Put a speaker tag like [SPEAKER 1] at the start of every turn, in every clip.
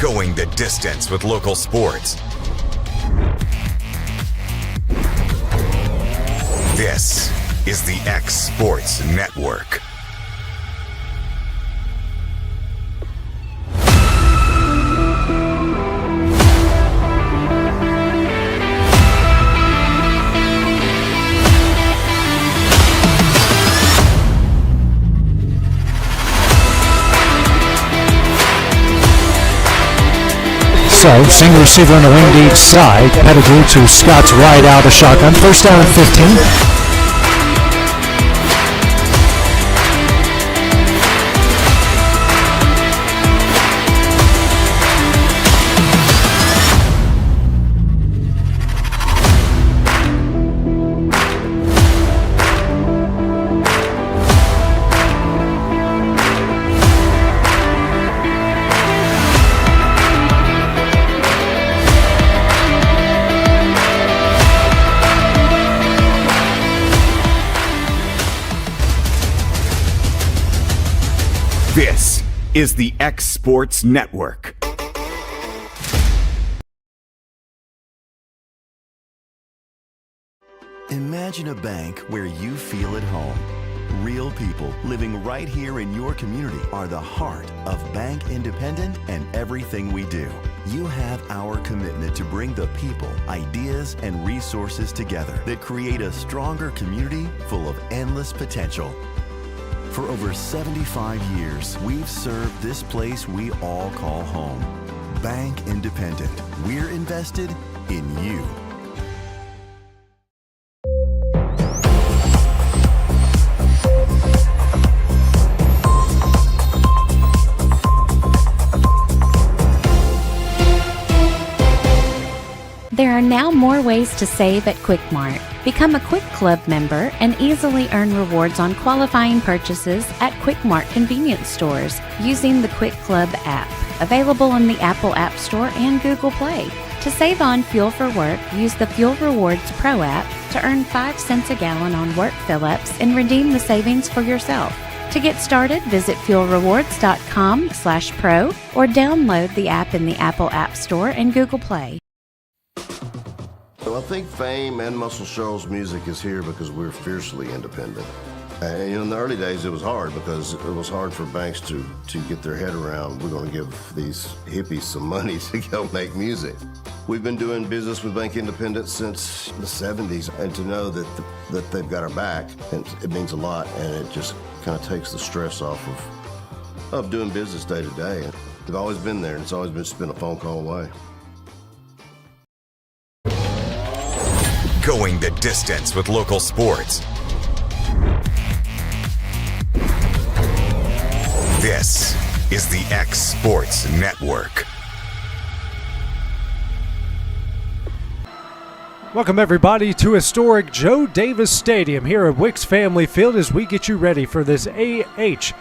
[SPEAKER 1] Going the distance with local sports. This is the X Sports Network.
[SPEAKER 2] So, single receiver on the wing deep side. Pettigrew to Scott's right out of the shotgun. First down and 15.
[SPEAKER 1] This is the X Sports Network.
[SPEAKER 3] Imagine a bank where you feel at home. Real people living right here in your community are the heart of Bank Independent and everything we do. You have our commitment to bring the people, ideas, and resources together that create a stronger community full of endless potential. For over 75 years, we've served this place we all call home. Bank Independent. We're invested in you.
[SPEAKER 4] There are now more ways to save at QuickMart. Become a Quick Club member and easily earn rewards on qualifying purchases at QuickMart convenience stores using the Quick Club app, available in the Apple App Store and Google Play. To save on fuel for work, use the Fuel Rewards Pro app to earn 5 cents a gallon on work fill-ups and redeem the savings for yourself. To get started, visit fuelrewards.com/pro or download the app in the Apple App Store and Google Play.
[SPEAKER 5] Well, I think Fame and Muscle Shoals music is here because we're fiercely independent. In the early days, it was hard because it was hard for banks to get their head around, we're going to give these hippies some money to go make music. We've been doing business with Bank Independent since the 70s, and to know that they've got our back, it means a lot, and it just kind of takes the stress off of doing business day to day. They've always been there, and it's always been a phone call away.
[SPEAKER 1] Going the distance with local sports. This is the X Sports Network.
[SPEAKER 2] Welcome, everybody, to historic Joe Davis Stadium here at Wicks Family Field as we get you ready for this AHSAA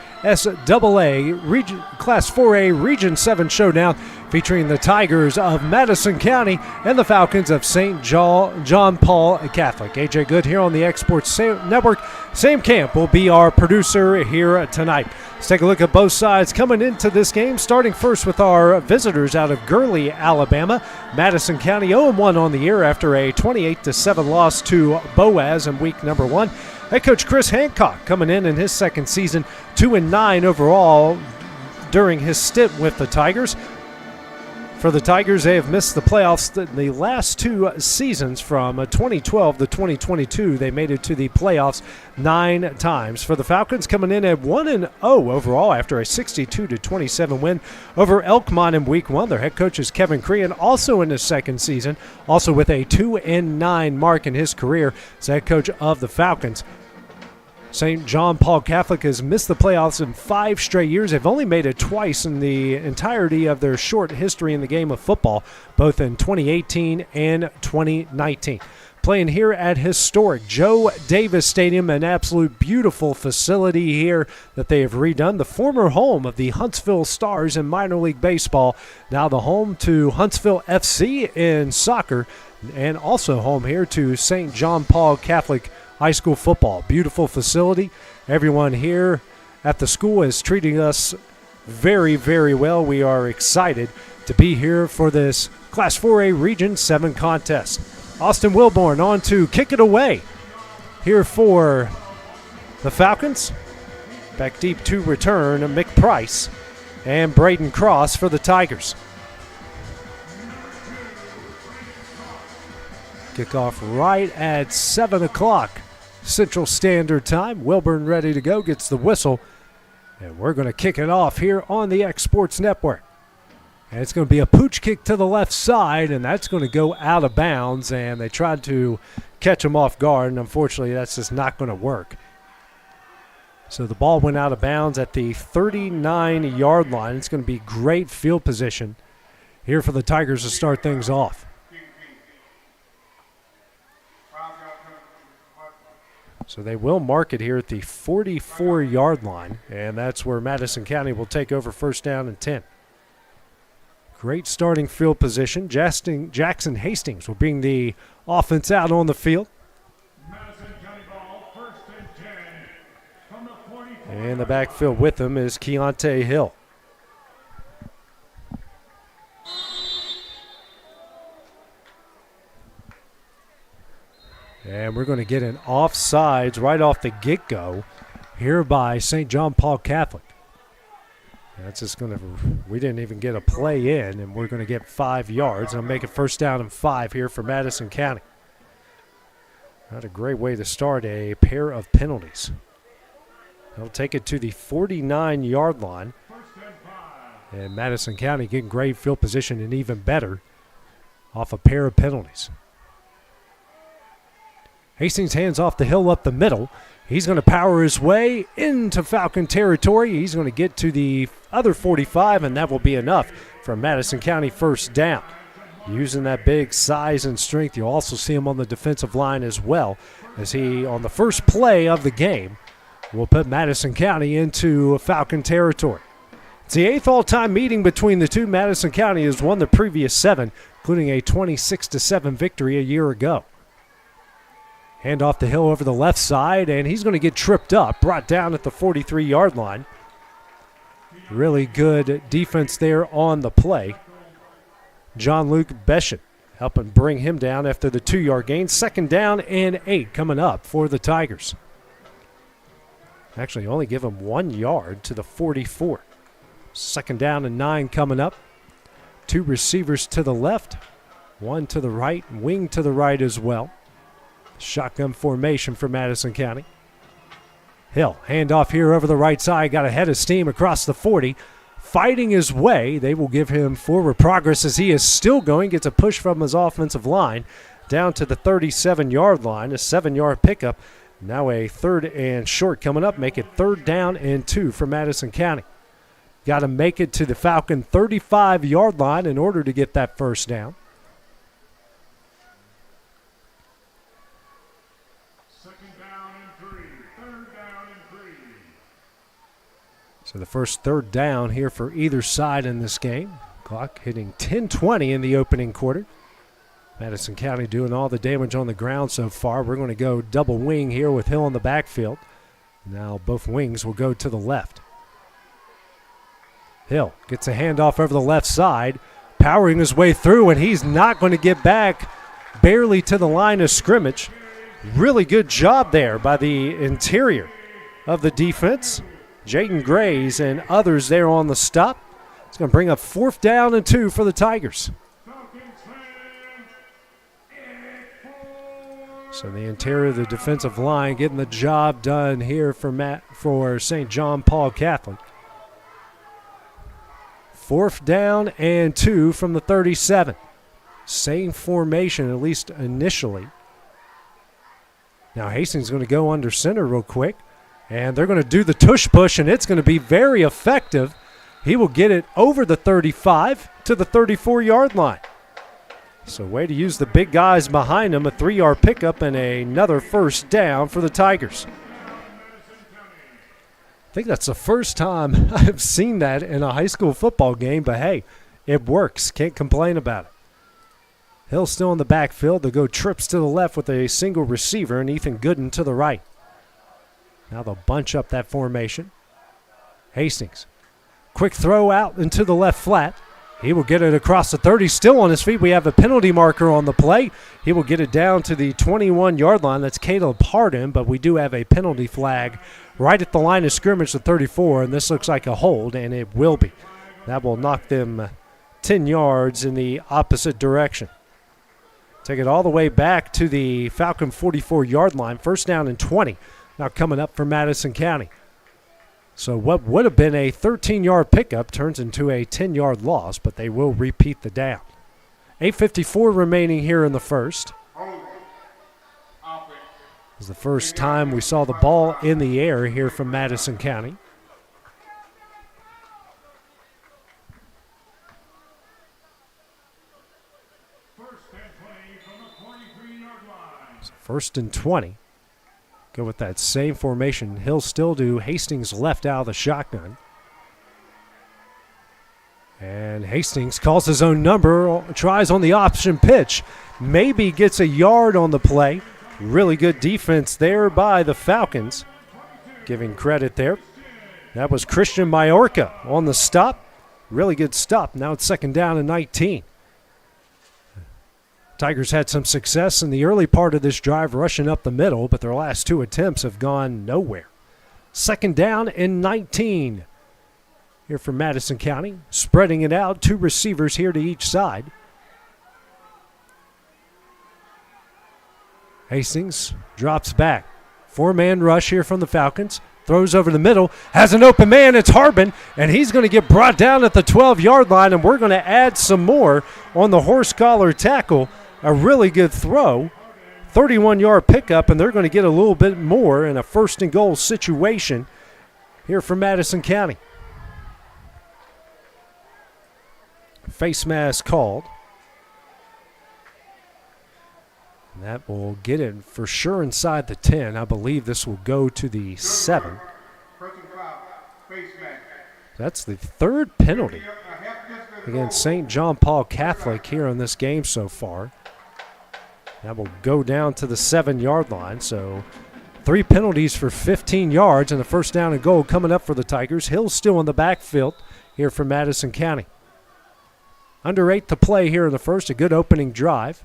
[SPEAKER 2] Class 4A Region 7 showdown featuring the Tigers of Madison County and the Falcons of St. John Paul Catholic. AJ Good here on the X Sports Network. Sam Camp will be our producer here tonight. Let's take a look at both sides coming into this game, starting first with our visitors out of Gurley, Alabama. Madison County 0-1 on the year after a 28-7 loss to Boaz in week number 1. Head coach Chris Hancock coming in his second season, 2-9 overall during his stint with the Tigers. For the Tigers, they have missed the playoffs the last 2 seasons. From 2012 to 2022, they made it to the playoffs 9 times. For the Falcons, coming in at 1-0 overall after a 62-27 win over Elkmont in week 1. Their head coach is Kevin Crean, also in his second season, also with a 2-9 mark in his career as head coach of the Falcons. St. John Paul Catholic has missed the playoffs in 5 straight years. They've only made it twice in the entirety of their short history in the game of football, both in 2018 and 2019. Playing here at historic Joe Davis Stadium, an absolute beautiful facility here that they have redone. The former home of the Huntsville Stars in minor league baseball, now the home to Huntsville FC in soccer, and also home here to St. John Paul Catholic High School football. Beautiful facility. Everyone here at the school is treating us very, very well. We are excited to be here for this Class 4A Region 7 contest. Austin Wilborn on to kick it away here for the Falcons. Back deep to return, Mick Price and Braden Cross for the Tigers. Kickoff right at 7 o'clock Central Standard Time. Wilburn ready to go, gets the whistle, and we're going to kick it off here on the X Sports Network. And it's going to be a pooch kick to the left side, and that's going to go out of bounds, and they tried to catch him off guard, and unfortunately that's just not going to work. So the ball went out of bounds at the 39-yard line. It's going to be great field position here for the Tigers to start things off. So they will mark it here at the 44-yard line, and that's where Madison County will take over first down and 10. Great starting field position. Jackson Hastings will bring the offense out on the field.
[SPEAKER 6] Madison County ball, first and 10 from the 44.
[SPEAKER 2] And the backfield with him is Keontae Hill. And we're going to get an offsides right off the get-go here by St. John Paul Catholic. That's just going to, we didn't even get a play in, and we're going to get 5 yards. And I'll make it first down and 5 here for Madison County. Not a great way to start a pair of penalties. They'll take it to the 49-yard line. And Madison County getting great field position and even better off a pair of penalties. Hastings hands off the hill up the middle. He's going to power his way into Falcon territory. He's going to get to the other 45, and that will be enough for Madison County first down. Using that big size and strength, you'll also see him on the defensive line as well, as he, on the first play of the game, will put Madison County into Falcon territory. It's the 8th all-time meeting between the two. Madison County has won the previous 7, including a 26-7 victory a year ago. Hand off the hill over the left side, and he's going to get tripped up, brought down at the 43-yard line. Really good defense there on the play. John Luke Beshin helping bring him down after the 2-yard gain. Second down and 8 coming up for the Tigers. Actually, only give him 1 yard to the 44. Second down and 9 coming up. 2 receivers to the left, 1 to the right, wing to the right as well. Shotgun formation for Madison County. Hill, handoff here over the right side, got a head of steam across the 40. Fighting his way, they will give him forward progress as he is still going, gets a push from his offensive line down to the 37-yard line, a 7-yard pickup. Now a 3rd and short coming up, make it 3rd down and 2 for Madison County. Got to make it to the Falcon 35-yard line in order to get that first down. So the first 3rd down here for either side in this game. Clock hitting 10:20 in the opening quarter. Madison County doing all the damage on the ground so far. We're going to go double wing here with Hill in the backfield. Now both wings will go to the left. Hill gets a handoff over the left side, powering his way through, and he's not going to get back barely to the line of scrimmage. Really good job there by the interior of the defense. Jaden Grays and others there on the stop. It's going to bring up 4th down and 2 for the Tigers. So the interior of the defensive line getting the job done here for St. John Paul Catholic. 4th down and 2 from the 37. Same formation, at least initially. Now Hastings is going to go under center real quick. And they're going to do the tush push, and it's going to be very effective. He will get it over the 35 to the 34-yard line. So way to use the big guys behind him, a 3-yard pickup and another first down for the Tigers. I think that's the first time I've seen that in a high school football game, but hey, it works. Can't complain about it. Hill still in the backfield. They'll go trips to the left with a single receiver and Ethan Gooden to the right. Now they'll bunch up that formation. Hastings quick throw out into the left flat. He will get it across the 30, still on his feet. We have a penalty marker on the play. He will get it down to the 21-yard line. That's Caleb Hardin, but we do have a penalty flag right at the line of scrimmage, the 34, and this looks like a hold, and it will be. That will knock them 10 yards in the opposite direction. Take it all the way back to the Falcon 44-yard line. First down and 20 now coming up for Madison County. So what would have been a 13-yard pickup turns into a 10-yard loss, but they will repeat the down. 8:54 remaining here in the first. This is the first time we saw the ball in the air here from Madison County. So first and 20. Go with that same formation. He'll still do Hastings left out of the shotgun. And Hastings calls his own number, tries on the option pitch. Maybe gets a yard on the play. Really good defense there by the Falcons. Giving credit there. That was Christian Majorca on the stop. Really good stop. Now it's second down and 19. Tigers had some success in the early part of this drive rushing up the middle, but their last two attempts have gone nowhere. Second down and 19 here from Madison County. Spreading it out, two receivers here to each side. Hastings drops back. Four-man rush here from the Falcons. Throws over the middle, has an open man, it's Harbin, and he's going to get brought down at the 12-yard line, and we're going to add some more on the horse collar tackle. A really good throw, 31-yard pickup, and they're going to get a little bit more in a first and goal situation here from Madison County. Face mask called. And that will get it for sure inside the 10. I believe this will go to the 7. That's the third penalty against St. John Paul Catholic here in this game so far. That will go down to the 7-yard line. So 3 penalties for 15 yards and a first down and goal coming up for the Tigers. Hill's still in the backfield here for Madison County. Under 8 to play here in the first. A good opening drive.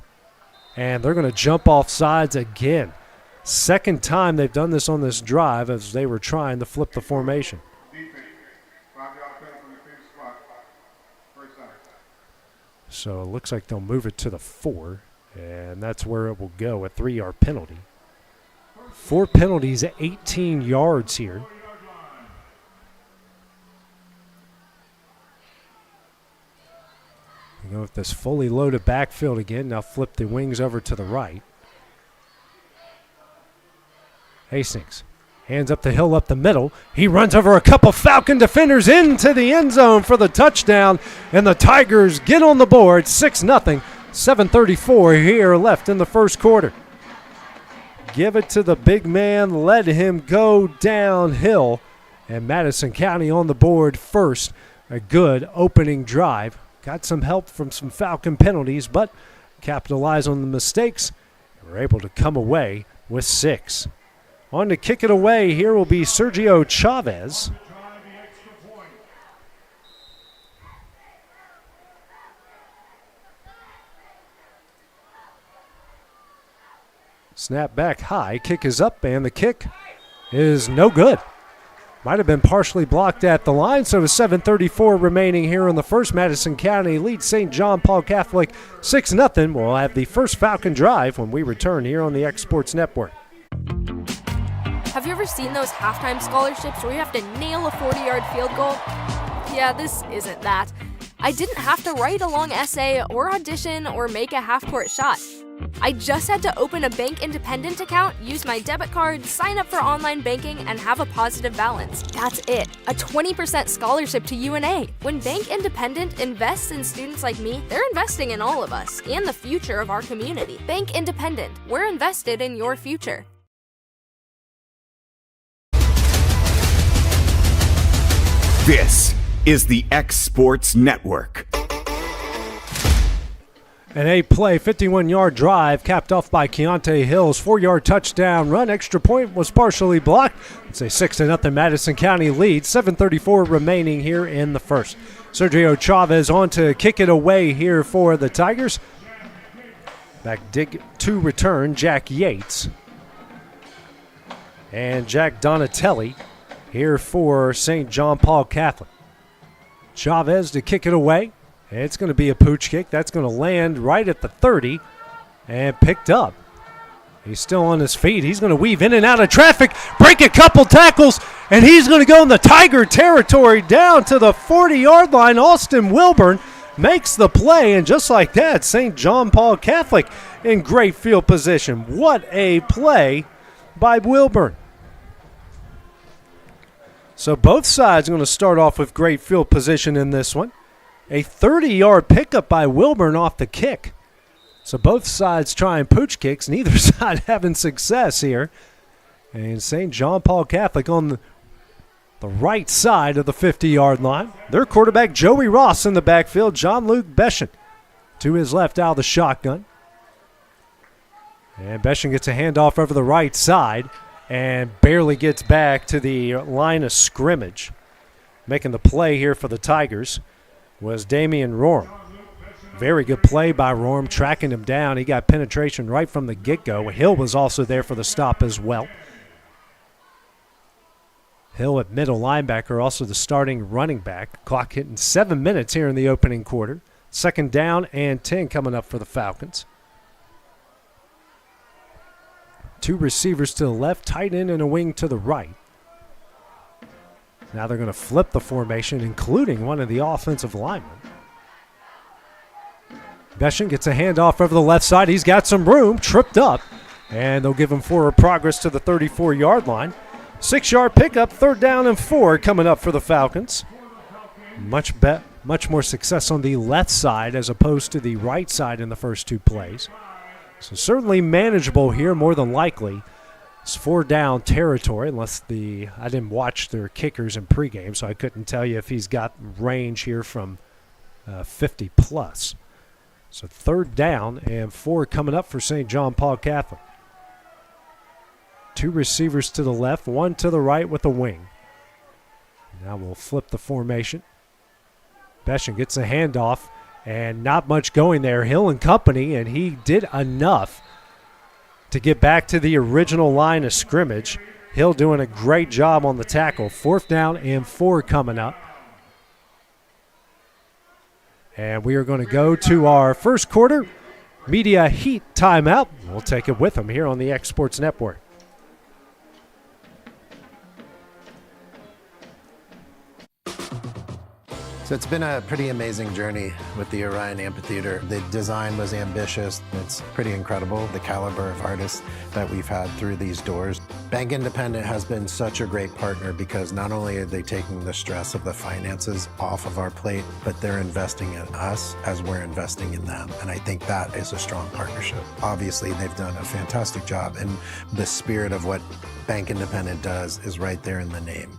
[SPEAKER 2] And they're going to jump off sides again. Second time they've done this on this drive as they were trying to flip the formation. So it looks like they'll move it to the 4, and that's where it will go, a 3-yard penalty. 4 penalties, 18 yards here. We go with this fully loaded backfield again. Now flip the wings over to the right. Hastings hands up the hill up the middle. He runs over a couple Falcon defenders into the end zone for the touchdown, and the Tigers get on the board 6-0. 7:34 here left in the first quarter. Give it to the big man, let him go downhill, and Madison County on the board first. A good opening drive. Got some help from some Falcon penalties, but capitalize on the mistakes. We're able to come away with 6. On to kick it away here will be Sergio Chavez. Snap back high, kick is up, and the kick is no good. Might have been partially blocked at the line, so with 7:34 remaining here in the first, Madison County leads St. John Paul Catholic 6-0. We'll have the first Falcon drive when we return here on the X Sports Network.
[SPEAKER 7] Have you ever seen those halftime scholarships where you have to nail a 40-yard field goal? Yeah, this isn't that. I didn't have to write a long essay or audition or make a half-court shot. I just had to open a Bank Independent account, use my debit card, sign up for online banking, and have a positive balance. That's it. A 20% scholarship to UNA. When Bank Independent invests in students like me, they're investing in all of us and the future of our community. Bank Independent. We're invested in your future.
[SPEAKER 1] This is the X Sports Network.
[SPEAKER 2] An 8-play, 51-yard drive capped off by Keontae Hill's 4-yard touchdown run. Extra point was partially blocked. It's a 6-0 Madison County lead. 7:34 remaining here in the first. Sergio Chavez on to kick it away here for the Tigers. Back dig to return, Jack Yates. And Jack Donatelli here for St. John Paul Catholic. Chavez to kick it away. It's going to be a pooch kick. That's going to land right at the 30 and picked up. He's still on his feet. He's going to weave in and out of traffic, break a couple tackles, and he's going to go in the Tiger territory down to the 40-yard line. Austin Wilburn makes the play, and just like that, St. John Paul Catholic in great field position. What a play by Wilburn. So both sides are going to start off with great field position in this one. A 30-yard pickup by Wilburn off the kick. So both sides trying pooch kicks, neither side having success here. And St. John Paul Catholic on the right side of the 50-yard line. Their quarterback, Joey Ross, in the backfield. John Luke Beshin to his left out of the shotgun. And Beshin gets a handoff over the right side and barely gets back to the line of scrimmage. Making the play here for the Tigers was Damian Rorm. Very good play by Rorm, tracking him down. He got penetration right from the get-go. Hill was also there for the stop as well. Hill at middle linebacker, also the starting running back. Clock hitting 7 minutes here in the opening quarter. 2nd down and 10 coming up for the Falcons. 2 receivers to the left, tight end and a wing to the right. Now they're going to flip the formation, including one of the offensive linemen. Beshin gets a handoff over the left side. He's got some room, tripped up, and they'll give him forward progress to the 34-yard line. 6-yard pickup, 3rd down and 4 coming up for the Falcons. Much more success on the left side as opposed to the right side in the first 2 plays. So certainly manageable here, more than likely. It's 4-down territory, unless I didn't watch their kickers in pregame, so I couldn't tell you if he's got range here from 50 plus. So 3rd down and 4 coming up for St. John Paul Catholic. 2 receivers to the left, 1 to the right with a wing. Now we'll flip the formation. Beshin gets a handoff, and not much going there. Hill and company, and he did enough to get back to the original line of scrimmage. Hill doing a great job on the tackle. 4th down and 4 coming up. And we are going to go to our first quarter media heat timeout. We'll take it with them here on the X Sports Network.
[SPEAKER 8] So it's been a pretty amazing journey with the Orion Amphitheater. The design was ambitious. It's pretty incredible, the caliber of artists that we've had through these doors. Bank Independent has been such a great partner because not only are they taking the stress of the finances off of our plate, but they're investing in us as we're investing in them. And I think that is a strong partnership. Obviously, they've done a fantastic job, and the spirit of what Bank Independent does is right there in the name.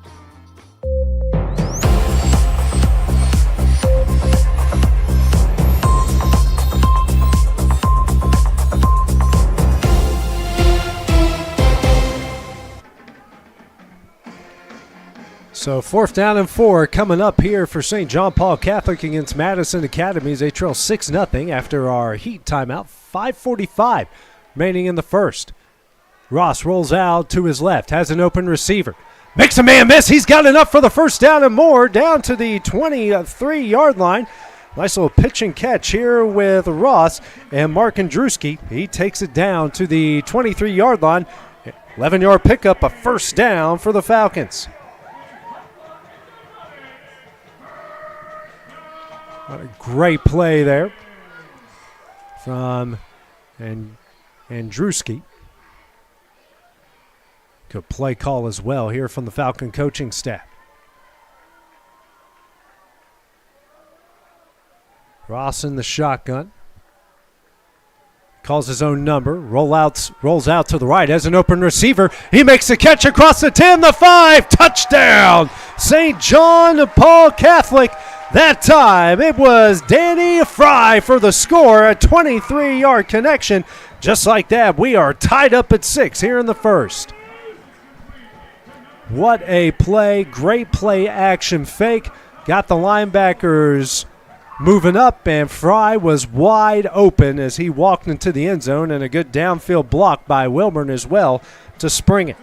[SPEAKER 2] So 4th down and 4 coming up here for St. John Paul Catholic against Madison Academy as they trail 6-0 after our heat timeout. 5:45 remaining in the first. Ross rolls out to his left, has an open receiver. Makes a man miss. He's got enough for the 1st down and more down to the 23-yard line. Nice little pitch and catch here with Ross and Mark Andruski. He takes it down to the 23-yard line. 11-yard pickup, a 1st down for the Falcons. What a great play there from Andruski. Good play call as well here from the Falcon coaching staff. Ross in the shotgun. Calls his own number. Rolls out to the right. Has an open receiver. He makes a catch across the 10, the 5. Touchdown! St. John Paul Catholic That time it was Danny Fry for the score, a 23-yard connection. Just like that, we are tied up at 6 here in the first. What a play, great play action fake. Got the linebackers moving up, and Fry was wide open as he walked into the end zone, and a good downfield block by Wilburn as well to spring it.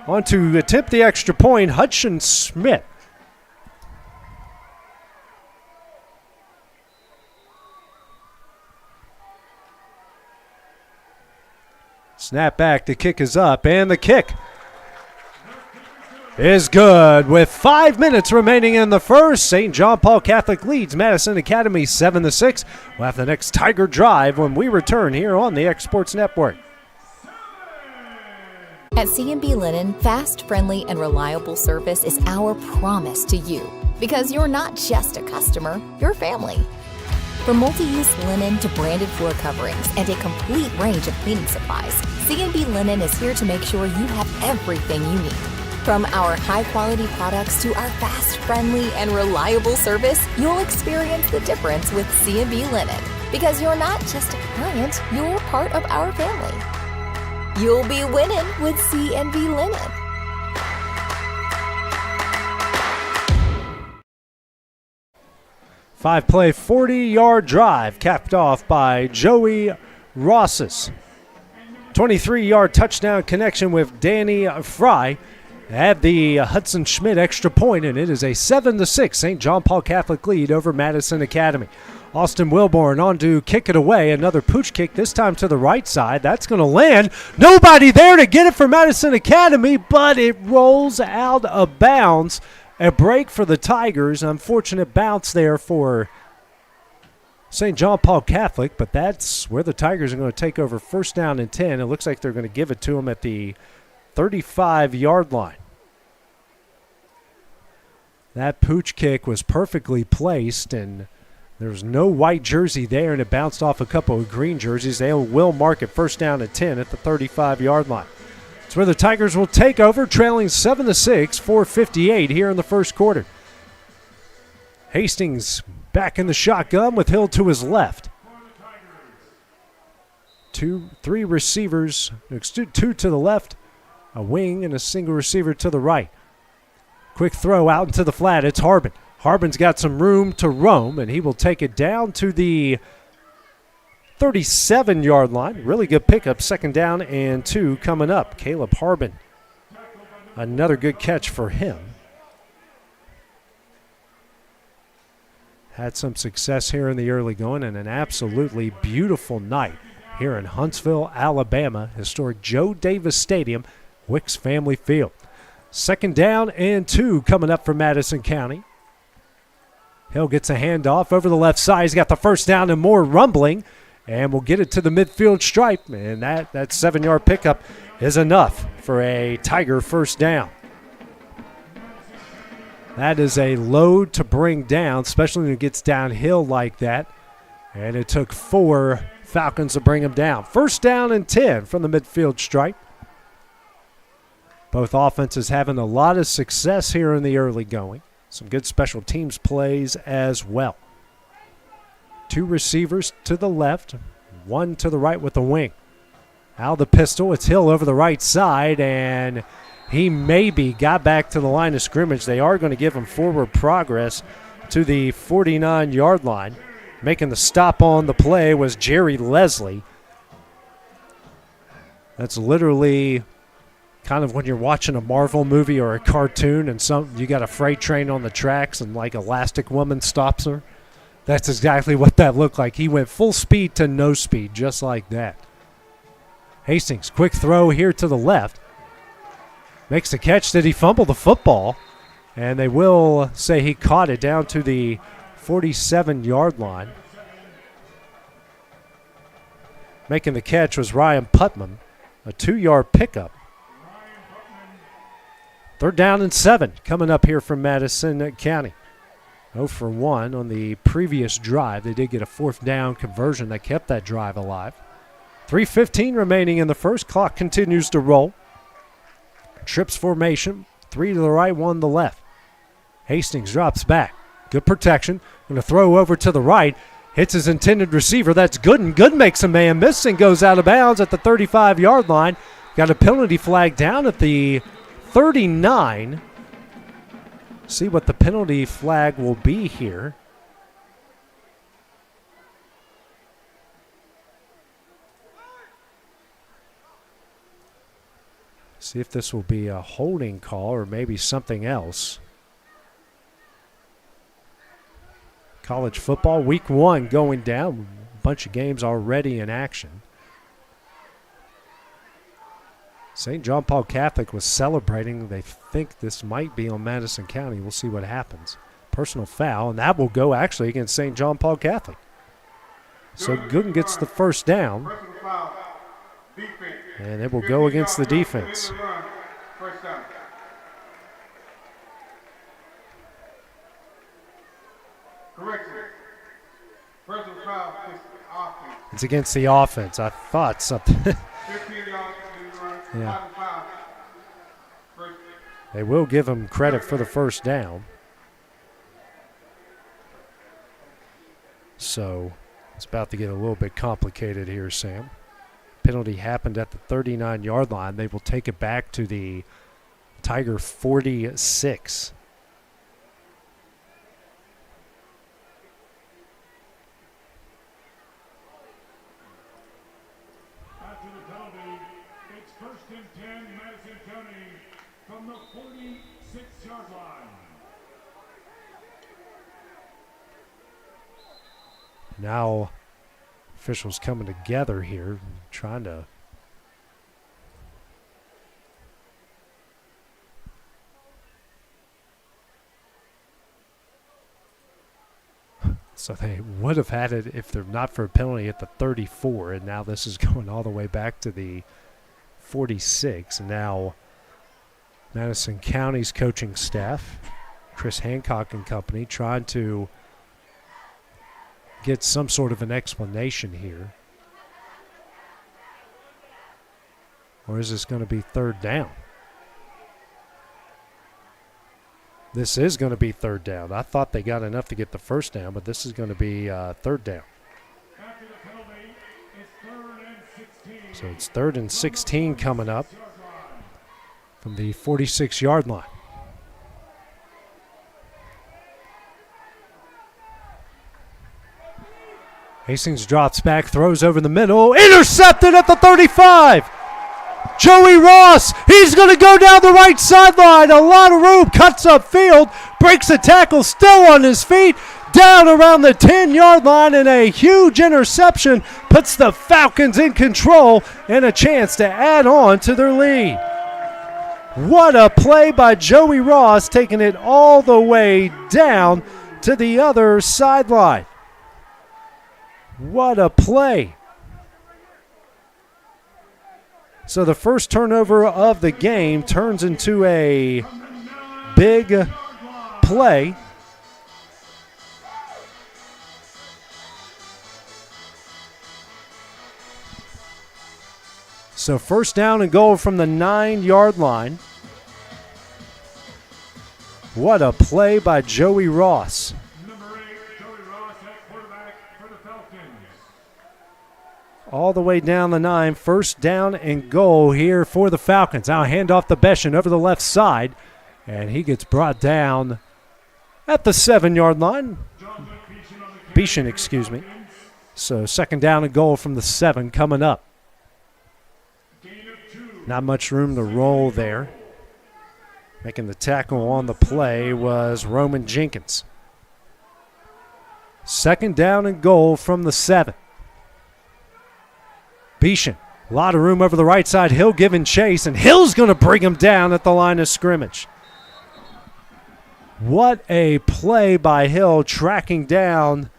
[SPEAKER 2] On to attempt the extra point, Hudson Smith. Snap back, the kick is up, and the kick is good. With 5 minutes remaining in the first, St. John Paul Catholic leads Madison Academy 7-6. We'll have the next Tiger Drive when we return here on the X Sports Network.
[SPEAKER 9] At C&B Linen, fast, friendly, and reliable service is our promise to you. Because you're not just a customer, you're family. From multi-use linen to branded floor coverings and a complete range of cleaning supplies, C&B Linen is here to make sure you have everything you need. From our high-quality products to our fast, friendly, and reliable service, you'll experience the difference with C&B Linen. Because you're not just a client, you're part of our family. You'll be winning with C&B Linen.
[SPEAKER 2] Five-play, 40-yard drive capped off by Joey Rosses. 23-yard touchdown connection with Danny Fry at the Hudson Schmidt extra point, and it is a 7-6 St. John Paul Catholic lead over Madison Academy. Austin Wilborn on to kick it away. Another pooch kick, this time to the right side. That's going to land. Nobody there to get it for Madison Academy, but it rolls out of bounds. A break for the Tigers. Unfortunate bounce there for St. John Paul Catholic, but that's where the Tigers are going to take over first down and 10. It looks like they're going to give it to them at the 35-yard line. That pooch kick was perfectly placed, and there was no white jersey there, and it bounced off a couple of green jerseys. They will mark it first down and 10 at the 35-yard line. It's where the Tigers will take over, trailing 7-6, 4:58 here in the first quarter. Hastings back in the shotgun with Hill to his left. Three receivers, two to the left, a wing, and a single receiver to the right. Quick throw out into the flat. It's Harbin. Harbin's got some room to roam, and he will take it down to the 37-yard line. Really good pickup. Second down and 2 coming up. Caleb Harbin. Another good catch for him. Had some success here in the early going, and an absolutely beautiful night here in Huntsville, Alabama. Historic Joe Davis Stadium, Wicks Family Field. Second down and 2 coming up for Madison County. Hill gets a handoff over the left side. He's got the first down and more rumbling. And we'll get it to the midfield stripe, and that 7-yard pickup is enough for a Tiger first down. That is a load to bring down, especially when it gets downhill like that. And it took 4 Falcons to bring him down. First down and 10 from the midfield stripe. Both offenses having a lot of success here in the early going. Some good special teams plays as well. 2 receivers to the left, 1 to the right with the wing. Out of the pistol, it's Hill over the right side, and he maybe got back to the line of scrimmage. They are going to give him forward progress to the 49-yard line. Making the stop on the play was Jerry Leslie. That's literally kind of when you're watching a Marvel movie or a cartoon and you got a freight train on the tracks and like Elastic Woman stops her. That's exactly what that looked like. He went full speed to no speed, just like that. Hastings, quick throw here to the left. Makes the catch. Did he fumble the football? And they will say he caught it down to the 47-yard line. Making the catch was Ryan Putman, a 2-yard pickup. Third down and 7 coming up here from Madison County. 0 for 1 on the previous drive. They did get a fourth down conversion that kept that drive alive. 3:15 remaining in the first. Clock continues to roll. Trips formation. 3 to the right, 1 to the left. Hastings drops back. Good protection. Going to throw over to the right. Hits his intended receiver. That's Gooden. Gooden makes a man miss and goes out of bounds at the 35-yard line. Got a penalty flag down at the 39. See what the penalty flag will be here. See if this will be a holding call or maybe something else. College football, week 1 going down. A bunch of games already in action. St. John Paul Catholic was celebrating. They think this might be on Madison County. We'll see what happens. Personal foul, and that will go actually against St. John Paul Catholic. So Gooden gets the first down. And it will go against the defense. It's against the offense. I thought something. Yeah. They will give him credit for the first down. So it's about to get a little bit complicated here, Sam. Penalty happened at the 39-yard line. They will take it back to the Tiger 46.
[SPEAKER 6] After the penalty, it's 1st and 10, Madison County from the 46-yard line.
[SPEAKER 2] Now officials coming together here, trying to so they would have had it if they're not for a penalty at the 34, and now this is going all the way back to the 46. And now Madison County's coaching staff, Chris Hancock and company, trying to get some sort of an explanation here. Or is this going to be third down? This is going to be third down. I thought they got enough to get the first down, but this is going to be third down.
[SPEAKER 6] After the penalty, it's 3rd and 16.
[SPEAKER 2] So it's 3rd and 16 coming up from the 46-yard line. Hastings drops back, throws over the middle, intercepted at the 35. Joey Ross, he's going to go down the right sideline. A lot of room, cuts upfield, breaks a tackle, still on his feet, down around the 10-yard line, and a huge interception puts the Falcons in control and a chance to add on to their lead. What a play by Joey Ross, taking it all the way down to the other sideline. What a play. So the first turnover of the game turns into a big play. So first down and goal from the 9-yard line. What a play by Joey Ross. All the way down the 9, first down and goal here for the Falcons. Now hand off to Beshin over the left side, and he gets brought down at the 7-yard line. Beshin, excuse me. So second down and goal from the 7 coming up. Not much room to roll there. Making the tackle on the play was Roman Jenkins. Second down and goal from the 7. Beshin, a lot of room over the right side. Hill giving chase, and Hill's going to bring him down at the line of scrimmage. What a play by Hill, tracking down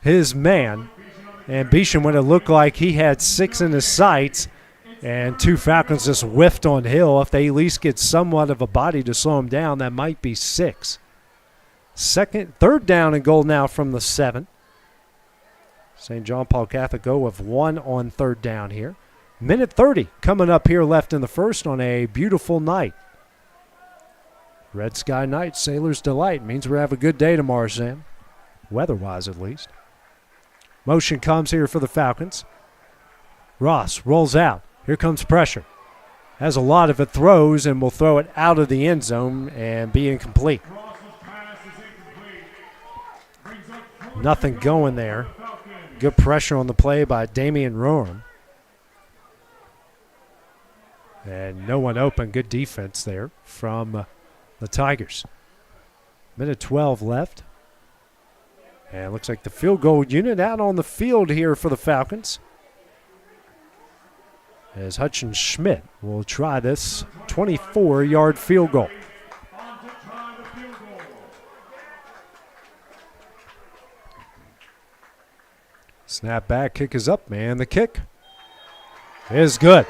[SPEAKER 2] his man. And Beshin, when it looked like he had 6 in his sights, and 2 Falcons just whiffed on Hill. If they at least get somewhat of a body to slow him down, that might be 6. Third down and goal now from the 7. St. John Paul Catholic go with 1 on third down here. Minute 30 coming up here left in the first on a beautiful night. Red sky night, sailor's delight. Means we have a good day tomorrow, Sam. Weather-wise, at least. Motion comes here for the Falcons. Ross rolls out. Here comes pressure. Has a lot of it, throws, and will throw it out of the end zone and be incomplete. Nothing going there. Good pressure on the play by Damian Roram. And no one open. Good defense there from the Tigers. Minute 12 left. And it looks like the field goal unit out on the field here for the Falcons. As Hutchin Schmidt will try this 24-yard field goal. Snap back, kick is up, man. The kick is good.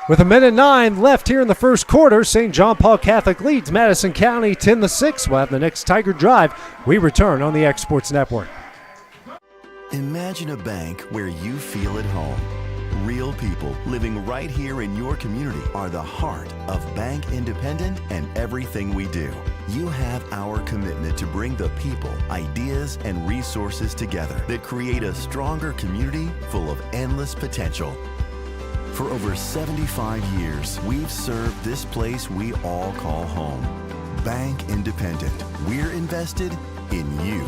[SPEAKER 2] With a minute 9 left here in the first quarter, St. John Paul Catholic leads Madison County 10-6. We'll have the next Tiger Drive. We return on the X Sports Network.
[SPEAKER 3] Imagine a bank where you feel at home. Real people living right here in your community are the heart of Bank Independent and everything we do. You have our commitment to bring the people, ideas, and resources together that create a stronger community full of endless potential. For over 75 years, we've served this place we all call home. Bank Independent. We're invested in you.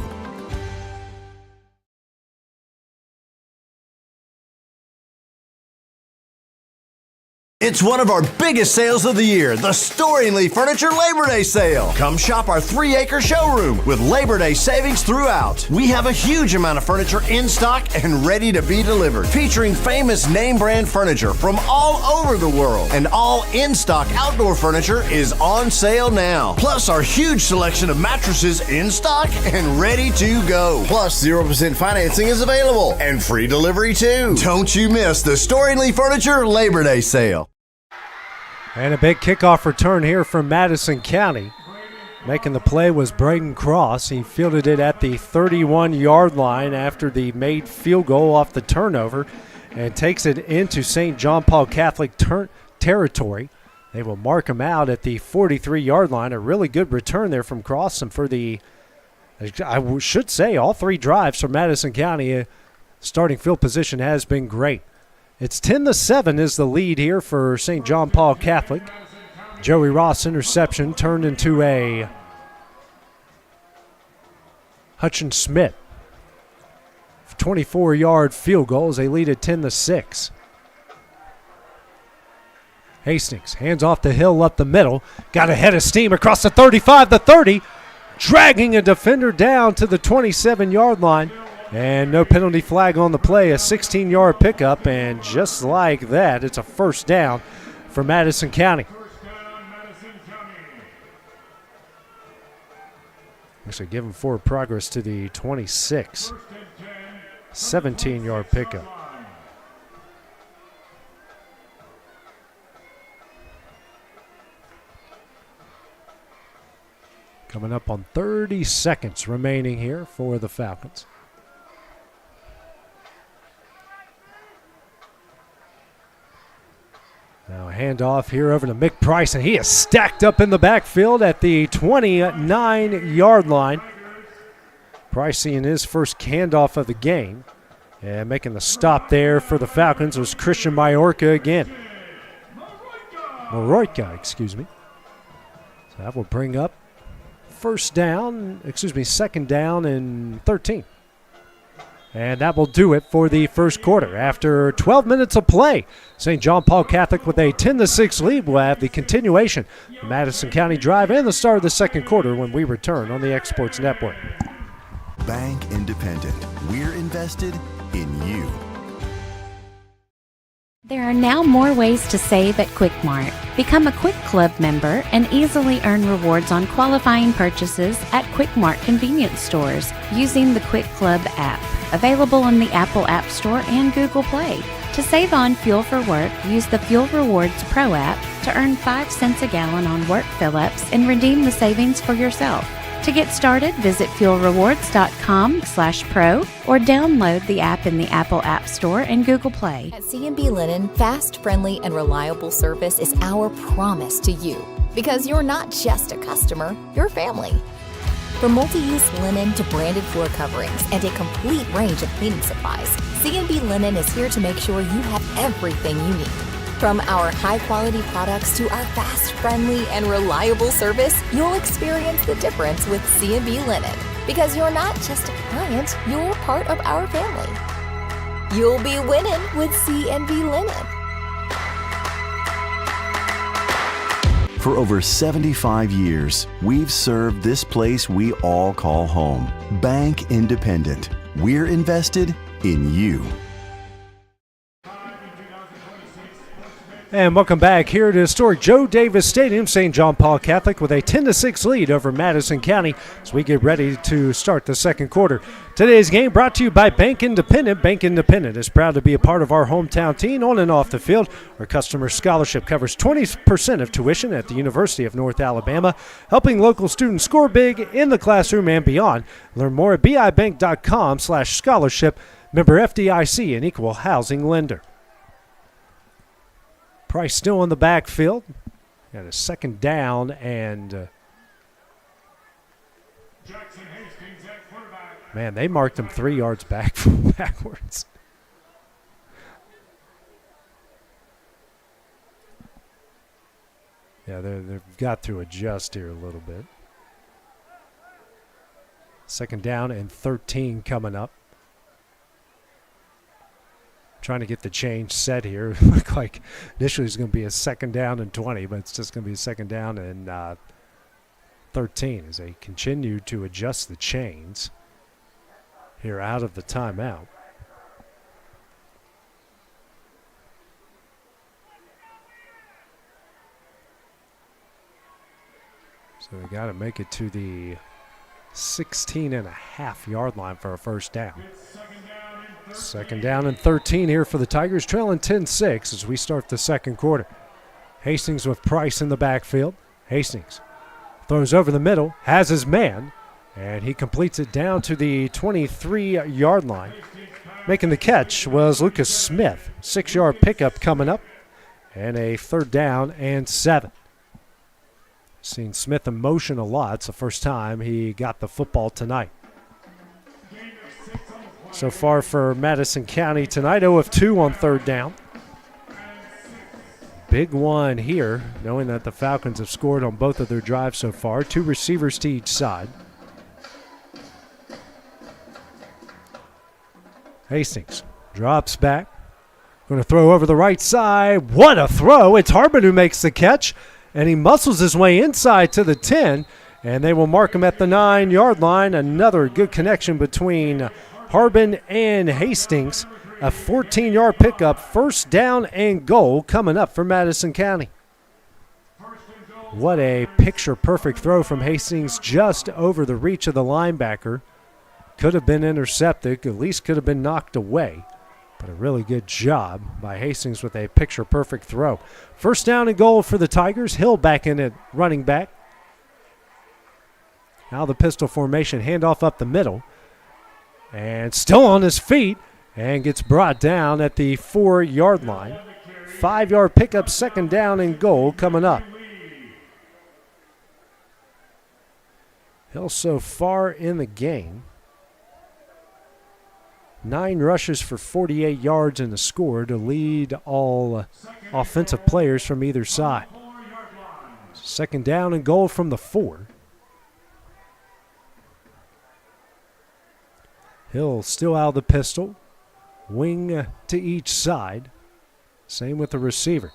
[SPEAKER 10] It's one of our biggest sales of the year, the Storingly Furniture Labor Day Sale. Come shop our 3-acre showroom with Labor Day savings throughout. We have a huge amount of furniture in stock and ready to be delivered, featuring famous name brand furniture from all over the world. And all in-stock outdoor furniture is on sale now. Plus our huge selection of mattresses in stock and ready to go. Plus 0% financing is available and free delivery too. Don't you miss the Storingly Furniture Labor Day Sale.
[SPEAKER 2] And a big kickoff return here from Madison County. Making the play was Braden Cross. He fielded it at the 31-yard line after the made field goal off the turnover and takes it into St. John Paul Catholic territory. They will mark him out at the 43-yard line. A really good return there from Cross. And for the, I should say, all 3 drives for Madison County, starting field position has been great. It's 10-7 is the lead here for St. John Paul Catholic. Joey Ross interception turned into a Hutchin Schmidt 24-yard field goal as they lead at 10-6. Hastings hands off the hill up the middle. Got a head of steam across the 35, the 30. Dragging a defender down to the 27-yard line. And no penalty flag on the play, a 16-yard pickup, and just like that, it's a first down for Madison County. Actually giving forward progress to the 26. 17-yard pickup. Coming up on 30 seconds remaining here for the Falcons. Now a handoff here over to Mick Price, and he is stacked up in the backfield at the 29-yard line. Price seeing his first handoff of the game. And making the stop there for the Falcons was Christian Majorca again. Majorca, excuse me. So that will bring up second down and 13. And that will do it for the first quarter. After 12 minutes of play, St. John Paul Catholic with a 10-6 lead will have the continuation, the Madison County Drive, and the start of the second quarter when we return on the X Sports Network.
[SPEAKER 3] Bank Independent. We're invested in you.
[SPEAKER 4] There are now more ways to save at Quick Mart. Become a Quick Club member and easily earn rewards on qualifying purchases at Quick Mart convenience stores using the Quick Club app. Available in the Apple App Store and Google Play. To save on fuel for work, use the Fuel Rewards Pro app to earn 5 cents a gallon on work fill-ups and redeem the savings for yourself. To get started, visit fuelrewards.com/pro or download the app in the Apple App Store and Google Play.
[SPEAKER 9] At C&B Linen, fast, friendly, and reliable service is our promise to you. Because you're not just a customer, you're family. From multi-use linen to branded floor coverings and a complete range of cleaning supplies, C&B Linen is here to make sure you have everything you need. From our high-quality products to our fast, friendly, and reliable service, you'll experience the difference with C&B Linen. Because you're not just a client, you're part of our family. You'll be winning with C&B Linen.
[SPEAKER 3] For over 75 years, we've served this place we all call home. Bank Independent. We're invested in you.
[SPEAKER 2] And welcome back here to historic Joe Davis Stadium. St. John Paul Catholic with a 10-6 lead over Madison County as we get ready to start the second quarter. Today's game brought to you by Bank Independent. Bank Independent is proud to be a part of our hometown team on and off the field. Our customer scholarship covers 20% of tuition at the University of North Alabama, helping local students score big in the classroom and beyond. Learn more at bibank.com/scholarship. Member FDIC, an equal housing lender. Price still on the backfield. Got a second down and man, they marked him 3 yards back from backwards. Yeah, they've got to adjust here a little bit. Second down and 13 coming up. Trying to get the change set here. Looked like initially it's going to be a second down and 20, but it's just going to be a second down and 13 as they continue to adjust the chains here out of the timeout. So they got to make it to the 16.5-yard line for a first down. Second down and 13 here for the Tigers, trailing 10-6 as we start the second quarter. Hastings with Price in the backfield. Hastings throws over the middle, has his man, and he completes it down to the 23-yard line. Making the catch was Lucas Smith. 6-yard pickup coming up, and a third down and 7. Seen Smith in motion a lot. It's the first time he got the football tonight. So far for Madison County tonight, 0 of 2 on third down. Big one here, knowing that the Falcons have scored on both of their drives so far. 2 receivers to each side. Hastings drops back. Going to throw over the right side. What a throw. It's Harbin who makes the catch, and he muscles his way inside to the 10, and they will mark him at the 9-yard line. Another good connection between Harbin and Hastings. A 14-yard pickup, first down and goal coming up for Madison County. What a picture-perfect throw from Hastings just over the reach of the linebacker. Could have been intercepted, at least could have been knocked away. But a really good job by Hastings with a picture-perfect throw. First down and goal for the Tigers. Hill back in at running back. Now the pistol formation, handoff up the middle. And still on his feet and gets brought down at the 4-yard line. 5-yard pickup, second down and goal coming up. Hill so far in the game. 9 rushes for 48 yards and a score to lead all offensive players from either side. Second down and goal from the 4. Hill still out of the pistol. Wing to each side. Same with the receiver.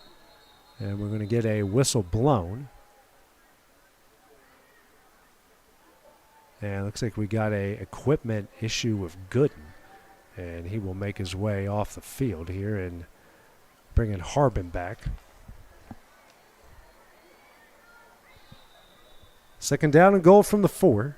[SPEAKER 2] And we're going to get a whistle blown. And it looks like we got a equipment issue with Gooden. And he will make his way off the field here and bringing Harbin back. Second down and goal from the 4.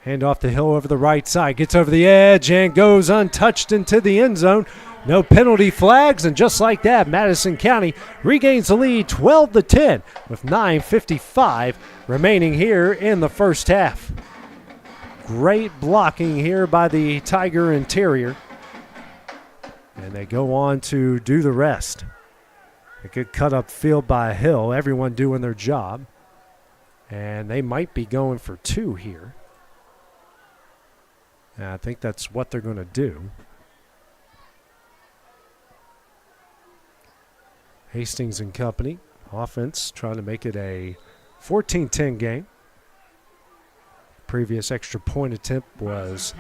[SPEAKER 2] Hand off to Hill over the right side. Gets over the edge and goes untouched into the end zone. No penalty flags, and just like that, Madison County regains the lead 12-10 with 9:55 remaining here in the first half. Great blocking here by the Tiger interior. And they go on to do the rest. A good cut up field by Hill. Everyone doing their job. And they might be going for 2 here. And I think that's what they're going to do. Hastings and company. Offense trying to make it a 14-10 game. Previous extra point attempt was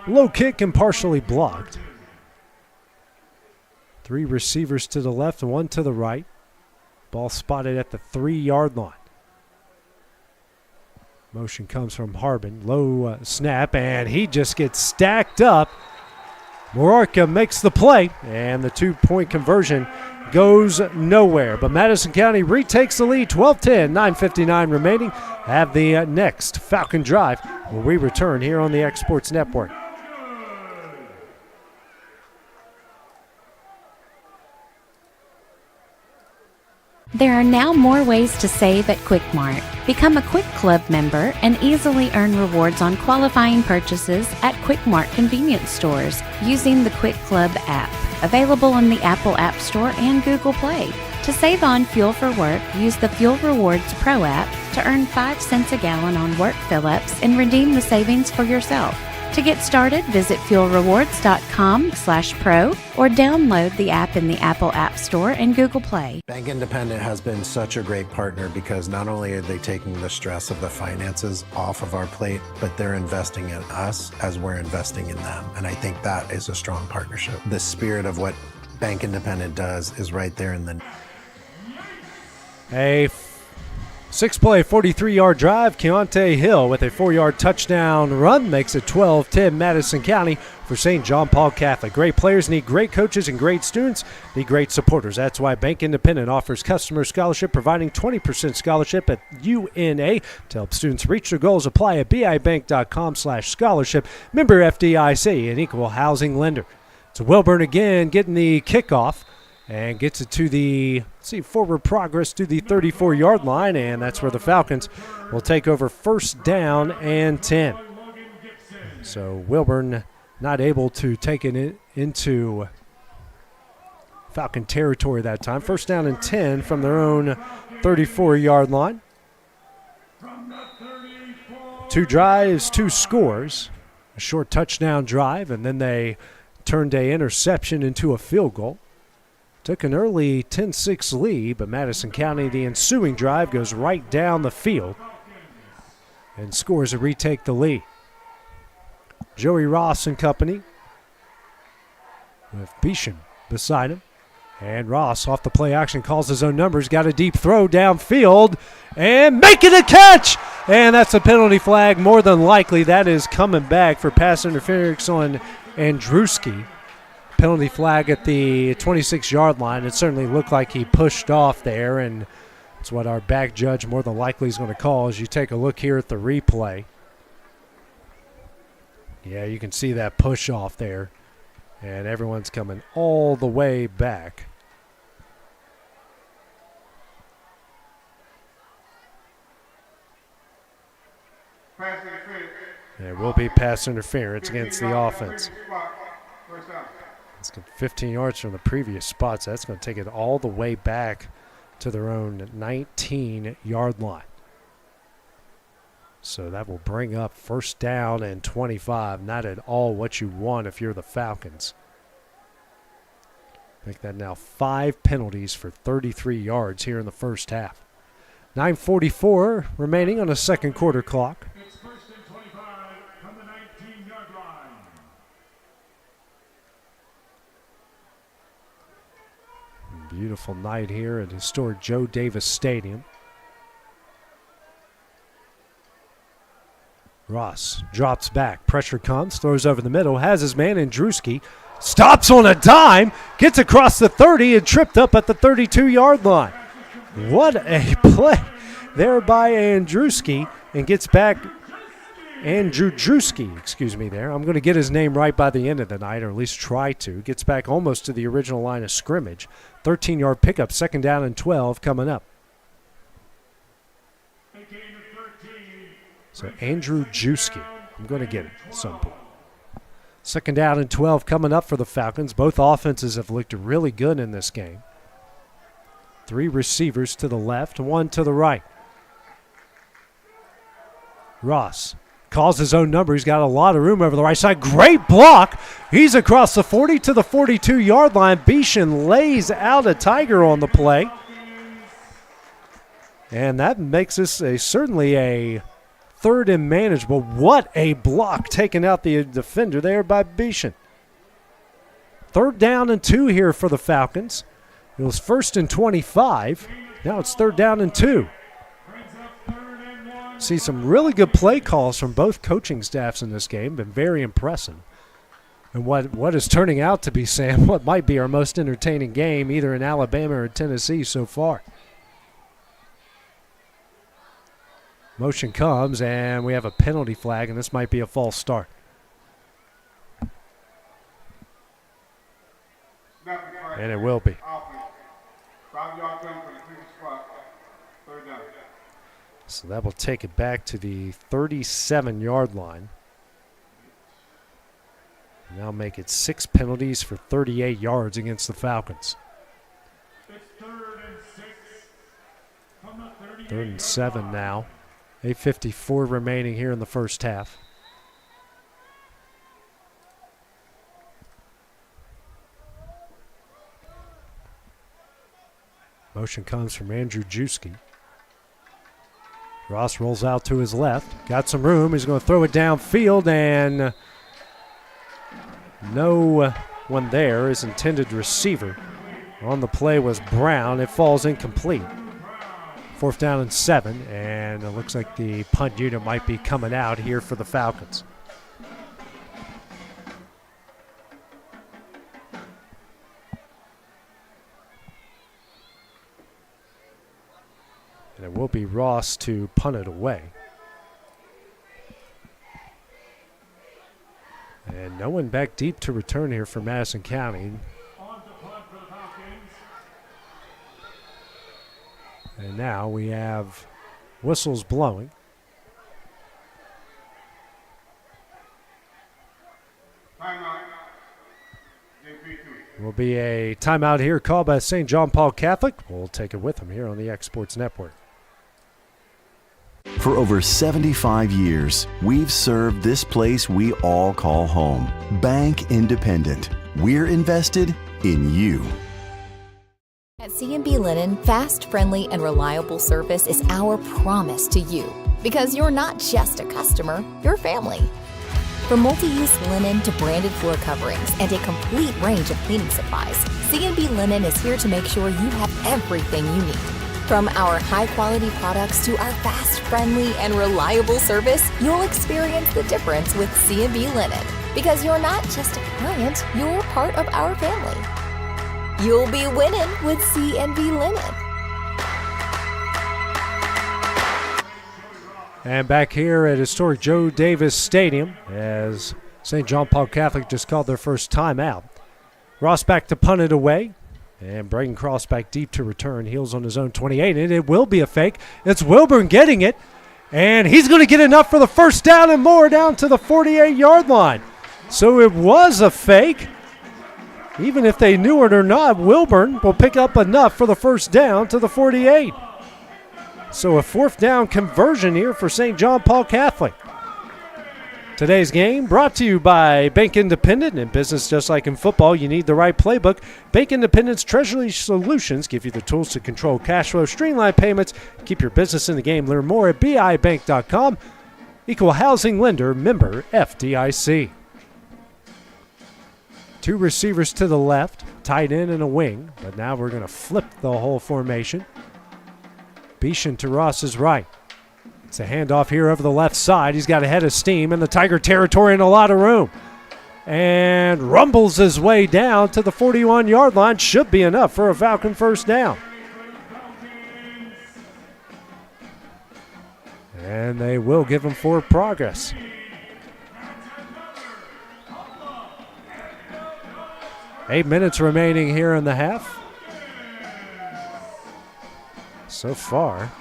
[SPEAKER 2] low kick and partially blocked. 3 receivers to the left and 1 to the right. Ball spotted at the 3-yard line. Motion comes from Harbin. Low snap, and he just gets stacked up. Morarka makes the play, and the 2-point conversion goes nowhere. But Madison County retakes the lead, 12-10, 9:59 remaining. Have the next Falcon Drive when we return here on the X Sports Network.
[SPEAKER 4] There are now more ways to save at QuickMart. Become a Quick Club member and easily earn rewards on qualifying purchases at QuickMart convenience stores using the Quick Club app, available in the Apple App Store and Google Play. To save on fuel for work, use the Fuel Rewards Pro app to earn 5 cents a gallon on work fill-ups and redeem the savings for yourself. To get started, visit fuelrewards.com/pro or download the app in the Apple App Store and Google Play.
[SPEAKER 8] Bank Independent has been such a great partner because not only are they taking the stress of the finances off of our plate, but they're investing in us as we're investing in them. And I think that is a strong partnership. The spirit of what Bank Independent does is right there in the...
[SPEAKER 2] A 6-play, 43-yard drive. Keontae Hill with a 4-yard touchdown run makes it 12-10 Madison County for St. John Paul Catholic. Great players need great coaches, and great students need great supporters. That's why Bank Independent offers customer scholarship, providing 20% scholarship at UNA to help students reach their goals. Apply at bibank.com/scholarship. Member FDIC, an equal housing lender. So Wilburn again getting the kickoff. And gets it to the, forward progress to the 34-yard line, and that's where the Falcons will take over first down and 10. So Wilburn not able to take it into Falcon territory that time. First down and 10 from their own 34-yard line. 2 drives, 2 scores. A short touchdown drive, and then they turned an interception into a field goal. Took an early 10-6 lead, but Madison County, the ensuing drive, goes right down the field and scores to retake the lead. Joey Ross and company with Beesham beside him. And Ross off the play action calls his own numbers, got a deep throw downfield and making a catch. And that's a penalty flag more than likely. That is coming back for pass interference on Andruski. Penalty flag at the 26-yard line. It certainly looked like he pushed off there, and it's what our back judge more than likely is going to call as you take a look here at the replay. Yeah, you can see that push off there, and everyone's coming all the way back. There will be pass interference against the offense. It's 15 yards from the previous spot, so that's going to take it all the way back to their own 19-yard line. So that will bring up first down and 25. Not at all what you want if you're the Falcons. Make that now 5 penalties for 33 yards here in the first half. 9:44 remaining on the second quarter clock.
[SPEAKER 6] It's first and 25 from the 19-yard line.
[SPEAKER 2] Beautiful night here at historic Joe Davis Stadium. Ross drops back. Pressure comes. Throws over the middle. Has his man Andruski. Stops on a dime. Gets across the 30 and tripped up at the 32-yard line. What a play there by Andruski. And gets back. Andrew Drewski, there. I'm going to get his name right by the end of the night, or at least try to. Gets back almost to the original line of scrimmage. 13-yard pickup, second down and 12 coming up. So Andrew Drewski. I'm going to get it at some point. Second down and 12 coming up for the Falcons. Both offenses have looked really good in this game. 3 receivers to the left, 1 to the right. Ross calls his own number. He's got a lot of room over the right side. Great block. He's across the 40 to the 42-yard line. Beeshan lays out a Tiger on the play. And that makes this certainly a 3rd and manageable. What a block taking out the defender there by Beeshan. 3rd down and 2 here for the Falcons. It was 1st and 25. Now it's 3rd down and 2. See some really good play calls from both coaching staffs in this game. Been very impressive. And what is turning out to be, Sam, what might be our most entertaining game either in Alabama or Tennessee so far. Motion comes, and we have a penalty flag, and this might be a false start. And it will be. So that will take it back to the 37-yard line. Now make it 6 penalties for 38 yards against the Falcons.
[SPEAKER 6] It's 3rd and 6 from the
[SPEAKER 2] 3rd and 7 now. 8:54 remaining here in the first half. Motion comes from Andrew Juski. Ross rolls out to his left. Got some room. He's going to throw it downfield, and no one there. His intended receiver on the play was Brown. It falls incomplete. 4th down and 7, and it looks like the punt unit might be coming out here for the Falcons. And it will be Ross to punt it away. And no one back deep to return here for Madison County. And now we have whistles blowing. Will be a timeout here called by St. John Paul Catholic. We'll take it with them here on the X Sports Network.
[SPEAKER 3] For over 75 years, we've served this place we all call home. Bank Independent. We're invested in you.
[SPEAKER 9] At C&B Linen, fast, friendly, and reliable service is our promise to you. Because you're not just a customer, you're family. From multi-use linen to branded floor coverings and a complete range of cleaning supplies, C&B Linen is here to make sure you have everything you need. From our high-quality products to our fast, friendly, and reliable service, you'll experience the difference with C&B Linen. Because you're not just a client, you're part of our family. You'll be winning with C&B Linen.
[SPEAKER 2] And back here at historic Joe Davis Stadium as St. John Paul Catholic just called their first timeout. Ross back to punt it away. And Braden Cross back deep to return. Heels on his own 28, and it will be a fake. It's Wilburn getting it, and he's going to get enough for the first down and more down to the 48-yard line. So it was a fake. Even if they knew it or not, Wilburn will pick up enough for the first down to the 48. So a 4th down conversion here for St. John Paul Catholic. Today's game brought to you by Bank Independent. In business, just like in football, you need the right playbook. Bank Independent's Treasury Solutions give you the tools to control cash flow, streamline payments, keep your business in the game. Learn more at bibank.com. Equal housing lender, member FDIC. 2 receivers to the left, tight end and a wing, but now we're going to flip the whole formation. Beeshan to Ross's right. It's a handoff here over the left side. He's got a head of steam in the Tiger territory and a lot of room. And rumbles his way down to the 41-yard line. Should be enough for a Falcon first down. And they will give him forward progress. Eight minutes remaining here in the half. So far,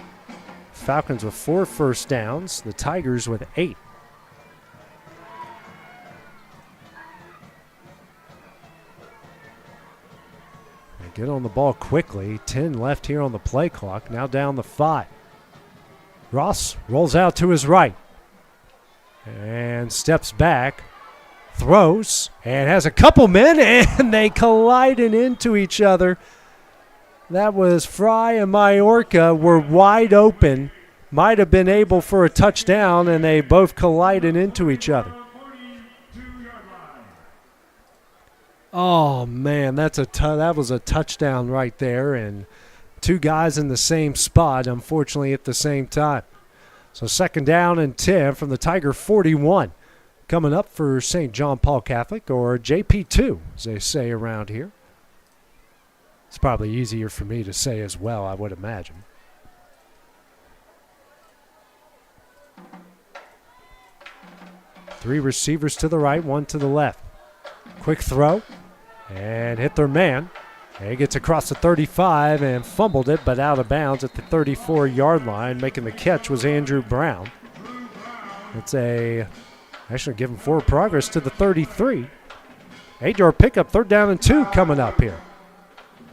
[SPEAKER 2] Falcons with 4 first downs, the Tigers with 8. get on the ball quickly. 10 left here on the play clock. Now down the 5. Ross rolls out to his right and steps back, throws, and has a couple men, and they colliding into each other. That was Fry and Majorca were wide open. Might have been able for a touchdown, and they both collided into each other. Oh, man, that was a touchdown right there, and two guys in the same spot, unfortunately, at the same time. So 2nd down and 10 from the Tiger 41. Coming up for St. John Paul Catholic, or JP2, as they say around here. It's probably easier for me to say as well, I would imagine. Three receivers to the right, one to the left. Quick throw, and hit their man. And he gets across the 35 and fumbled it, but out of bounds at the 34-yard line. Making the catch was Andrew Brown. It's actually give him forward progress to the 33. 8-yard pickup, 3rd down and 2 coming up here.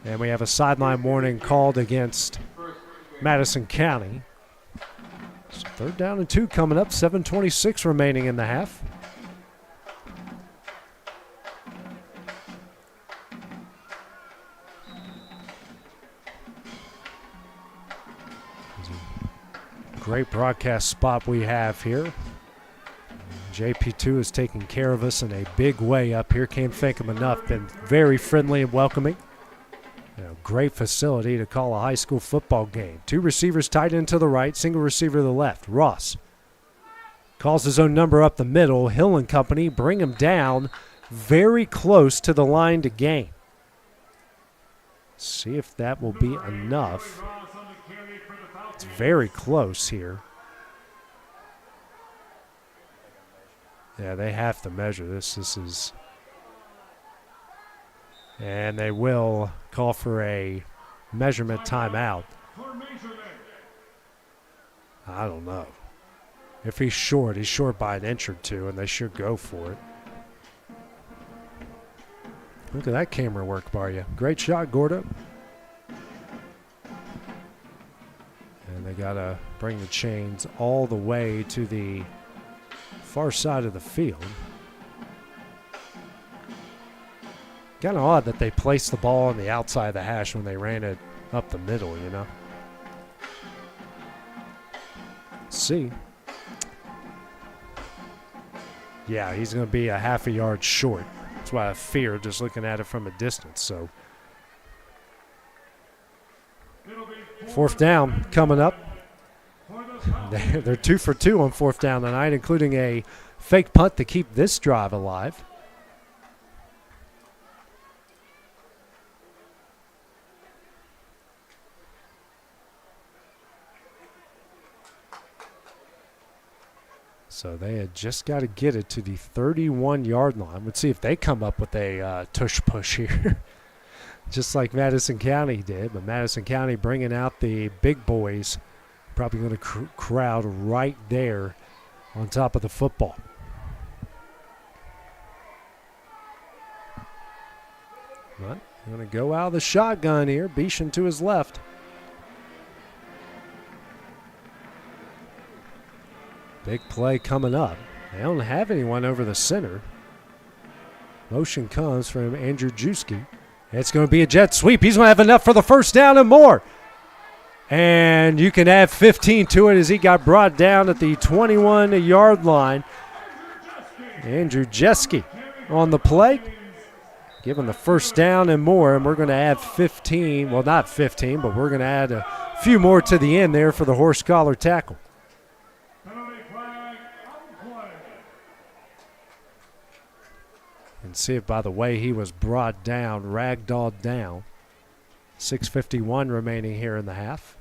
[SPEAKER 2] And we have a sideline warning called against Madison County. So 3rd down and 2 coming up, 7:26 remaining in the half. Great broadcast spot we have here. JP2 is taking care of us in a big way up here. Can't thank him enough. Been very friendly and welcoming. Great facility to call a high school football game. Two receivers tight end to the right, single receiver to the left. Ross calls his own number up the middle. Hill and company bring him down very close to the line to gain. See if that will be enough. It's very close here. Yeah, they have to measure this. This is... And they will call for a measurement timeout. I don't know. If he's short by an inch or two, and they should go for it. Look at that camera work, Barya. Great shot, Gordo. And they got to bring the chains all the way to the far side of the field. Kind of odd that they placed the ball on the outside of the hash when they ran it up the middle, you know. Let's see. Yeah, he's going to be a half a yard short. That's why I fear just looking at it from a distance. So 4th down coming up. They're 2 for 2 on 4th down tonight, including a fake punt to keep this drive alive. So they had just got to get it to the 31-yard line. Let's see if they come up with a tush-push here, just like Madison County did. But Madison County bringing out the big boys, probably going to crowd right there on top of the football. But going to go out of the shotgun here. Beeson to his left. Big play coming up. They don't have anyone over the center. Motion comes from Andrew Juski. It's going to be a jet sweep. He's going to have enough for the 1st down and more. And you can add 15 to it as he got brought down at the 21-yard line. Andrew Jeski on the play, given the 1st down and more. And we're going to add 15. Well, not 15, but we're going to add a few more to the end there for the horse collar tackle. And see it by the way he was brought down, ragdolled down. 6:51 remaining here in the half.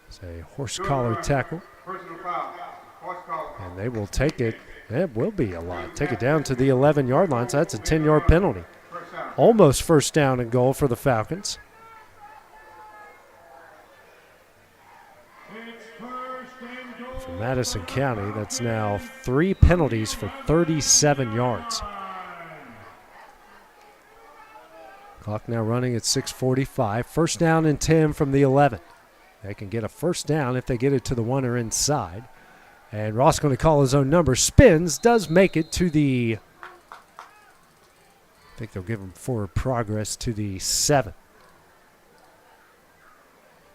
[SPEAKER 2] It's a horse collar tackle. And they will take it. It will be a lot. Take it down to the 11-yard line, so that's a 10-yard penalty. Almost 1st down and goal for the Falcons. For Madison County, that's now 3 penalties for 37 yards. Clock now running at 6:45. First down and 10 from the 11. They can get a first down if they get it to the 1 or inside. And Ross going to call his own number. Spins, does make it to the, I think they'll give him forward progress to the 7.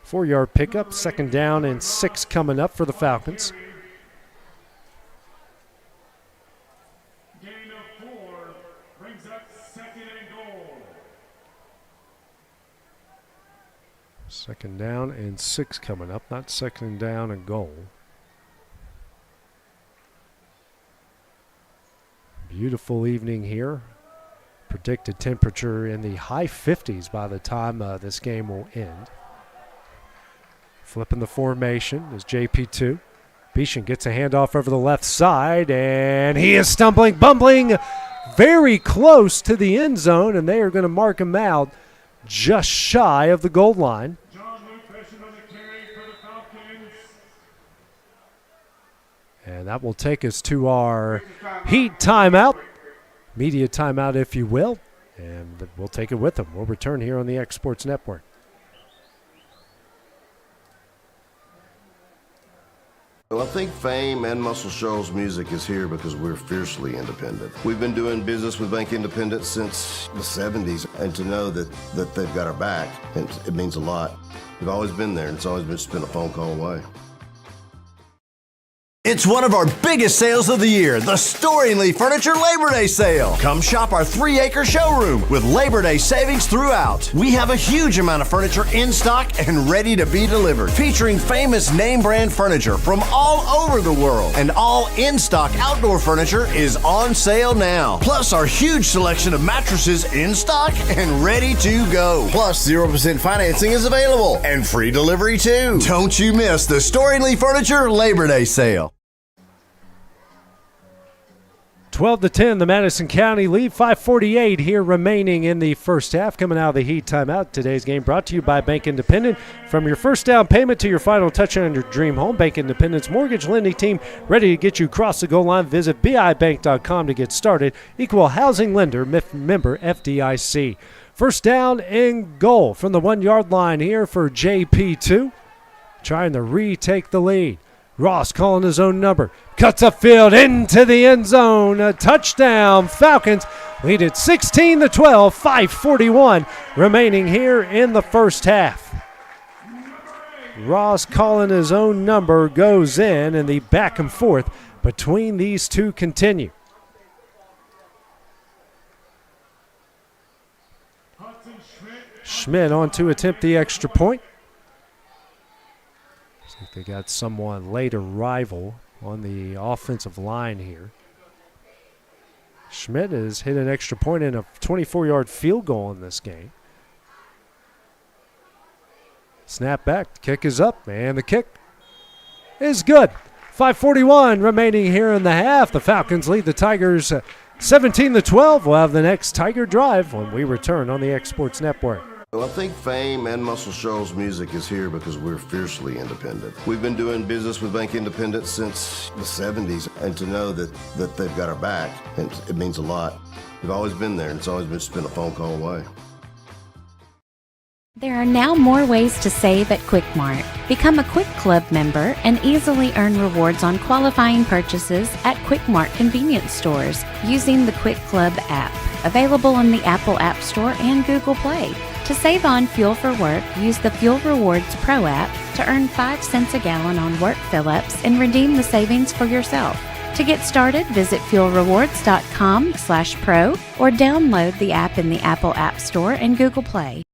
[SPEAKER 2] 4-yard pickup, second down and 6 coming up for the Falcons.
[SPEAKER 6] Gain of 4 brings up 2nd and goal.
[SPEAKER 2] Second down and 6 coming up, not second down and goal. Beautiful evening here. Predicted temperature in the high 50s by the time this game will end. Flipping the formation is JP2. Bishan gets a handoff over the left side, and he is stumbling, bumbling very close to the end zone, and they are going to mark him out just shy of the goal line.
[SPEAKER 6] John Luke Bishop on the carry for the Falcons.
[SPEAKER 2] And that will take us to our heat timeout, media timeout, if you will, and we'll take it with them. We'll return here on the X Sports Network.
[SPEAKER 5] Well, I think Fame and Muscle Shoals music is here because we're fiercely independent. We've been doing business with Bank Independent since the 70s, and to know that they've got our back, it means a lot. We've always been there, and it's always just been a phone call away.
[SPEAKER 10] It's one of our biggest sales of the year, the Storingly Furniture Labor Day Sale. Come shop our 3-acre showroom with Labor Day savings throughout. We have a huge amount of furniture in stock and ready to be delivered, featuring famous name brand furniture from all over the world. And all in-stock outdoor furniture is on sale now. Plus our huge selection of mattresses in stock and ready to go. Plus 0% financing is available and free delivery too. Don't you miss the Storingly Furniture Labor Day Sale.
[SPEAKER 2] 12-10, the Madison County lead. 5:48 here remaining in the first half. Coming out of the heat timeout. Today's game brought to you by Bank Independent. From your first down payment to your final touchdown on your dream home, Bank Independent's mortgage lending team ready to get you across the goal line. Visit bibank.com to get started. Equal housing lender, member FDIC. First down and goal from the 1-yard line here for JP2. Trying to retake the lead. Ross calling his own number. Cuts upfield into the end zone. A touchdown. Falcons lead it 16-12. 5:41 remaining here in the first half. Ross calling his own number goes in, and the back and forth between these two continue. Schmidt on to attempt the extra point. They got someone late arrival on the offensive line here. Schmidt has hit an extra point and a 24-yard field goal in this game. Snap back, kick is up, and the kick is good. 5:41 remaining here in the half. The Falcons lead the Tigers 17-12. We'll have the next Tiger Drive when we return on the X Sports Network.
[SPEAKER 5] Well, I think Fame and Muscle Shoals music is here because we're fiercely independent. We've been doing business with Bank Independent since the 70s, and to know that they've got our back, it means a lot. We've always been there, and it's always just been a phone call away.
[SPEAKER 4] There are now more ways to save at QuickMart. Become a Quick Club member and easily earn rewards on qualifying purchases at QuickMart convenience stores using the Quick Club app, available on the Apple App Store and Google Play. To save on fuel for work, use the Fuel Rewards Pro app to earn 5 cents a gallon on work fill-ups and redeem the savings for yourself. To get started, visit fuelrewards.com/pro or download the app in the Apple App Store and Google Play.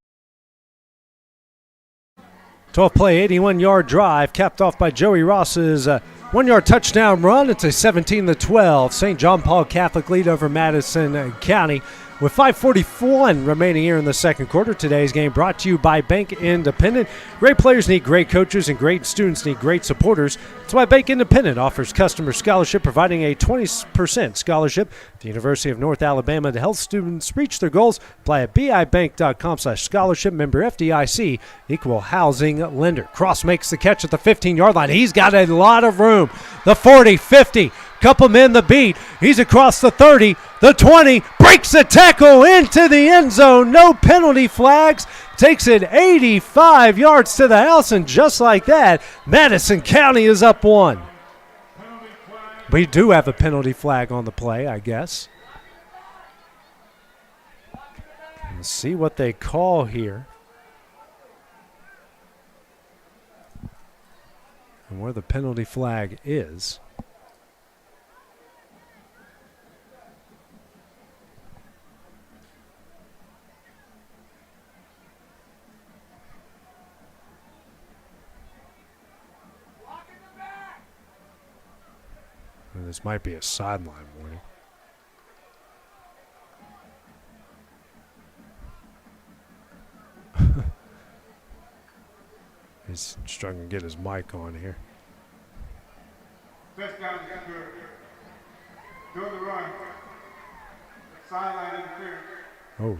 [SPEAKER 2] 12-play, 81-yard drive, capped off by Joey Ross's 1-yard touchdown run. It's a 17-12 St. John Paul Catholic lead over Madison County. With 5:41 remaining here in the second quarter, today's game brought to you by Bank Independent. Great players need great coaches, and great students need great supporters. That's why Bank Independent offers customer scholarship, providing a 20% scholarship at the University of North Alabama to help students reach their goals. Apply at bibank.com/scholarship, member FDIC, equal housing lender. Cross makes the catch at the 15-yard line. He's got a lot of room. The 40, 50, couple men the beat. He's across the 30, the 20, breaks a tackle into the end zone. No penalty flags. Takes it 85 yards to the house, and just like that, Madison County is up 1. We do have a penalty flag on the play, I guess. Let's see what they call here. And where the penalty flag is. And this might be a sideline warning. He's struggling to get his mic on here.
[SPEAKER 6] Touchdown, doing the run. Sideline interference.
[SPEAKER 2] Oh.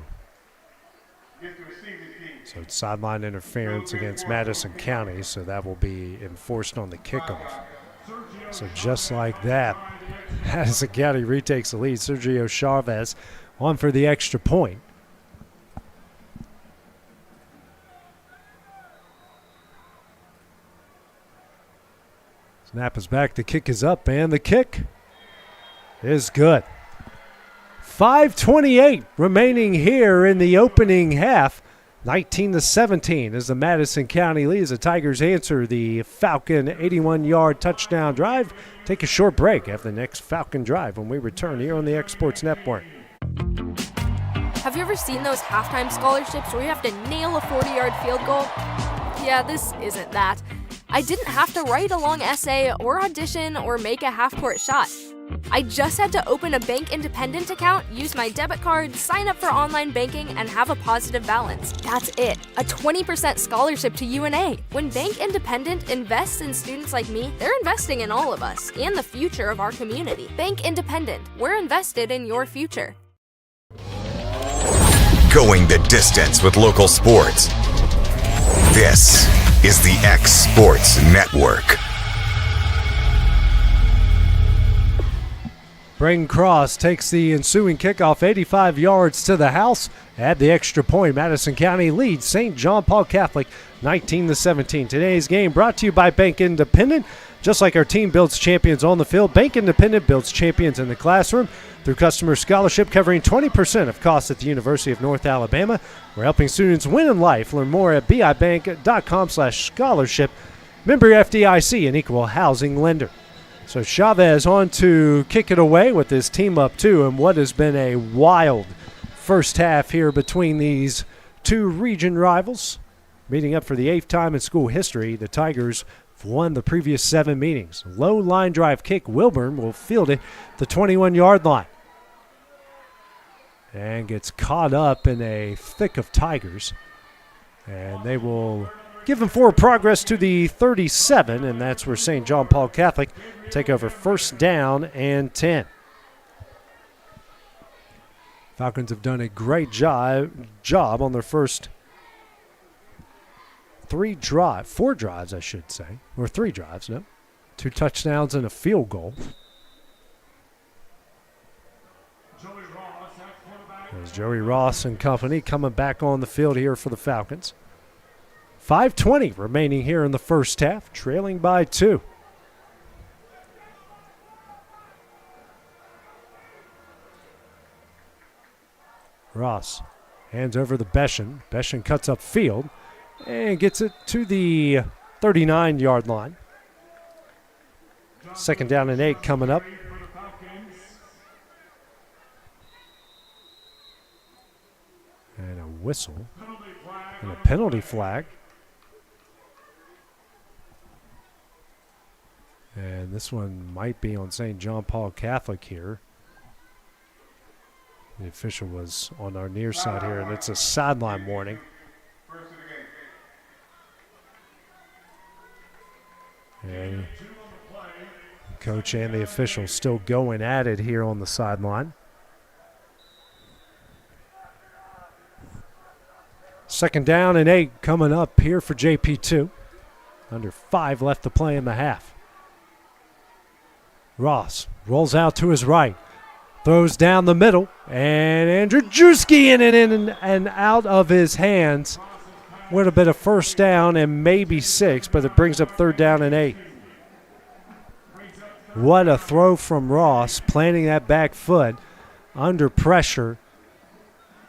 [SPEAKER 6] Get the receiving team.
[SPEAKER 2] So it's sideline interference against Madison County, so that will be enforced on the kickoff. So just like that, Madison County retakes the lead. Sergio Chavez on for the extra point. Snap is back, the kick is up, and the kick is good. 5:28 remaining here in the opening half. 19-17 as the Madison County leads. The Tigers answer the Falcon 81-yard touchdown drive. Take a short break after the next Falcon drive when we return here on the X Sports Network.
[SPEAKER 7] Have you ever seen those halftime scholarships where you have to nail a 40-yard field goal? Yeah, this isn't that. I didn't have to write a long essay or audition or make a half-court shot. I just had to open a Bank Independent account, use my debit card, sign up for online banking, and have a positive balance. That's it. A 20% scholarship to UNA. When Bank Independent invests in students like me, they're investing in all of us and the future of our community. Bank Independent. We're invested in your future.
[SPEAKER 1] Going the distance with local sports. This is the X Sports Network.
[SPEAKER 2] Braden Cross takes the ensuing kickoff 85 yards to the house. At the extra point, Madison County leads St. John Paul Catholic 19-17. Today's game brought to you by Bank Independent. Just like our team builds champions on the field, Bank Independent builds champions in the classroom. Through customer scholarship covering 20% of costs at the University of North Alabama, we're helping students win in life. Learn more at bibank.com/scholarship. Member FDIC, an equal housing lender. So Chavez on to kick it away with his team up 2 in what has been a wild first half here between these two region rivals. Meeting up for the 8th time in school history, the Tigers have won the previous 7 meetings. Low line drive kick, Wilburn will field it the 21-yard line. And gets caught up in a thick of Tigers. And they will give him forward progress to the 37, and that's where St. John Paul Catholic take over first down and 10. Falcons have done a great job on their first 4 drives, I should say, or 3 drives, no. 2 touchdowns and a field goal. There's Joey Ross and company coming back on the field here for the Falcons. 5:20 remaining here in the first half, trailing by 2. Ross hands over to Beshan. Beshan cuts up field and gets it to the 39-yard line. Second down and 8 coming up. And a whistle and a penalty flag. And this one might be on St. John Paul Catholic here. The official was on our near side here, and it's a sideline warning. And the coach and the official still going at it here on the sideline. Second down and 8 coming up here for JP2. Under 5 left to play in the half. Ross rolls out to his right, Throws down the middle, and Andrew Drewski in and out of his hands. Would have been a first down and maybe 6, but it brings up 3rd down and 8. What a throw from Ross, planting that back foot under pressure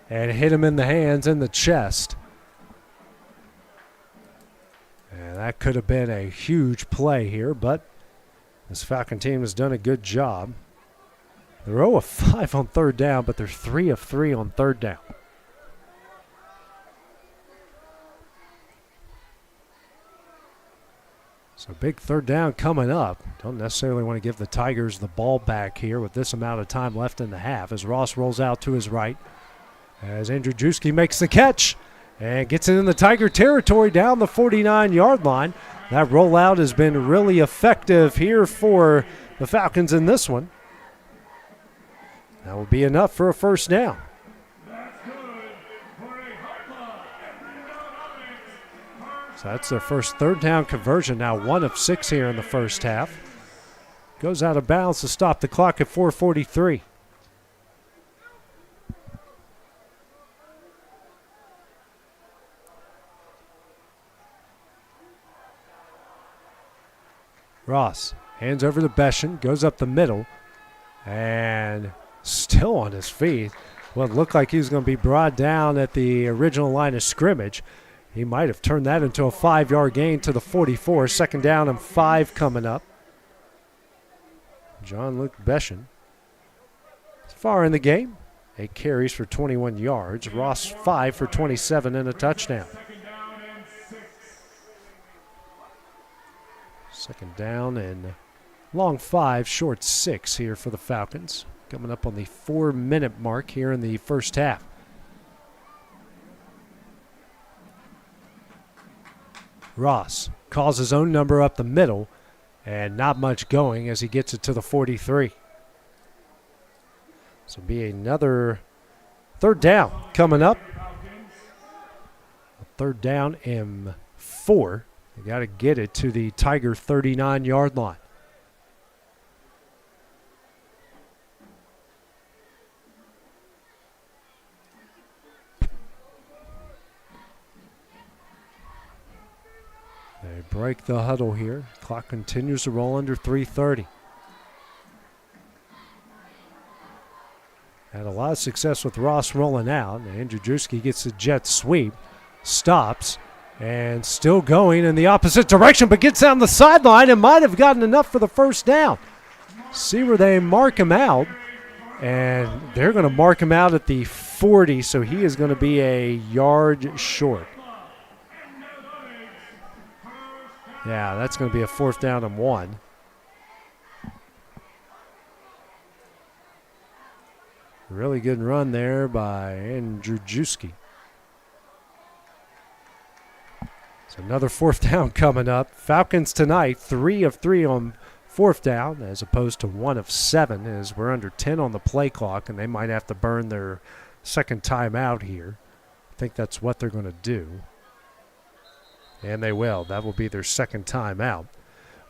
[SPEAKER 2] and hit him in the hands and the chest. And that could have been a huge play here, but this Falcon team has done a good job. They're 0 of 5 on 3rd down, but they're 3 of 3 on 3rd down. So big 3rd down coming up. Don't necessarily want to give the Tigers the ball back here with this amount of time left in the half as Ross rolls out to his right. As Andrew Drewski makes the catch and gets it in the Tiger territory down the 49-yard line. That rollout has been really effective here for the Falcons in this one. That will be enough for a first down. So that's their first 3rd down conversion, now 1 of 6 here in the first half. Goes out of bounds to stop the clock at 4:43. Ross hands over to Beshin, goes up the middle, and still on his feet. What looked like he was going to be brought down at the original line of scrimmage. He might have turned that into a 5-yard gain to the 44. 2nd down and 5 coming up. John Luke Beshin. Far in the game. 8 carries for 21 yards. Ross 5 for 27 and a touchdown. 2nd down and long 5, short 6 here for the Falcons. Coming up on the 4-minute mark here in the first half. Ross calls his own number up the middle, and not much going as he gets it to the 43. So be another 3rd down coming up. 3rd down and 4. They got to get it to the Tiger 39-yard line. They break the huddle here. Clock continues to roll under 3:30. Had a lot of success with Ross rolling out. Andrew Drewski gets the jet sweep, stops, and still going in the opposite direction, but gets down the sideline and might have gotten enough for the first down. See where they mark him out, and they're going to mark him out at the 40, so he is going to be a yard short. Yeah, that's going to be a 4th down and 1. Really good run there by Andrew Drewski. So another 4th down coming up. Falcons tonight, 3 of 3 on 4th down as opposed to 1 of 7 as we're under 10 on the play clock, and they might have to burn their 2nd timeout here. I think that's what they're going to do. And they will. That will be their 2nd timeout.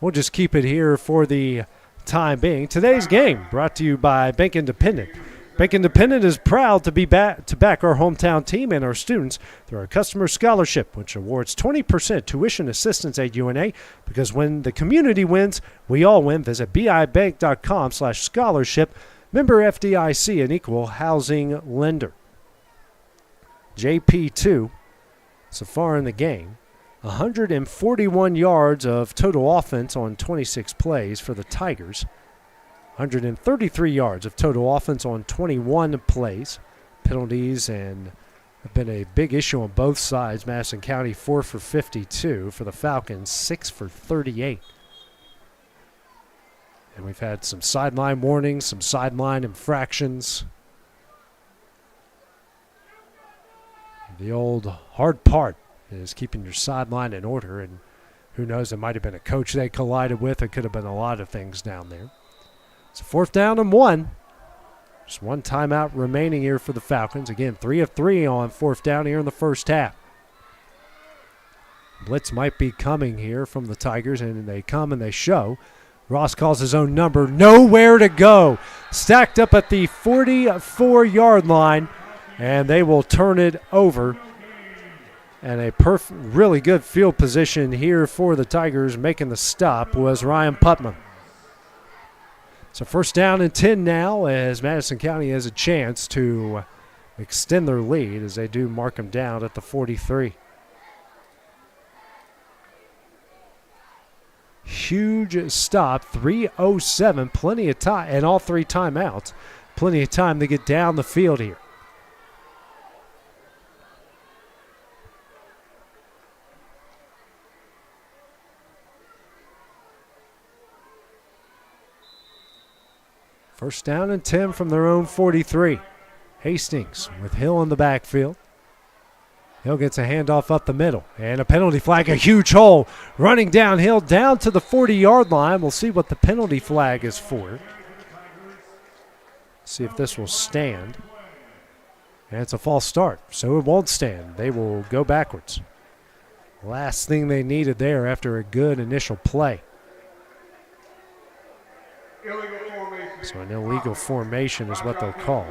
[SPEAKER 2] We'll just keep it here for the time being. Today's game brought to you by Bank Independent. Bank Independent is proud to back our hometown team and our students through our customer scholarship, which awards 20% tuition assistance at UNA, because when the community wins, we all win. Visit bibank.com/scholarship. Member FDIC, an equal housing lender. JP2, so far in the game, 141 yards of total offense on 26 plays for the Tigers. 133 yards of total offense on 21 plays. Penalties and have been a big issue on both sides. Madison County 4 for 52. For the Falcons, 6 for 38. And we've had some sideline warnings, some sideline infractions. The old hard part is keeping your sideline in order, and who knows, it might have been a coach they collided with. It could have been a lot of things down there. It's a 4th down and 1. Just 1 timeout remaining here for the Falcons. Again, 3 of 3 on 4th down here in the first half. Blitz might be coming here from the Tigers, and they come and they show. Ross calls his own number. Nowhere to go. Stacked up at the 44-yard line, and they will turn it over. And a really good field position here for the Tigers. Making the stop was Ryan Putman. So first down and 10 now, as Madison County has a chance to extend their lead as they do mark them down at the 43. Huge stop, 3:07, plenty of time, and all 3 timeouts. Plenty of time to get down the field here. First down and 10 from their own 43. Hastings with Hill in the backfield. Hill gets a handoff up the middle, and a penalty flag, a huge hole. Running downhill down to the 40-yard line. We'll see what the penalty flag is for. See if this will stand. And it's a false start, so it won't stand. They will go backwards. Last thing they needed there after a good initial play. So an illegal formation is what they'll call.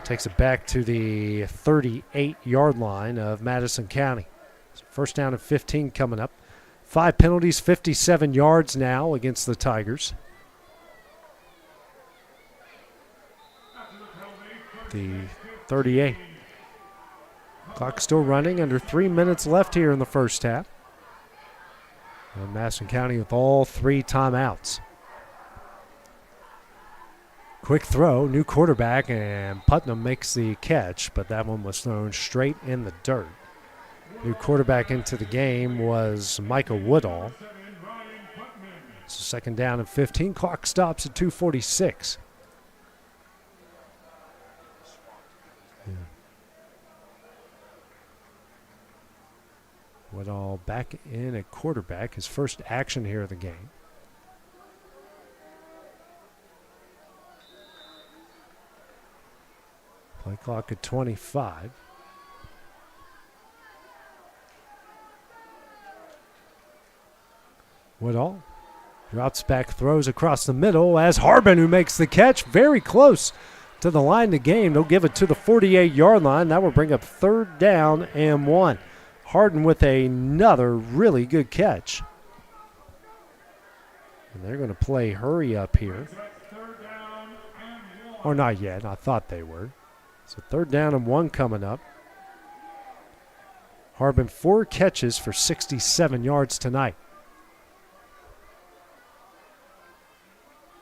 [SPEAKER 2] Takes it back to the 38-yard line of Madison County. So first down and 15 coming up. 5 penalties, 57 yards now against the Tigers. The 38. Clock still running, under 3 minutes left here in the first half. And Madison County with all 3 timeouts. Quick throw, new quarterback, and Putnam makes the catch, but that one was thrown straight in the dirt. New quarterback into the game was Michael Woodall. So second down and 15. Clock stops at 2:46. Woodall back in at quarterback, his first action here of the game. Play clock at 25. Woodall drops back, throws across the middle as Harbin, who makes the catch, very close to the line of game. They'll give it to the 48-yard line. That will bring up third down and 1. Hardin with another really good catch. And they're going to play hurry up here. Or not yet. I thought they were. So third down and 1 coming up. Harbin 4 catches for 67 yards tonight.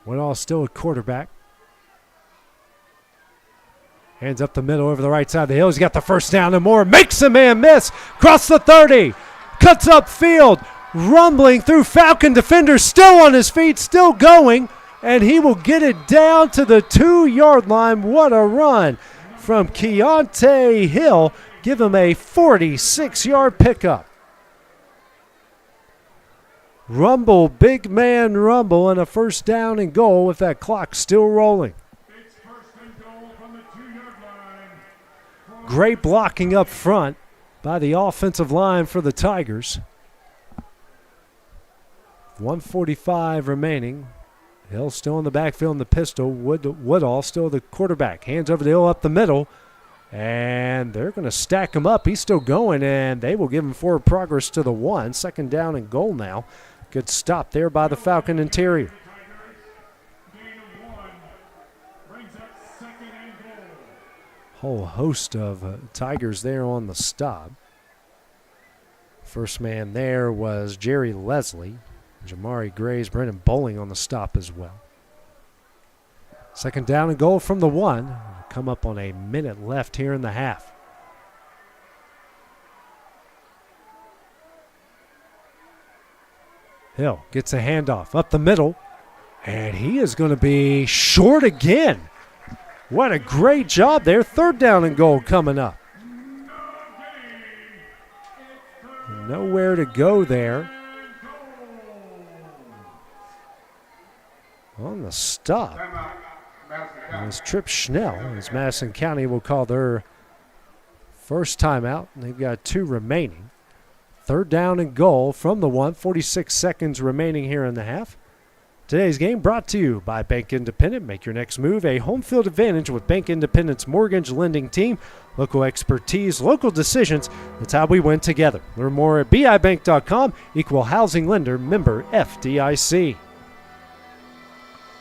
[SPEAKER 2] Woodall still a quarterback. Hands up the middle over the right side of the hill. He's got the first down and more. Makes a man miss. Cross the 30. Cuts up field. Rumbling through Falcon defenders. Still on his feet. Still going. And he will get it down to the 2-yard line. What a run from Keontae Hill. Give him a 46-yard pickup. Rumble, big man rumble, and a first down and goal with that clock still rolling. Great blocking up front by the offensive line for the Tigers. 1:45 remaining. Hill still in the backfield in the pistol. Woodall still the quarterback. Hands over the hill up the middle. And they're going to stack him up. He's still going, and they will give him forward progress to the 1. Second down and goal now. Good stop there by the Falcon interior. Whole host of Tigers there on the stop. First man there was Jerry Leslie. Jamari Graves, Brendan Bowling on the stop as well. Second down and goal from the 1. Come up on a minute left here in the half. Hill gets a handoff up the middle, and he is going to be short again. What a great job there. Third down and goal coming up. Nowhere to go there. On the stop. It was Tripp Schnell, as Madison County will call their first timeout. They've got 2 remaining. Third down and goal from the 1, 46 seconds remaining here in the half. Today's game brought to you by Bank Independent. Make your next move a home field advantage with Bank Independent's mortgage lending team. Local expertise, local decisions. That's how we win together. Learn more at bibank.com. Equal housing lender, member FDIC.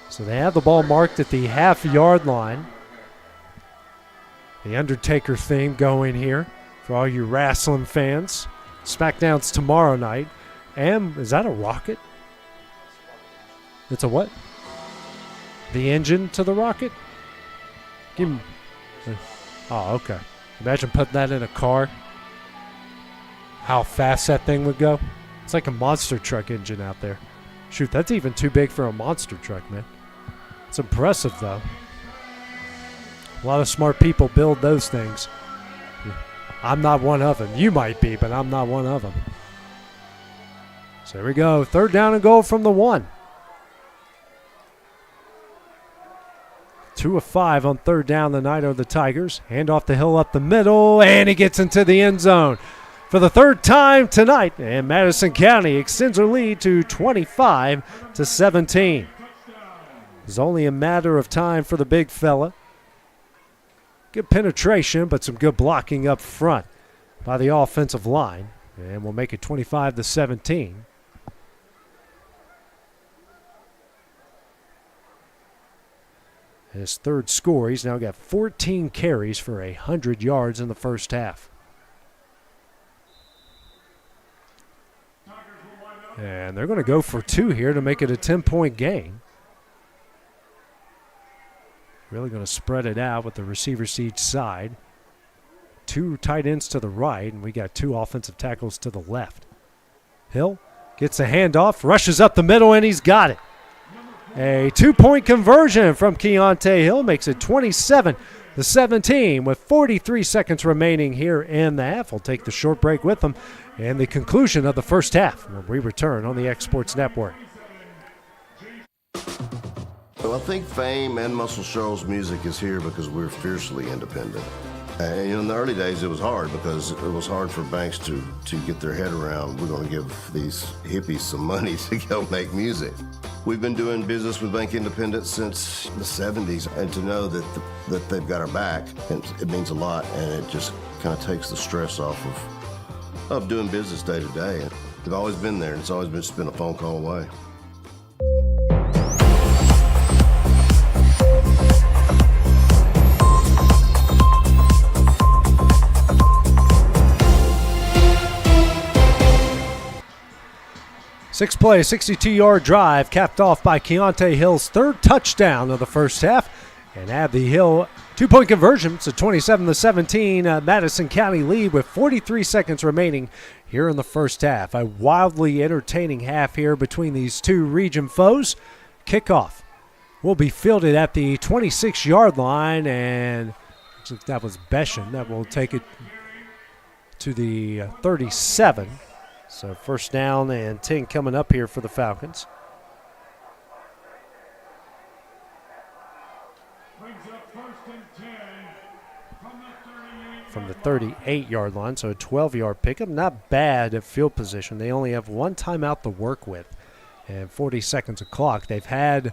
[SPEAKER 2] So they have the ball marked at the half-yard line. The Undertaker theme going here for all you wrestling fans. SmackDown's tomorrow night. And is that a rocket? It's a what? The engine to the rocket? Give him. Oh, okay. Imagine putting that in a car. How fast that thing would go. It's like a monster truck engine out there. Shoot, that's even too big for a monster truck, man. It's impressive, though. A lot of smart people build those things. I'm not one of them. You might be, but I'm not one of them. So here we go. Third down and goal from the 1. 2 of 5 on third down tonight are the Tigers. Hand off the hill up the middle, and he gets into the end zone for the third time tonight. And Madison County extends their lead to 25-17. It's only a matter of time for the big fella. Good penetration, but some good blocking up front by the offensive line. And we'll make it 25-17. His third score, he's now got 14 carries for 100 yards in the first half. And they're going to go for 2 here to make it a 10-point game. Really going to spread it out with the receivers to each side. 2 tight ends to the right, and we got 2 offensive tackles to the left. Hill gets a handoff, rushes up the middle, and he's got it. A 2-point conversion from Keontae Hill makes it 27-17 with 43 seconds remaining here in the half. We'll take the short break with them and the conclusion of the first half when we return on the X Sports Network.
[SPEAKER 5] Well, I think Fame and Muscle Shoals music is here because we're fiercely independent. And in the early days, it was hard because it was hard for banks to get their head around, we're going to give these hippies some money to go make music. We've been doing business with Bank Independent since the 70s, and to know that they've got our back, it means a lot, and it just kind of takes the stress off of doing business day to day. They've always been there, and it's always just been a phone call away.
[SPEAKER 2] 6-play, 62-yard drive capped off by Keontae Hill's third touchdown of the first half. And add the Hill 2-point conversion. It's a 27-17 Madison County lead with 43 seconds remaining here in the first half. A wildly entertaining half here between these two region foes. Kickoff will be fielded at the 26-yard line, and looks like that was Beshin. That will take it to the 37. So first down and 10 coming up here for the Falcons. From the 38-yard line, so a 12-yard pickup. Not bad at field position. They only have one timeout to work with and 40 seconds of clock. They've had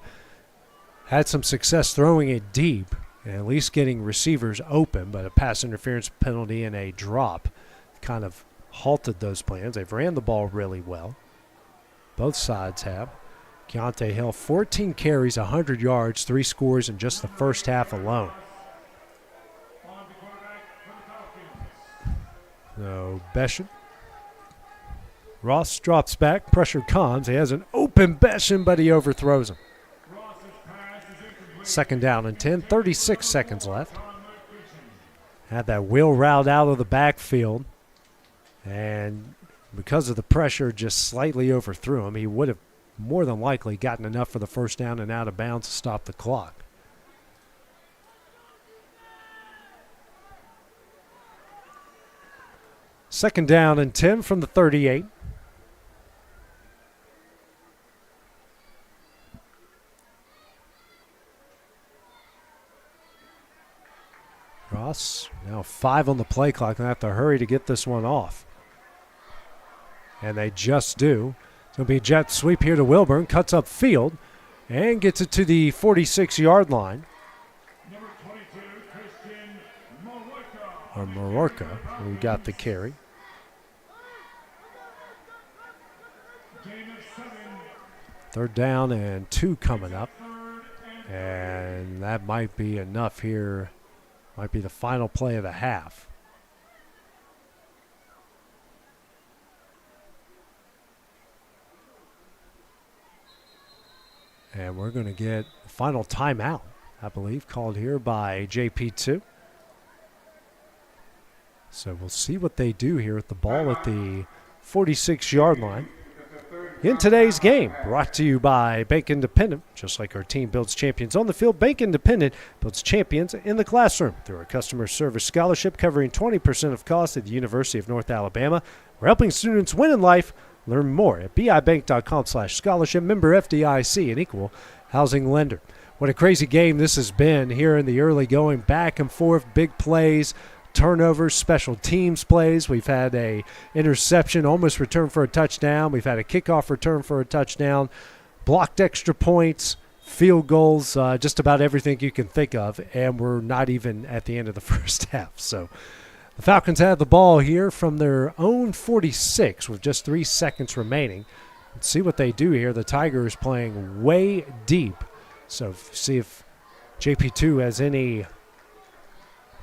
[SPEAKER 2] some success throwing it deep and at least getting receivers open, but a pass interference penalty and a drop kind of halted those plans. They've ran the ball really well. Both sides have. Keontae Hill, 14 carries, 100 yards, 3 scores in just the first half alone. So Beshin. Ross drops back, pressure comes. He has an open Beshin, but he overthrows him. Second down and 10, 36 seconds left. Had that wheel route out of the backfield. And because of the pressure, just slightly overthrew him. He would have more than likely gotten enough for the first down and out of bounds to stop the clock. Second down and 10 from the 38. Ross, now 5 on the play clock. They have to hurry to get this one off. and they just do. It's going to be a jet sweep here to Wilburn, cuts up field, and gets it to the 46-yard line.
[SPEAKER 6] Number 22, Christian Mororca.
[SPEAKER 2] Or Mororca, who got the carry.
[SPEAKER 6] Gain of 7.
[SPEAKER 2] Third down and 2 coming up. And that might be enough here. Might be the final play of the half. And we're going to get a final timeout, I believe, called here by JP2. So we'll see what they do here with the ball at the 46-yard line. In today's game, brought to you by Bank Independent. Just like our team builds champions on the field, Bank Independent builds champions in the classroom through our customer service scholarship covering 20% of costs at the University of North Alabama. We're helping students win in life. Learn more at bibank.com/scholarship. Member FDIC, an equal housing lender. What a crazy game this has been here in the early going, back and forth, big plays, turnovers, special teams plays. We've had a interception, almost returned for a touchdown. We've had a kickoff return for a touchdown, blocked extra points, field goals, just about everything you can think of, and we're not even at the end of the first half. So the Falcons have the ball here from their own 46 with just 3 seconds remaining. Let's see what they do here. The Tigers playing way deep. So see if JP2 has any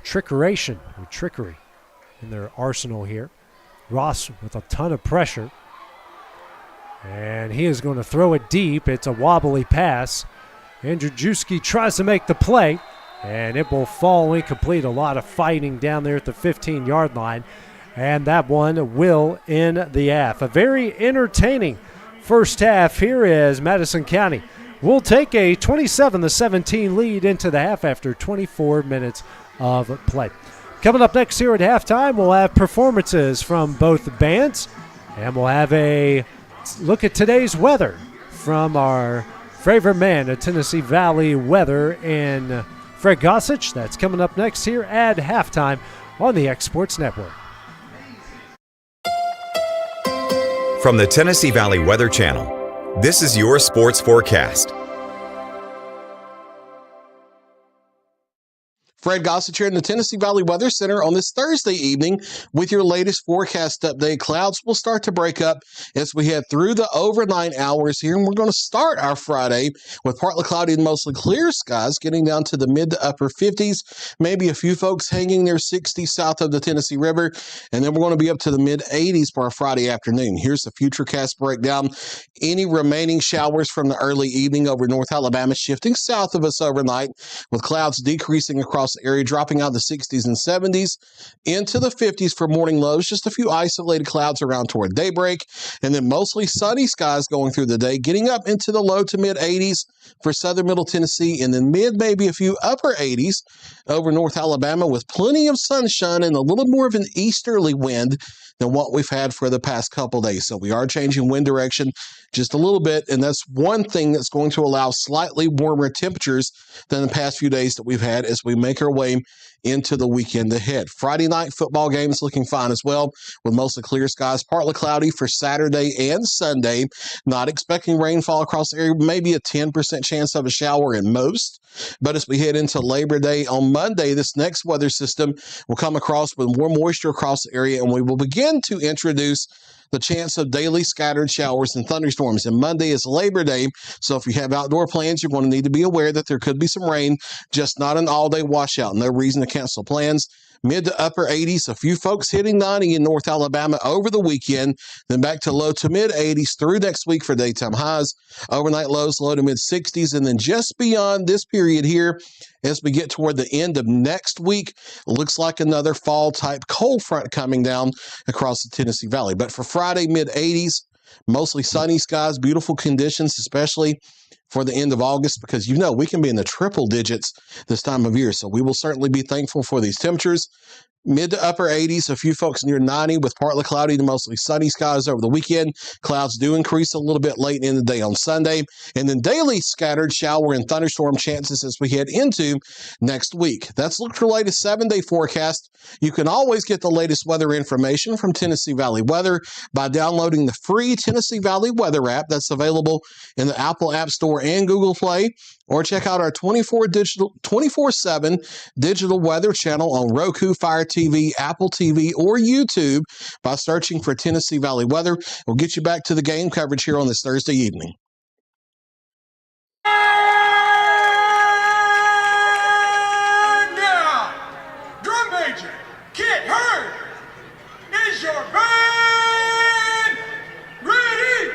[SPEAKER 2] trickery in their arsenal here. Ross with a ton of pressure. And he is going to throw it deep. It's a wobbly pass. Andrew Juski tries to make the play, and it will fall incomplete. A lot of fighting down there at the 15-yard line, and that one will end the half. A very entertaining first half here as Madison County will take a 27-17 lead into the half after 24 minutes of play. Coming up next here at halftime, we'll have performances from both bands, and we'll have a look at today's weather from our favorite man, the Tennessee Valley weather, and Fred Gossage. That's coming up next here at halftime on the X Sports Network.
[SPEAKER 1] From the Tennessee Valley Weather Channel, this is your sports forecast.
[SPEAKER 11] Fred Gossage here in the Tennessee Valley Weather Center on this Thursday evening with your latest forecast update. Clouds will start to break up as we head through the overnight hours here, and we're going to start our Friday with partly cloudy and mostly clear skies, getting down to the mid to upper 50s, maybe a few folks hanging near 60 south of the Tennessee River, and then we're going to be up to the mid 80s for our Friday afternoon. Here's the Futurecast breakdown. Any remaining showers from the early evening over North Alabama shifting south of us overnight, with clouds decreasing across the area, dropping out the 60s and 70s into the 50s for morning lows. Just a few isolated clouds around toward daybreak, and then mostly sunny skies going through the day, getting up into the low to mid 80s for southern middle Tennessee, and then maybe a few upper 80s over North Alabama, with plenty of sunshine and a little more of an easterly wind than what we've had for the past couple days. So we are changing wind direction just a little bit, and that's one thing that's going to allow slightly warmer temperatures than the past few days that we've had as we make our way into the weekend ahead. Friday night football game is looking fine as well, with mostly clear skies, partly cloudy for Saturday and Sunday. Not expecting rainfall across the area, maybe a 10% chance of a shower in most. But as we head into Labor Day on Monday, this next weather system will come across with more moisture across the area, and we will begin to introduce the chance of daily scattered showers and thunderstorms. And Monday is Labor Day, so if you have outdoor plans, you're going to need to be aware that there could be some rain, just not an all-day washout. No reason to cancel plans. Mid to upper 80s, a few folks hitting 90 in North Alabama over the weekend, then back to low to mid 80s through next week for daytime highs. Overnight lows low to mid 60s, and then just beyond this period here, as we get toward the end of next week, looks like another fall type cold front coming down across the Tennessee Valley. But for Friday, mid 80s, mostly sunny skies, beautiful conditions, especially for the end of August because we can be in the triple digits this time of year. So we will certainly be thankful for these temperatures. Mid to upper 80s, a few folks near 90 with partly cloudy to mostly sunny skies over the weekend. Clouds do increase a little bit late in the day on Sunday. And then daily scattered shower and thunderstorm chances as we head into next week. That's look for latest 7-day forecast. You can always get the latest weather information from Tennessee Valley Weather by downloading the free Tennessee Valley Weather app that's available in the Apple App Store and Google Play, or check out our 24/7 digital weather channel on Roku, Fire TV, Apple TV, or YouTube by searching for Tennessee Valley Weather. We'll get you back to the game coverage here on this Thursday evening.
[SPEAKER 6] And now, drum major, Kit Hurd, is your band ready?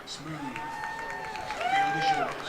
[SPEAKER 6] Smooth. Field is yours.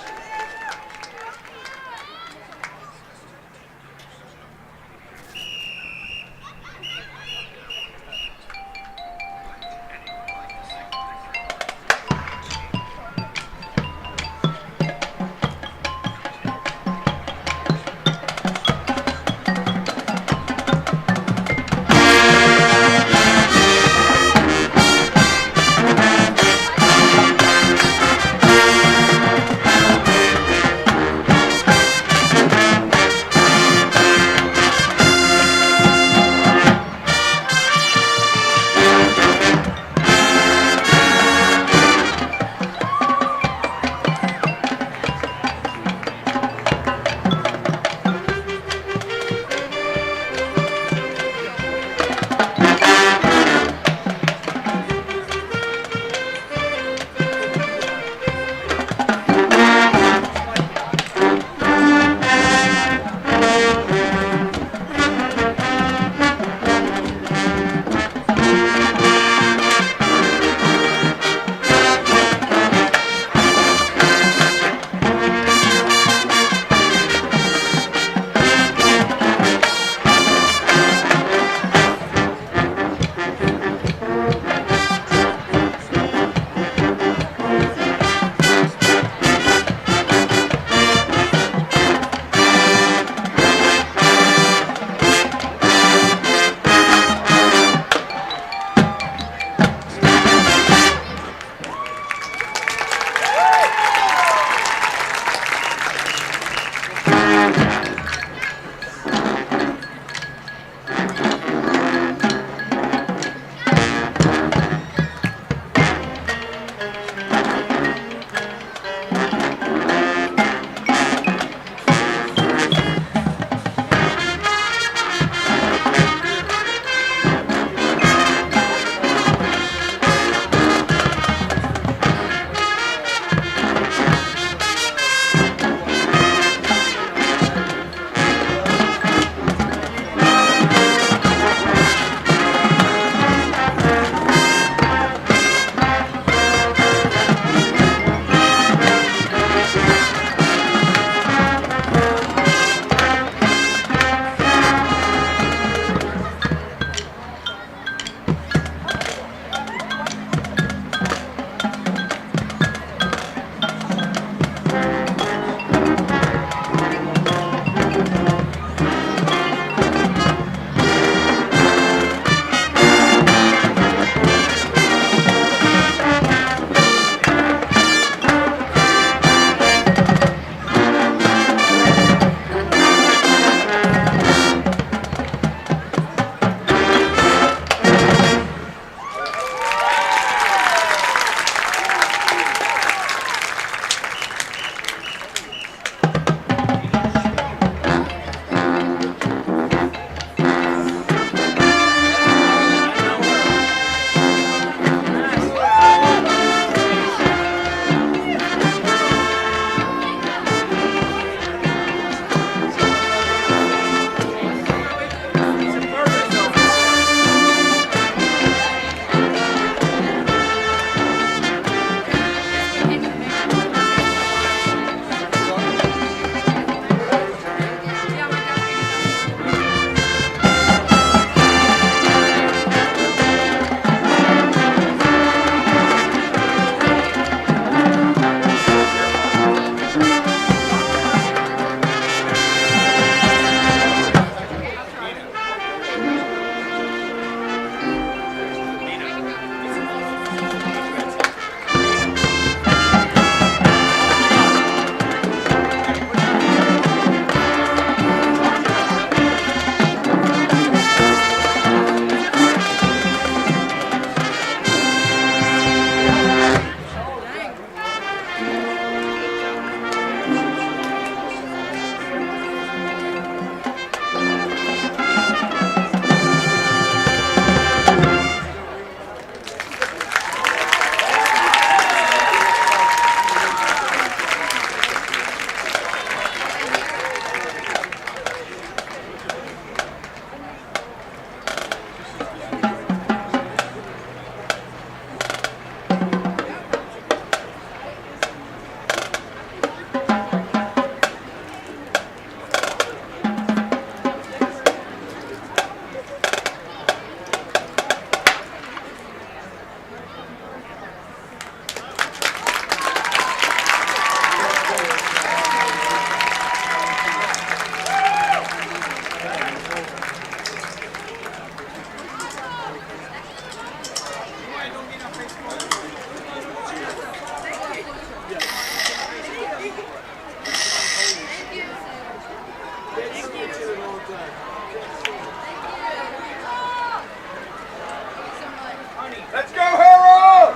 [SPEAKER 12] Let's go, Harold!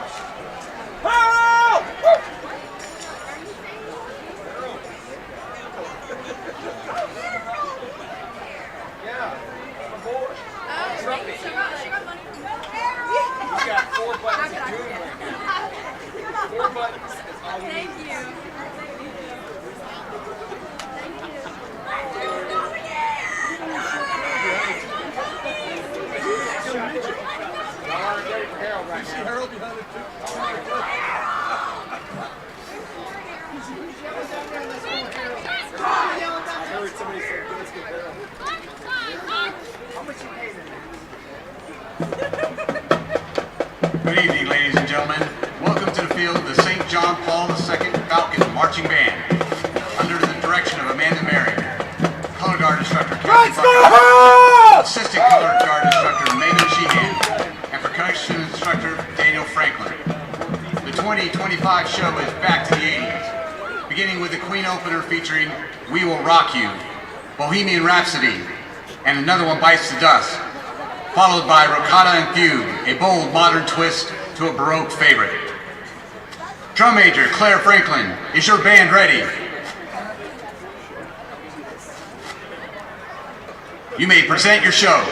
[SPEAKER 12] Harold! Yeah, my boy. You got 4 buttons to do it. 4 buttons. That's all we need.
[SPEAKER 13] Thank you.
[SPEAKER 12] You see Harold behind it too? I heard somebody say, let's get Harold. How much you pay them?
[SPEAKER 14] Good evening, ladies and gentlemen. Welcome to the field of the St. John Paul II Falcon Marching Band, under the direction of Amanda Mary, color guard instructor Kathy Bucket, assistant color guard instructor Megan Sheehan, and percussion instructor Daniel Franklin. The 2025 show is back to the 80s, beginning with the Queen opener featuring We Will Rock You, Bohemian Rhapsody, and Another One Bites the Dust, followed by Roccata and Fugue, a bold modern twist to a Baroque favorite. Drum major Claire Franklin, is your band ready? You may present your show.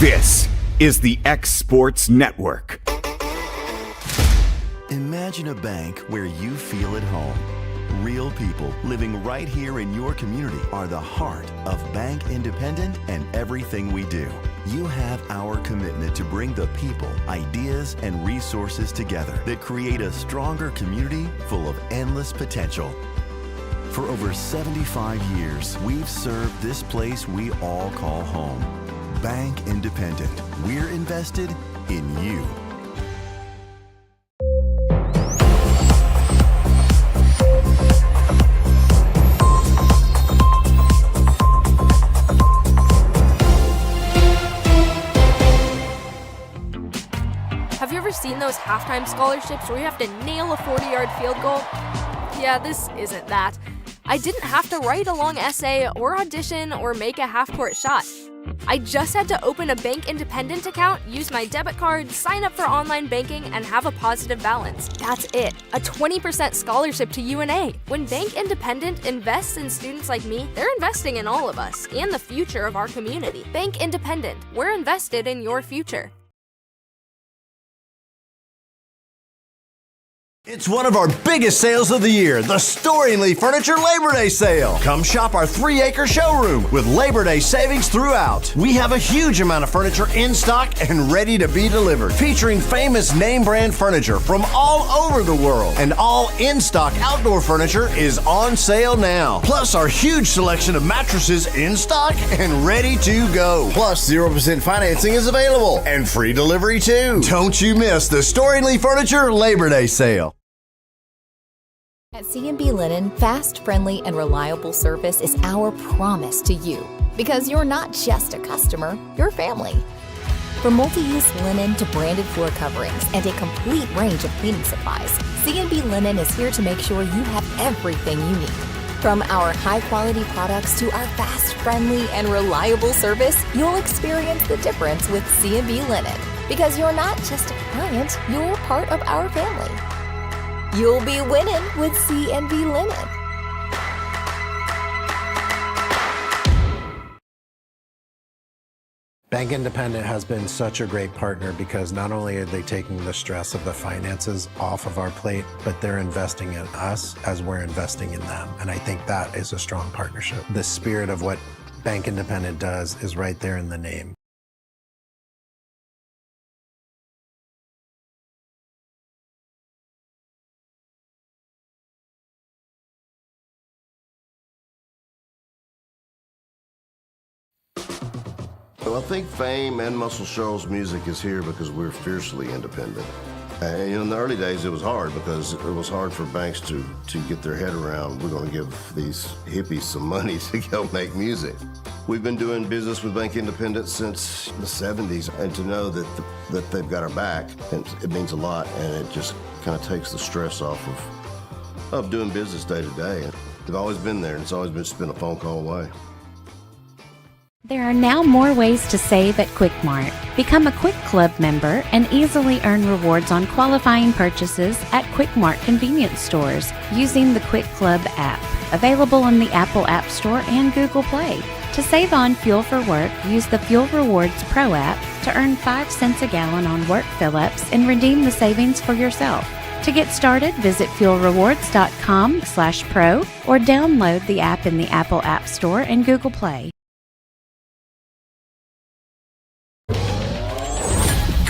[SPEAKER 1] This is the X Sports Network.
[SPEAKER 3] Imagine a bank where you feel at home. Real people living right here in your community are the heart of Bank Independent and everything we do. You have our commitment to bring the people, ideas, and resources together that create a stronger community full of endless potential. For over 75 years, we've served this place we all call home. Bank Independent. We're invested in you.
[SPEAKER 7] Have you ever seen those halftime scholarships where you have to nail a 40-yard field goal? Yeah, this isn't that. I didn't have to write a long essay or audition or make a half-court shot. I just had to open a Bank Independent account, use my debit card, sign up for online banking, and have a positive balance. That's it. A 20% scholarship to UNA. When Bank Independent invests in students like me, they're investing in all of us and the future of our community. Bank Independent. We're invested in your future.
[SPEAKER 10] It's one of our biggest sales of the year, the Storingly Furniture Labor Day Sale. Come shop our 3-acre showroom with Labor Day savings throughout. We have a huge amount of furniture in stock and ready to be delivered, featuring famous name brand furniture from all over the world. And all in-stock outdoor furniture is on sale now. Plus our huge selection of mattresses in stock and ready to go. Plus 0% financing is available and free delivery too. Don't you miss the Storingly Furniture Labor Day Sale.
[SPEAKER 9] At C&B Linen, fast, friendly, and reliable service is our promise to you. Because you're not just a customer, you're family. From multi-use linen to branded floor coverings and a complete range of cleaning supplies, C&B Linen is here to make sure you have everything you need. From our high-quality products to our fast, friendly, and reliable service, you'll experience the difference with C&B Linen. Because you're not just a client, you're part of our family. You'll be winning with C&B Linen.
[SPEAKER 8] Bank Independent has been such a great partner because not only are they taking the stress of the finances off of our plate, but they're investing in us as we're investing in them. And I think that is a strong partnership. The spirit of what Bank Independent does is right there in the name.
[SPEAKER 5] Well, I think Fame and Muscle Shoals music is here because we're fiercely independent. And in the early days, it was hard because it was hard for banks to get their head around, we're going to give these hippies some money to go make music. We've been doing business with Bank Independent since the 70s, and to know that they've got our back, it means a lot, and it just kind of takes the stress off of doing business day to day. They've always been there, and it's always just been a phone call away.
[SPEAKER 4] There are now more ways to save at QuickMart. Become a Quick Club member and easily earn rewards on qualifying purchases at QuickMart convenience stores using the Quick Club app, available in the Apple App Store and Google Play. To save on fuel for work, use the Fuel Rewards Pro app to earn 5 cents a gallon on work fill-ups and redeem the savings for yourself. To get started, visit fuelrewards.com/pro or download the app in the Apple App Store and Google Play.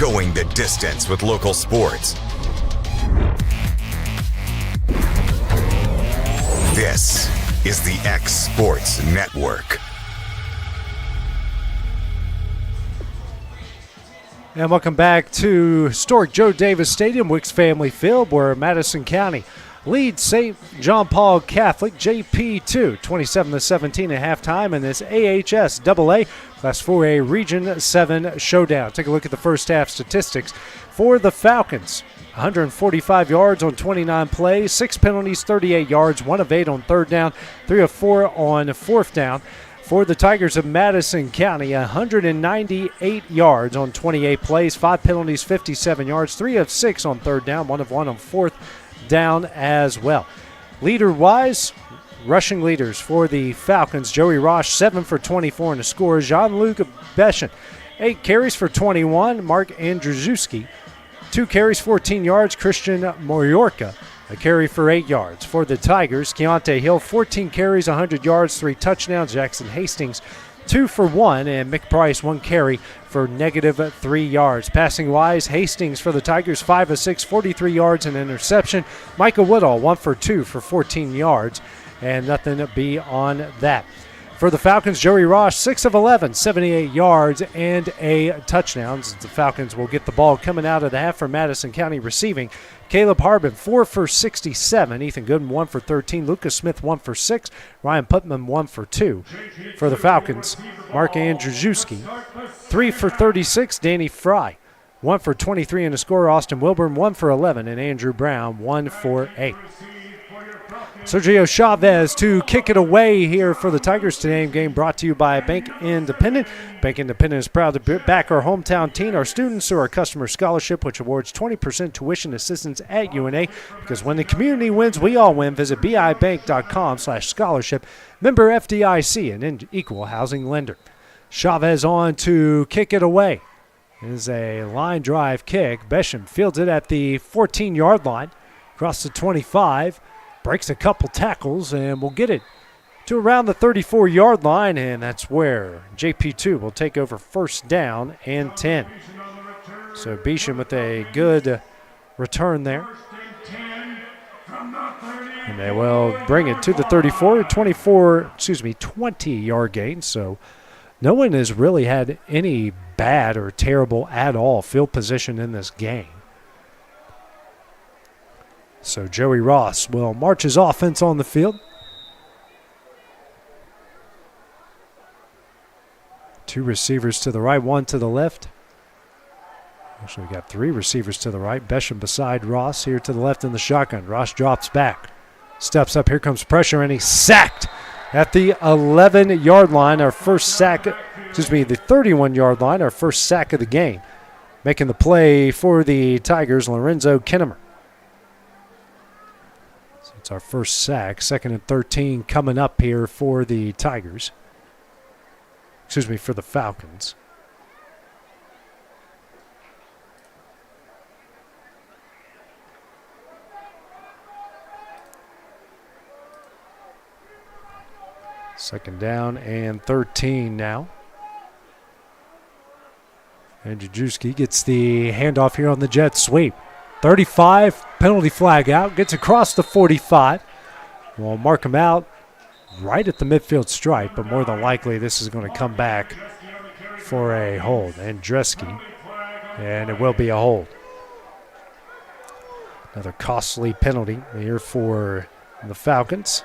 [SPEAKER 1] Going the distance with local sports. This is the X Sports Network.
[SPEAKER 2] And welcome back to historic Joe Davis Stadium, Wicks Family Field, where Madison County leads St. John Paul Catholic JP2 27-17 at halftime in this AHS AA Class 4A Region 7 showdown. Take a look at the first half statistics for the Falcons. 145 yards on 29 plays, 6 penalties, 38 yards, 1 of 8 on third down, 3 of 4 on fourth down. For the Tigers of Madison County, 198 yards on 28 plays, 5 penalties, 57 yards, 3 of 6 on third down, 1 of 1 on fourth down as well. Leader-wise, rushing leaders for the Falcons, Joey Rosh, 7 for 24 in the score. Jean-Luc Beschen, 8 carries for 21. Mark Andrzejewski, 2 carries, 14 yards. Christian Moriorka, a carry for 8 yards. For the Tigers, Keontae Hill, 14 carries, 100 yards, 3 touchdowns. Jackson Hastings, 2 for 1, and Mick Price, 1 carry for -3 yards. Passing-wise, Hastings for the Tigers, 5 of 6, 43 yards and an interception. Michael Woodall, 1 for 2 for 14 yards, and nothing beyond that. For the Falcons, Joey Rosh, 6 of 11, 78 yards and a touchdown. The Falcons will get the ball coming out of the half for Madison County receiving. Caleb Harbin, 4 for 67. Ethan Gooden, 1 for 13. Lucas Smith, 1 for 6. Ryan Putman, 1 for 2. For the Falcons, Mark Andrzejewski, 3 for 36. Danny Fry, 1 for 23 in the score. Austin Wilburn, 1 for 11. And Andrew Brown, 1 for 8. Sergio Chavez to kick it away here for the Tigers today. Game brought to you by Bank Independent. Bank Independent is proud to back our hometown team, our students, through our customer scholarship, which awards 20% tuition assistance at UNA. Because when the community wins, we all win. Visit bibank.com/scholarship. Member FDIC, an equal housing lender. Chavez on to kick it away. It is a line drive kick. Besham fields it at the 14-yard line. Across the 25. Breaks a couple tackles and will get it to around the 34-yard line, and that's where JP2 will take over first down and 10. So Beesham with a good return there. And they will bring it to the 20-yard gain. So no one has really had any bad or terrible at all field position in this game. So Joey Ross will march his offense on the field. 2 receivers to the right, 1 to the left. Actually, we got 3 receivers to the right. Besham beside Ross here to the left in the shotgun. Ross drops back, steps up. Here comes pressure, and he's sacked at the 11-yard line. Our first sack, the 31-yard line, our first sack of the game. Making the play for the Tigers, Lorenzo Kinnemer. It's our first sack. 2nd and 13 coming up here for the Tigers. For the Falcons. Second down and 13 now. And Jajewski gets the handoff here on the jet sweep. 35, penalty flag out, gets across the 45. We'll mark him out right at the midfield stripe, but more than likely this is going to come back for a hold. Andreski, and it will be a hold. Another costly penalty here for the Falcons.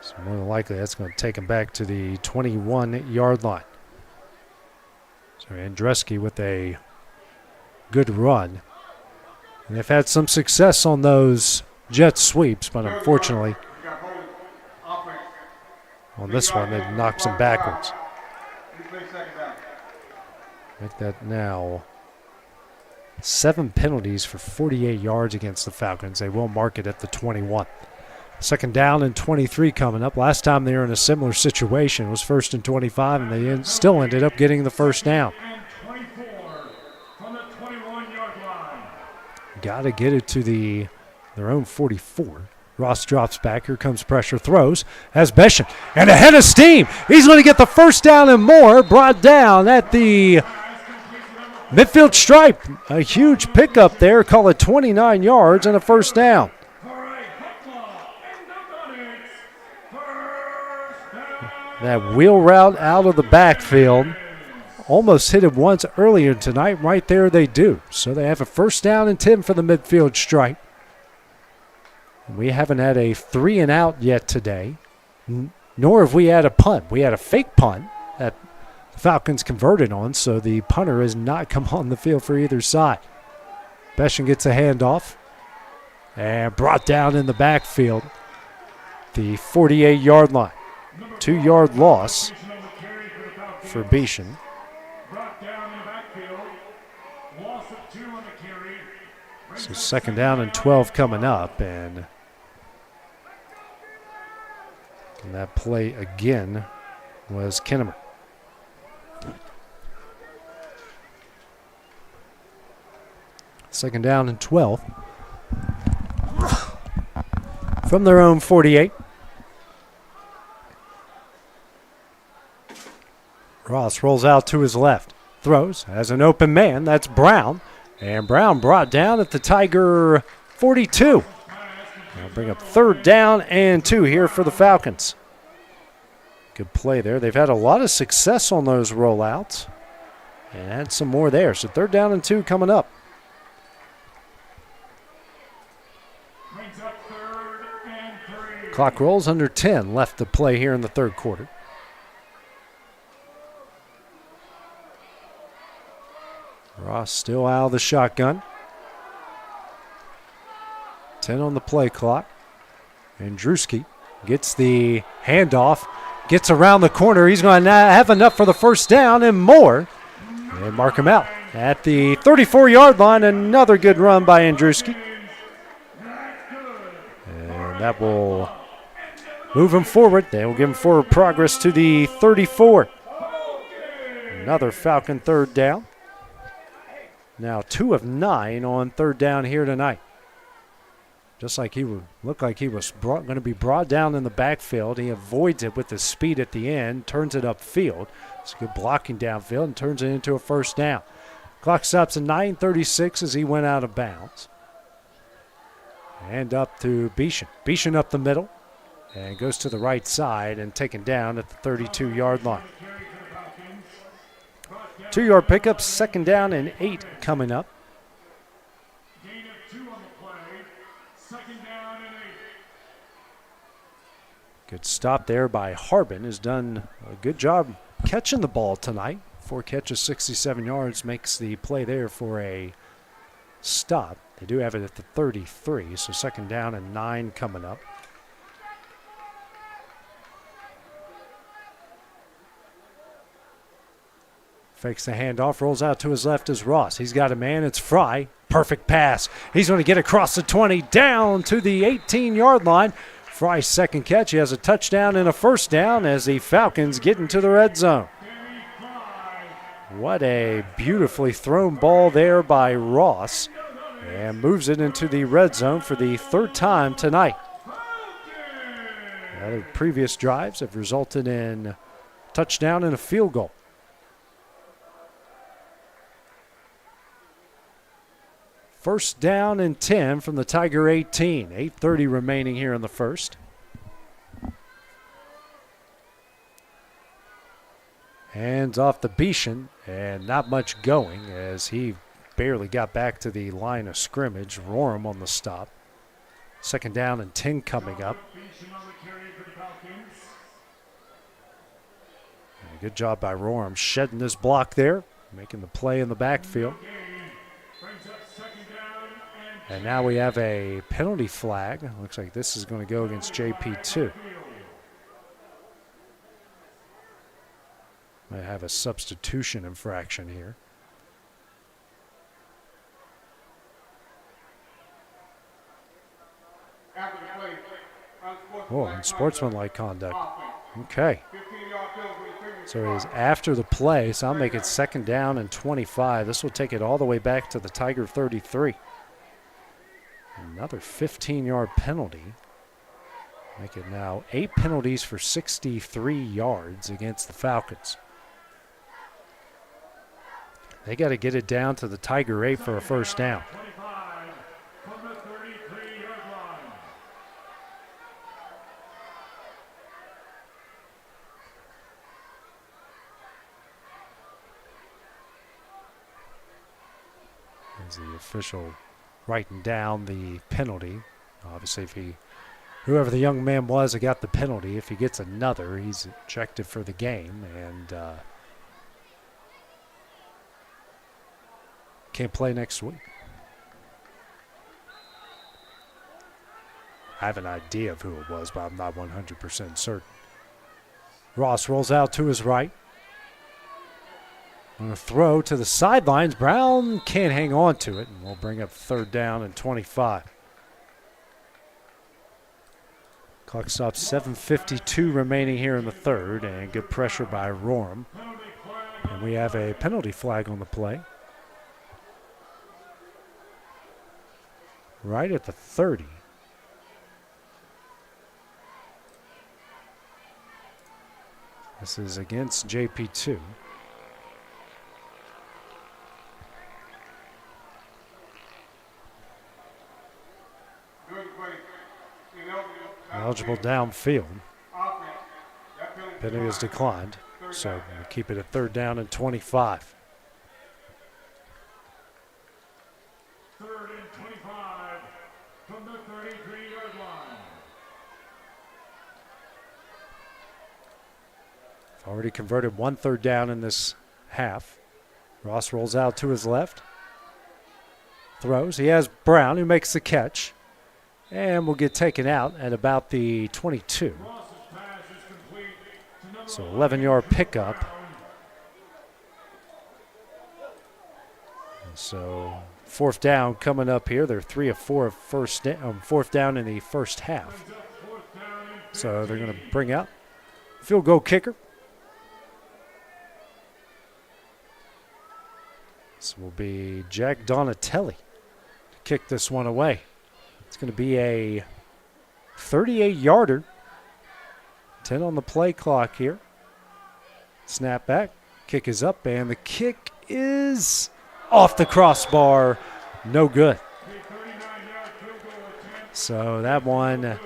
[SPEAKER 2] So more than likely that's going to take him back to the 21-yard line. So Andreski with a good run. And they've had some success on those jet sweeps, but unfortunately on this one it knocks them backwards. Make that now 7 penalties for 48 yards against the Falcons. They will mark it at the 21. Second down and 23 coming up. Last time they were in a similar situation. It was 1st and 25, and they still ended up getting the first down. Got to get it to their own 44. Ross drops back. Here comes pressure. Throws. Has Besham. And ahead of steam. He's going to get the first down and more. Brought down at the Midfield stripe, a huge pickup there. Call it 29 yards and a first down. That wheel route out of the backfield. Almost hit it once earlier tonight. Right there they do. So they have a first down and 10 for the midfield stripe. We haven't had a 3 and out yet today, nor have we had a punt. We had a fake punt that the Falcons converted on, so the punter has not come on the field for either side. Beshin gets a handoff and brought down in the backfield. The 48-yard line. 2-yard loss for Beshin. So second down and 12 coming up, and that play again was Kinnemer. Second down and 12 from their own 48. Ross rolls out to his left, throws, has an open man, that's Brown, and Brown brought down at the Tiger 42. Now bring up third down and 2 here for the Falcons. Good play there. They've had a lot of success on those rollouts and had some more there. So third down and 2 coming up. Clock rolls, under 10 left to play here in the third quarter. Ross still out of the shotgun. 10 on the play clock. And Drewski gets the handoff, gets around the corner. He's going to have enough for the first down and more. And mark him out at the 34-yard line. Another good run by Andruski. And that will move him forward. They will give him forward progress to the 34. Another Falcon third down. Now 2 of 9 on third down here tonight. Just like he would look like he was going to be brought down in the backfield. He avoids it with the speed at the end, turns it upfield. It's good blocking downfield and turns it into a first down. Clock stops at 9:36 as he went out of bounds. And up to Beshin. Beshin up the middle and goes to the right side and taken down at the 32-yard line. 2-yard pickup, second down and 8 coming up. Good stop there by Harbin. Has done a good job catching the ball tonight. 4 catches, 67 yards, makes the play there for a stop. They do have it at the 33, so second down and 9 coming up. Fakes the handoff, rolls out to his left as Ross. He's got a man, it's Fry. Perfect pass. He's going to get across the 20, down to the 18-yard line. Fry's second catch, he has a touchdown and a first down as the Falcons get into the red zone. What a beautifully thrown ball there by Ross, and moves it into the red zone for the third time tonight. The other previous drives have resulted in a touchdown and a field goal. First down and 10 from the Tiger 18. 8:30 remaining here in the first. Hands off the Beshin, and not much going as he barely got back to the line of scrimmage. Roram on the stop. Second down and 10 coming up. And a good job by Roram shedding this block there, making the play in the backfield. And now we have a penalty flag. Looks like this is going to go against JP2. Might have a substitution infraction here. Oh, unsportsmanlike conduct. Okay. So it is after the play, so I'll make it second down and 25. This will take it all the way back to the Tiger 33. Another 15-yard penalty. Make it now 8 penalties for 63 yards against the Falcons. They got to get it down to the Tiger 8 for a first down.
[SPEAKER 6] 25 from the 33-yard line.
[SPEAKER 2] As the official writing down the penalty. Obviously, if whoever the young man was that got the penalty, if he gets another, he's ejected for the game and can't play next week. I have an idea of who it was, but I'm not 100% certain. Ross rolls out to his right. On a throw to the sidelines. Brown can't hang on to it, and we'll bring up third down and 25. Clock stops, 7:52 remaining here in the third, and good pressure by Rorem. And we have a penalty flag on the play. Right at the 30. This is against JP2. Eligible downfield. Penalty is declined, so we'll keep it at third down and 25.
[SPEAKER 6] Third and 25 from the 33-yard line.
[SPEAKER 2] Already converted one third down in this half. Ross rolls out to his left. Throws. He has Brown, who makes the catch. And will get taken out at about the 22. So 11-yard pickup. And so fourth down coming up here. They're 3 of 4 of fourth down in the first half. So they're going to bring out field goal kicker. This will be Jack Donatelli to kick this one away. It's going to be a 38-yarder. 10 on the play clock here. Snap back. Kick is up, and the kick is off the crossbar. No good. So that one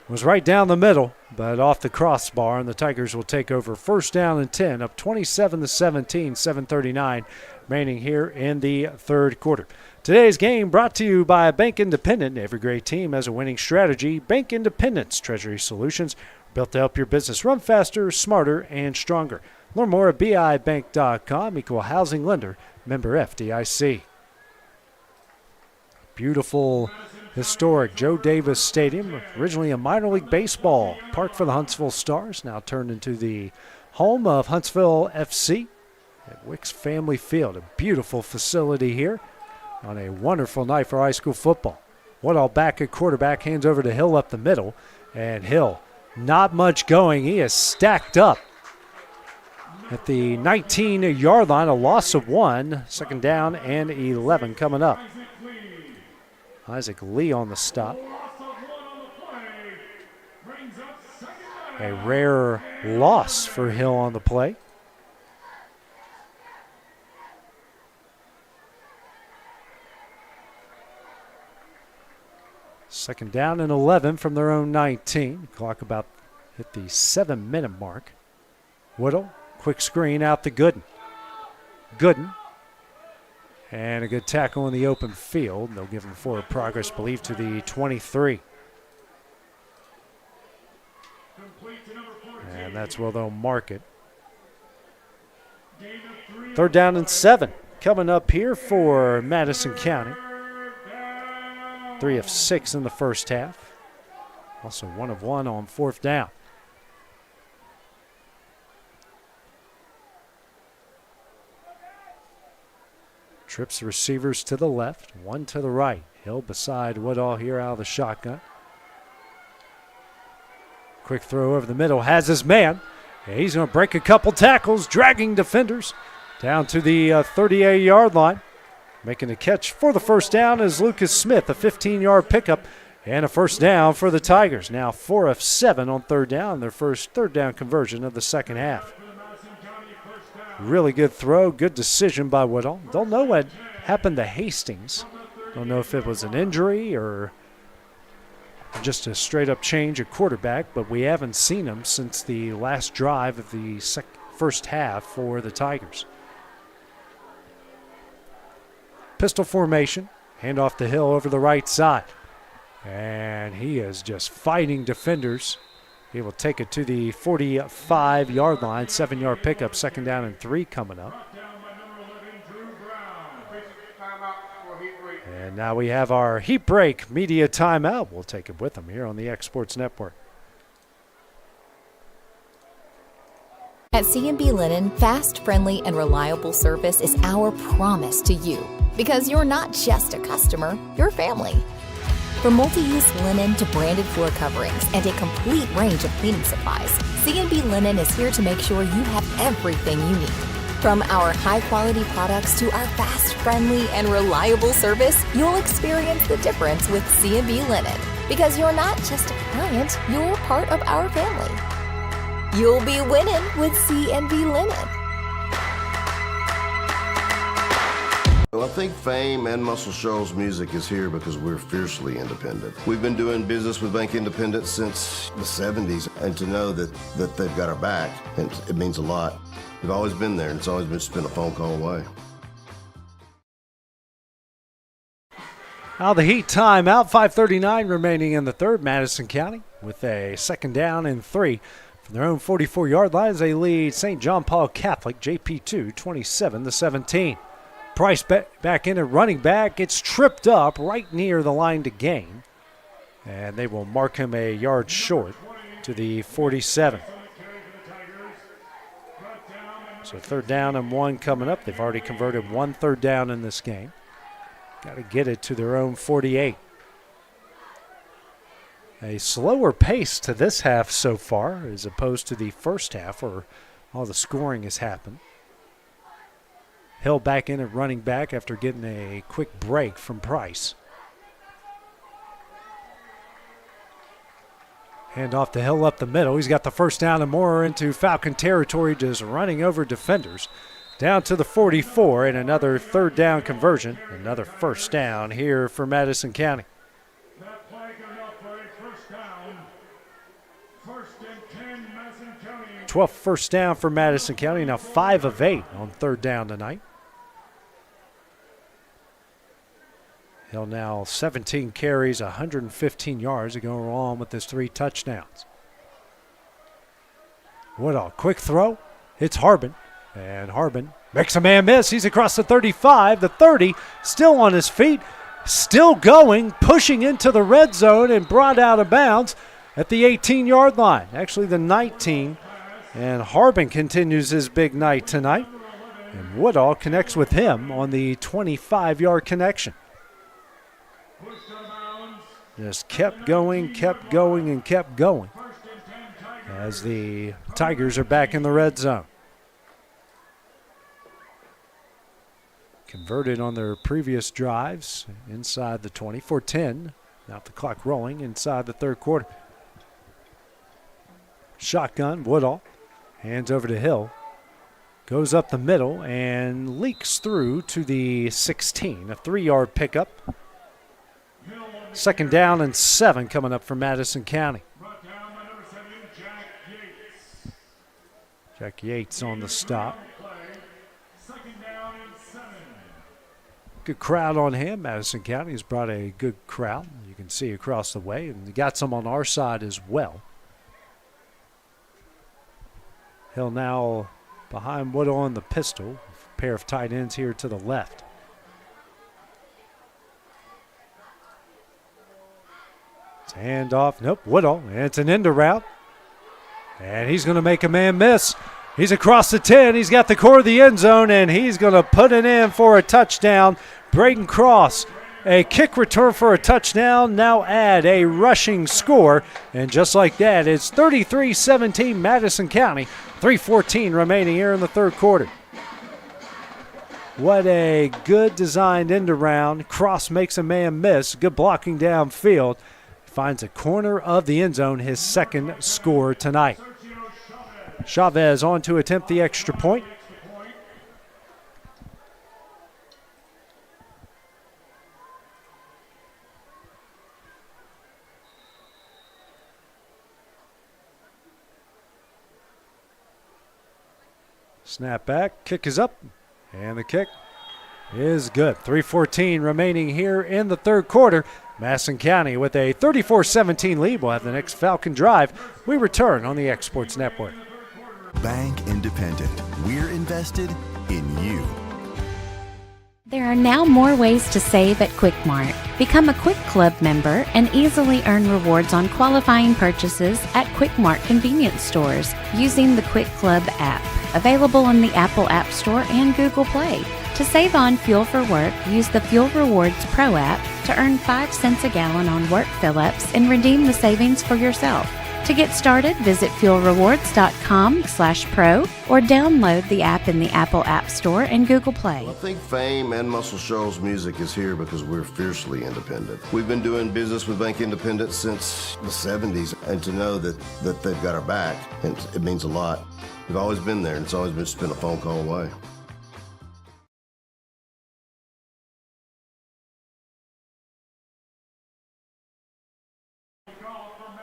[SPEAKER 2] was right down the middle, but off the crossbar, and the Tigers will take over first down and 10, up 27-17, 7:39 remaining here in the third quarter. Today's game brought to you by Bank Independent. Every great team has a winning strategy. Bank Independent's Treasury Solutions, built to help your business run faster, smarter, and stronger. Learn more at bibank.com, equal housing lender, member FDIC. Beautiful, historic Joe Davis Stadium, originally a minor league baseball park for the Huntsville Stars, now turned into the home of Huntsville FC at Wicks Family Field. A beautiful facility here on a wonderful night for high school football. Woodall back at quarterback, hands over to Hill up the middle, and Hill not much going. He is stacked up at the 19-yard line, a loss of 1, second down and 11 coming up. Isaac Lee on the stop. A rare loss for Hill on the play. Second down and 11 from their own 19. Clock about hit the 7-minute mark. Whittle, quick screen out to Gooden. Gooden. And a good tackle in the open field. They'll give him forward progress, believed, to the 23. And that's where they'll mark it. Third down and 7 coming up here for Madison County. 3 of 6 in the first half. Also 1 of 1 on fourth down. Trips the receivers to the left, one to the right. Hill beside Woodall here out of the shotgun. Quick throw over the middle, has his man. And he's going to break a couple tackles, dragging defenders down to the 38-yard line. Making the catch for the first down is Lucas Smith, a 15-yard pickup and a first down for the Tigers. Now 4 of 7 on third down, their first third down conversion of the second half. Really good throw, good decision by Woodall. Don't know what happened to Hastings. Don't know if it was an injury or just a straight-up change of quarterback, but we haven't seen him since the last drive of the first half for the Tigers. Pistol formation, hand off the Hill over the right side. And he is just fighting defenders. He will take it to the 45-yard line, 7-yard pickup, 2nd down and 3 coming up. And now we have our heat break media timeout. We'll take it with them here on the X Sports Network.
[SPEAKER 9] At C&B Linen, fast, friendly, and reliable service is our promise to you. Because you're not just a customer, you're family. From multi-use linen to branded floor coverings and a complete range of cleaning supplies, C&B Linen is here to make sure you have everything you need. From our high-quality products to our fast, friendly, and reliable service, you'll experience the difference with C&B Linen. Because you're not just a client, you're part of our family. You'll be winning with C&B Linen.
[SPEAKER 5] Well, I think Fame and Muscle Shoals Music is here because we're fiercely independent. We've been doing business with Bank Independent since the 70s, and to know that they've got our back, and it means a lot. We've always been there, and it's always been spent a phone call away.
[SPEAKER 2] Now the Heat timeout, 5:39 remaining in the third. Madison County with a 2nd down and 3. From their own 44-yard line, they lead St. John Paul Catholic, JP2, 27-17. Price back in at running back. Gets tripped up right near the line to gain. And they will mark him a yard short to the 47. So 3rd down and 1 coming up. They've already converted 1 3rd down in this game. Got to get it to their own 48. A slower pace to this half so far as opposed to the first half where all the scoring has happened. Hill back in at running back after getting a quick break from Price. Hand off to Hill up the middle. He's got the 1st down and more into Falcon territory, just running over defenders. Down to the 44 and another 3rd down conversion. Another 1st down here for Madison County. 12th 1st down for Madison County. Now 5 of 8 on 3rd down tonight. Hill now 17 carries, 115 yards to go on with his 3 touchdowns. Woodall, quick throw. Hits Harbin. And Harbin makes a man miss. He's across the 35, the 30, still on his feet, still going, pushing into the red zone and brought out of bounds at the 18-yard line. Actually the 19. And Harbin continues his big night tonight. And Woodall connects with him on the 25-yard connection. Just kept going, and kept going as the Tigers are back in the red zone. Converted on their previous drives inside the 20 for 10. Now the clock rolling inside the 3rd quarter. Shotgun, Woodall. Hands over to Hill. Goes up the middle and leaks through to the 16. A 3-yard pickup. 2nd down and 7 coming up for Madison County. Jack Yates on the stop. Good crowd on hand. Madison County has brought a good crowd. You can see across the way, and we got some on our side as well. Hill now behind Woodall on the pistol. A pair of tight ends here to the left. It's handoff. Nope, Woodall. And it's an end route. And he's going to make a man miss. He's across the 10. He's got the core of the end zone, and he's going to put it in for a touchdown. Braden Cross, a kick return for a touchdown. Now add a rushing score. And just like that, it's 33-17 Madison County. 3:14 remaining here in the 3rd quarter. What a good designed end around. Cross makes a man miss. Good blocking downfield. Finds a corner of the end zone, his 2nd score tonight. Chavez on to attempt the extra point. Snap back, kick is up, and the kick is good. 3:14 remaining here in the third quarter. Madison County with a 34-17 lead. We'll have the next Falcon drive. We return on the X Sports Network.
[SPEAKER 3] Bank Independent. We're invested in you.
[SPEAKER 4] There are now more ways to save at QuickMart. Become a Quick Club member and easily earn rewards on qualifying purchases at QuickMart convenience stores using the Quick Club app, available on the Apple App Store and Google Play. To save on fuel for work, use the Fuel Rewards Pro app to earn 5 cents a gallon on work fill-ups and redeem the savings for yourself. To get started, visit fuelrewards.com/pro or download the app in the Apple App Store and Google Play.
[SPEAKER 5] I think Fame and Muscle Shoals Music is here because we're fiercely independent. We've been doing business with Bank Independent since the 70s, and to know that they've got our back, it means a lot. We've always been there, and it's always just been a phone call away.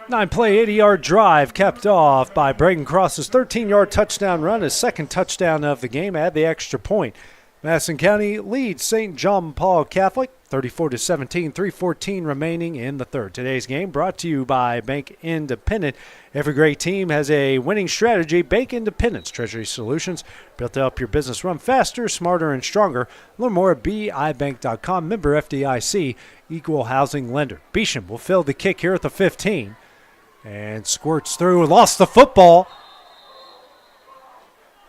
[SPEAKER 2] Nine-play, 80-yard drive capped off by Braden Cross's 13-yard touchdown run, his second touchdown of the game, add the extra point. Madison County leads St. John Paul Catholic 34-17, 3:14 remaining in the third. Today's game brought to you by Bank Independent. Every great team has a winning strategy. Bank Independent's Treasury Solutions, built to help your business run faster, smarter, and stronger. Learn more at bibank.com. Member FDIC, equal housing lender. Beecham will fill the kick here at the 15 and squirts through and lost the football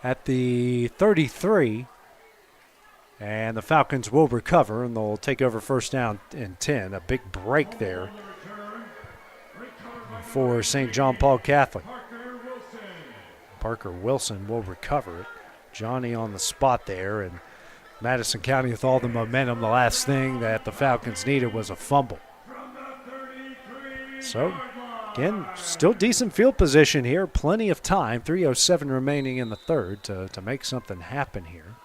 [SPEAKER 2] at the 33. And the Falcons will recover, and they'll take over first down and 10. A big break there for St. John Paul Catholic. Parker Wilson will recover it. Johnny on the spot there, and Madison County with all the momentum. The last thing that the Falcons needed was a fumble. So, again, still decent field position here. Plenty of time. 3:07 remaining in the third to make something happen here.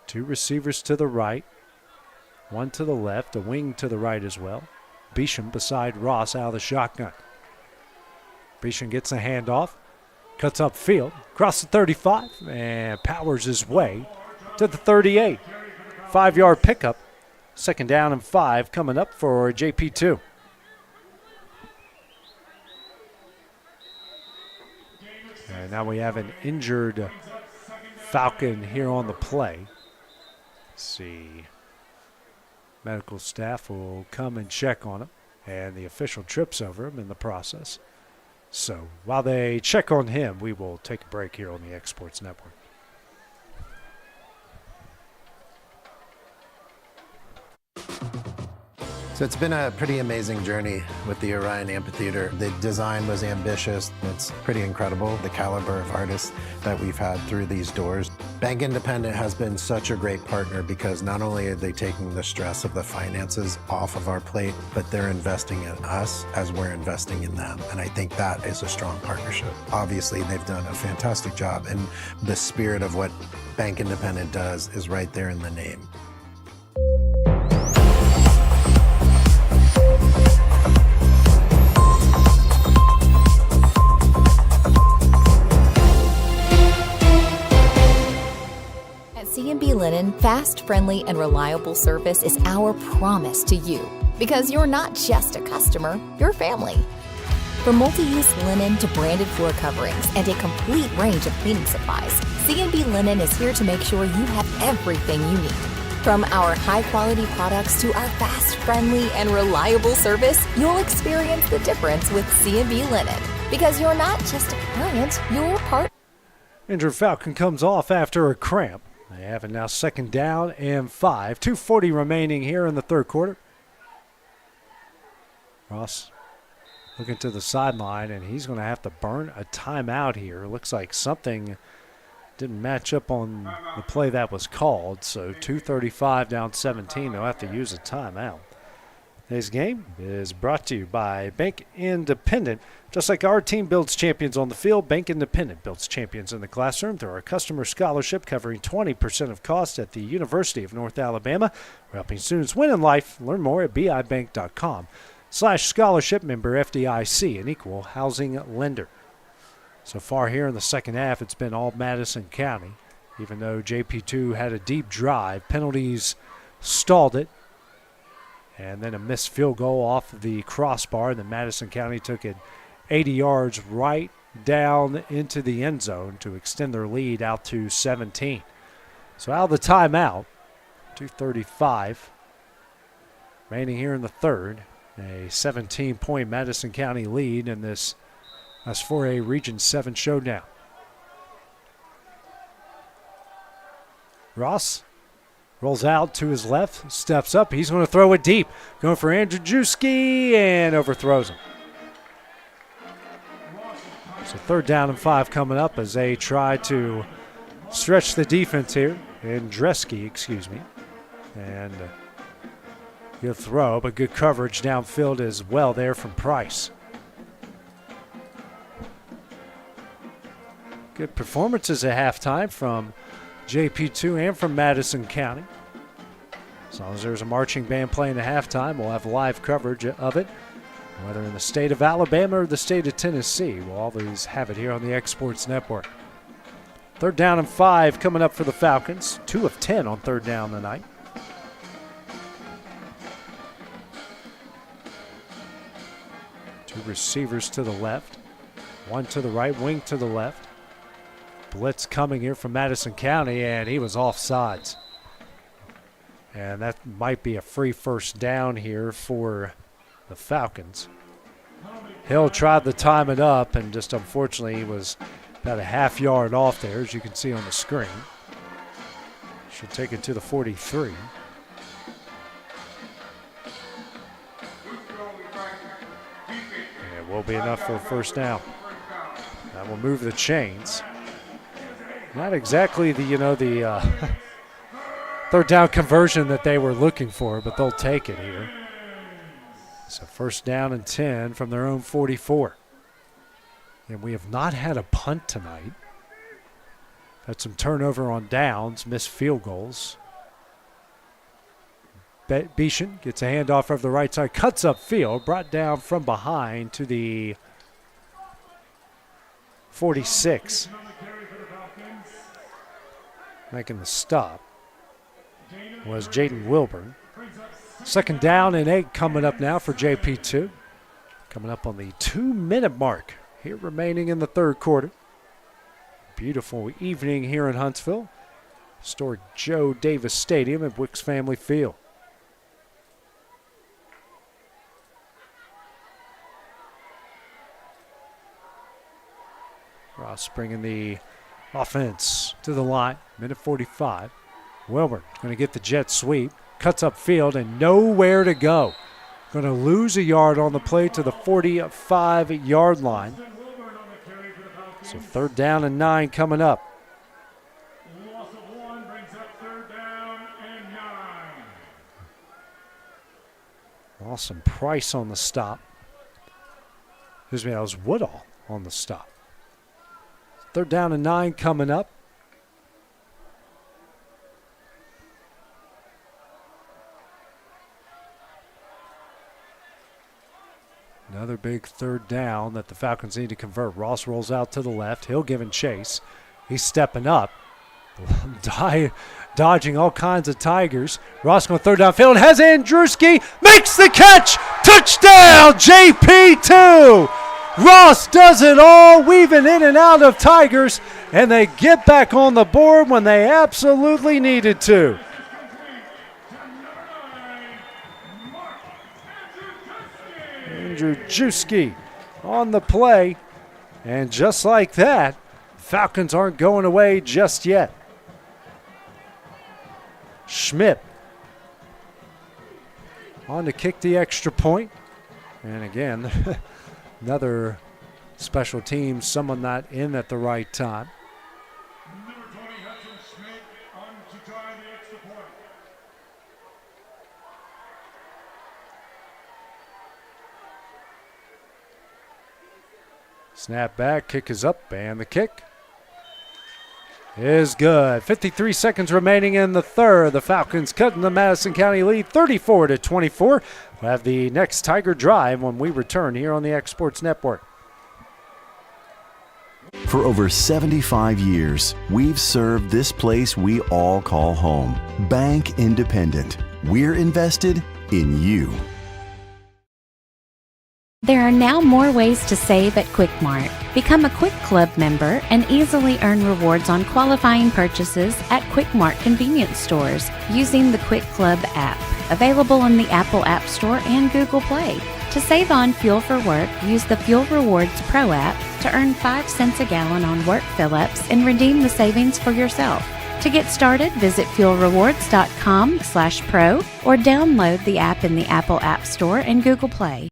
[SPEAKER 2] Two receivers to the right, one to the left, a wing to the right as well. Beecham beside Ross out of the shotgun. Beecham gets a handoff, cuts upfield, across the 35, and powers his way to the 38. 5-yard pickup, second down and 5 coming up for JP2. And now we have an injured Falcon here on the play. See, medical staff will come and check on him, and the official trips over him in the process. So while they check on him, we will take a break here on the X Sports Network.
[SPEAKER 8] So it's been a pretty amazing journey with the Orion Amphitheater. The design was ambitious. It's pretty incredible, the caliber of artists that we've had through these doors. Bank Independent has been such a great partner because not only are they taking the stress of the finances off of our plate, but they're investing in us as we're investing in them. And I think that is a strong partnership. Obviously, they've done a fantastic job, and the spirit of what Bank Independent does is right there in the name.
[SPEAKER 9] C&B Linen, fast, friendly, and reliable service is our promise to you. Because you're not just a customer, you're family. From multi-use linen to branded floor coverings and a complete range of cleaning supplies, C&B Linen is here to make sure you have everything you need. From our high-quality products to our fast, friendly, and reliable service, you'll experience the difference with C&B Linen. Because you're not just a client, you're part.
[SPEAKER 2] Injured Falcon comes off after a cramp. They have it now second down and 5. 2:40 remaining here in the third quarter. Ross looking to the sideline, and he's going to have to burn a timeout here. Looks like something didn't match up on the play that was called. So 2:35 down 17. They'll have to use a timeout. Today's game is brought to you by Bank Independent. Just like our team builds champions on the field, Bank Independent builds champions in the classroom through our customer scholarship covering 20% of cost at the University of North Alabama. We're helping students win in life. Learn more at bibank.com. FDIC/scholarship member FDIC, an equal housing lender. So far here in the second half, it's been all Madison County. Even though JP2 had a deep drive, penalties stalled it. And then a missed field goal off of the crossbar. And then Madison County took it 80 yards right down into the end zone to extend their lead out to 17. So out of the timeout, 2:35 remaining here in the third. A 17-point Madison County lead in this Class 4A Region 7 showdown. Ross rolls out to his left, steps up. He's going to throw it deep. Going for Andrew Juski and overthrows him. So 3rd down and 5 coming up as they try to stretch the defense here. Andreski, excuse me. And good throw, but good coverage downfield as well there from Price. Good performances at halftime from JP2 and from Madison County. As long as there's a marching band playing at halftime, we'll have live coverage of it. Whether in the state of Alabama or the state of Tennessee, we'll always have it here on the X Sports Network. 3rd down and 5 coming up for the Falcons. 2 of 10 on 3rd down tonight. Two receivers to the left, one to the right, wing to the left. Blitz coming here from Madison County, and he was offsides. And that might be a free 1st down here for the Falcons. Hill tried to time it up, and just unfortunately he was about a half yard off there, as you can see on the screen. Should take it to the 43. And it will be enough for a 1st down. That will move the chains. Not exactly the 3rd down conversion that they were looking for, but they'll take it here. So 1st down and 10 from their own 44. And we have not had a punt tonight. Had some turnover on downs, missed field goals. Beeshan gets a handoff of the right side, cuts up field, brought down from behind to the 46. Making the stop was Jaden Wilburn. 2nd down and 8 coming up now for JP2. Coming up on the 2-minute mark here remaining in the 3rd quarter. Beautiful evening here in Huntsville. Historic Joe Davis Stadium at Wicks Family Field. Ross bringing the offense to the line. Minute 45. Wilburn going to get the jet sweep. Cuts up field and nowhere to go. Going to lose a yard on the play to the 45-yard line. So 3rd down and 9 coming up.
[SPEAKER 6] Loss of 1 brings up 3rd down and 9.
[SPEAKER 2] Awesome Price on the stop. Excuse me, that was Woodall on the stop. 3rd down and 9 coming up. Another big 3rd down that the Falcons need to convert. Ross rolls out to the left. Hill giving chase. He's stepping up. Dodging all kinds of Tigers. Ross going 3rd down field. Has Andruski. Makes the catch. Touchdown, JP2. Ross does it all, weaving in and out of Tigers, and they get back on the board when they absolutely needed to. Andrew Juski on the play, and just like that, Falcons aren't going away just yet. Schmidt on to kick the extra point, and again, another special team, someone not in at the right time.
[SPEAKER 6] Number 20, Hudson Schmidt on to try the extra point.
[SPEAKER 2] Snap back, kick is up, and the kick. is good. 53 seconds remaining in the third. The Falcons cutting the Madison County lead 34-24. We'll have the next Tiger Drive when we return here on the X Sports Network.
[SPEAKER 3] For over 75 years, we've served this place we all call home. Bank Independent. We're invested in you.
[SPEAKER 4] There are now more ways to save at Quick Mart. Become a Quick Club member and easily earn rewards on qualifying purchases at Quick Mart convenience stores using the Quick Club app, available in the Apple App Store and Google Play. To save on fuel for work, use the Fuel Rewards Pro app to earn 5 cents a gallon on work fill-ups and redeem the savings for yourself. To get started, visit fuelrewards.com/pro or download the app in the Apple App Store and Google Play.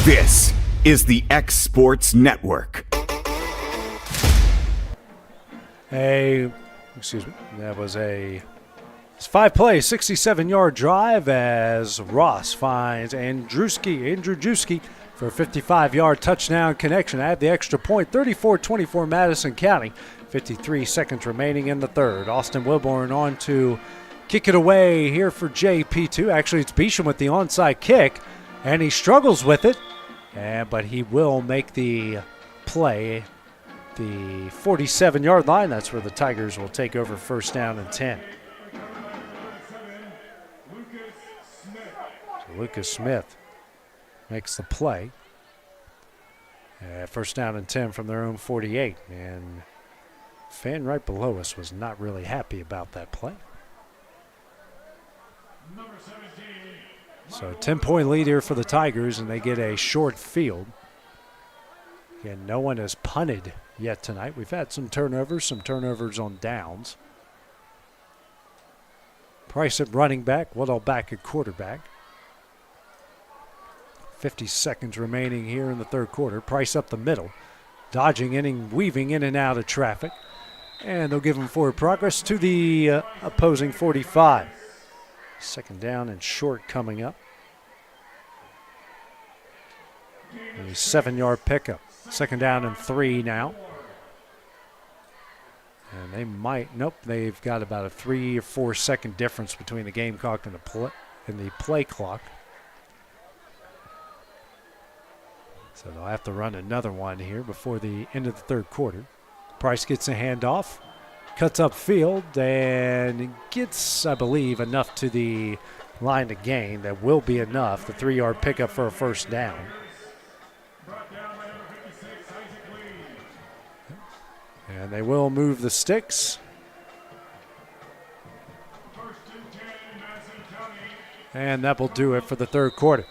[SPEAKER 1] This is the X Sports Network.
[SPEAKER 2] That was a 5-play, 67-yard drive as Ross finds Andrew Juski for a 55-yard touchdown connection. Add the extra point, 34-24 Madison County. 53 seconds remaining in the third. Austin Wilborn on to kick it away here for JP2. Actually, it's Beesham with the onside kick, and he struggles with it. But he will make the play, the 47-yard line. That's where the Tigers will take over first down and 10. So Lucas Smith makes the play. First down and 10 from their own 48. And fan right below us was not really happy about that play. So 10-point lead here for the Tigers, and they get a short field. Again, no one has punted yet tonight. We've had some turnovers on downs. Price at running back, Woodall back at quarterback. 50 seconds remaining here in the third quarter. Price up the middle, dodging, weaving in and out of traffic. And they'll give him forward progress to the opposing 45. Second down and short coming up. A 7-yard pickup. Second down and 3 now. And they might, they've got about a 3 or 4 second difference between the game clock and the play clock. So they'll have to run another one here before the end of the third quarter. Price gets a handoff. Cuts upfield and gets, I believe, enough to the line to gain. That will be enough. The 3-yard pickup for a first down. And they will move the sticks. And that will do it for the third quarter.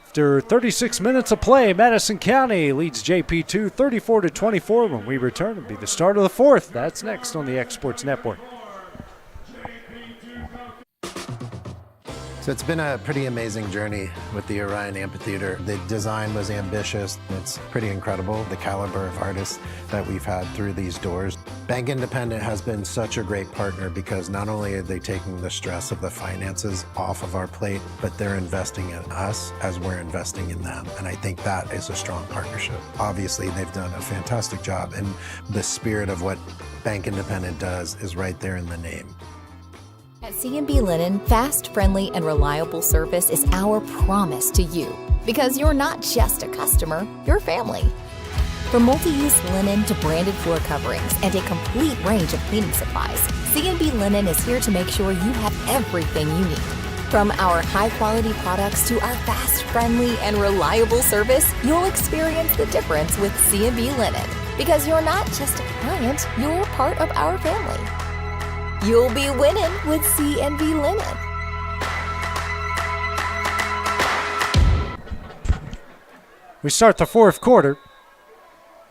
[SPEAKER 2] After 36 minutes of play, Madison County leads JP2 34-24. When we return, it'll be the start of the fourth. That's next on the X Sports Network.
[SPEAKER 8] So it's been a pretty amazing journey with the Orion Amphitheater. The design was ambitious. It's pretty incredible, the caliber of artists that we've had through these doors. Bank Independent has been such a great partner because not only are they taking the stress of the finances off of our plate, but they're investing in us as we're investing in them. And I think that is a strong partnership. Obviously, they've done a fantastic job, and the spirit of what Bank Independent does is right there in the name.
[SPEAKER 9] At C&B Linen, fast, friendly, and reliable service is our promise to you. Because you're not just a customer, you're family. From multi-use linen to branded floor coverings and a complete range of cleaning supplies, C&B Linen is here to make sure you have everything you need. From our high-quality products to our fast, friendly, and reliable service, you'll experience the difference with C&B Linen. Because you're not just a client, you're part of our family. You'll be winning with C&B Linen.
[SPEAKER 2] We start the fourth quarter.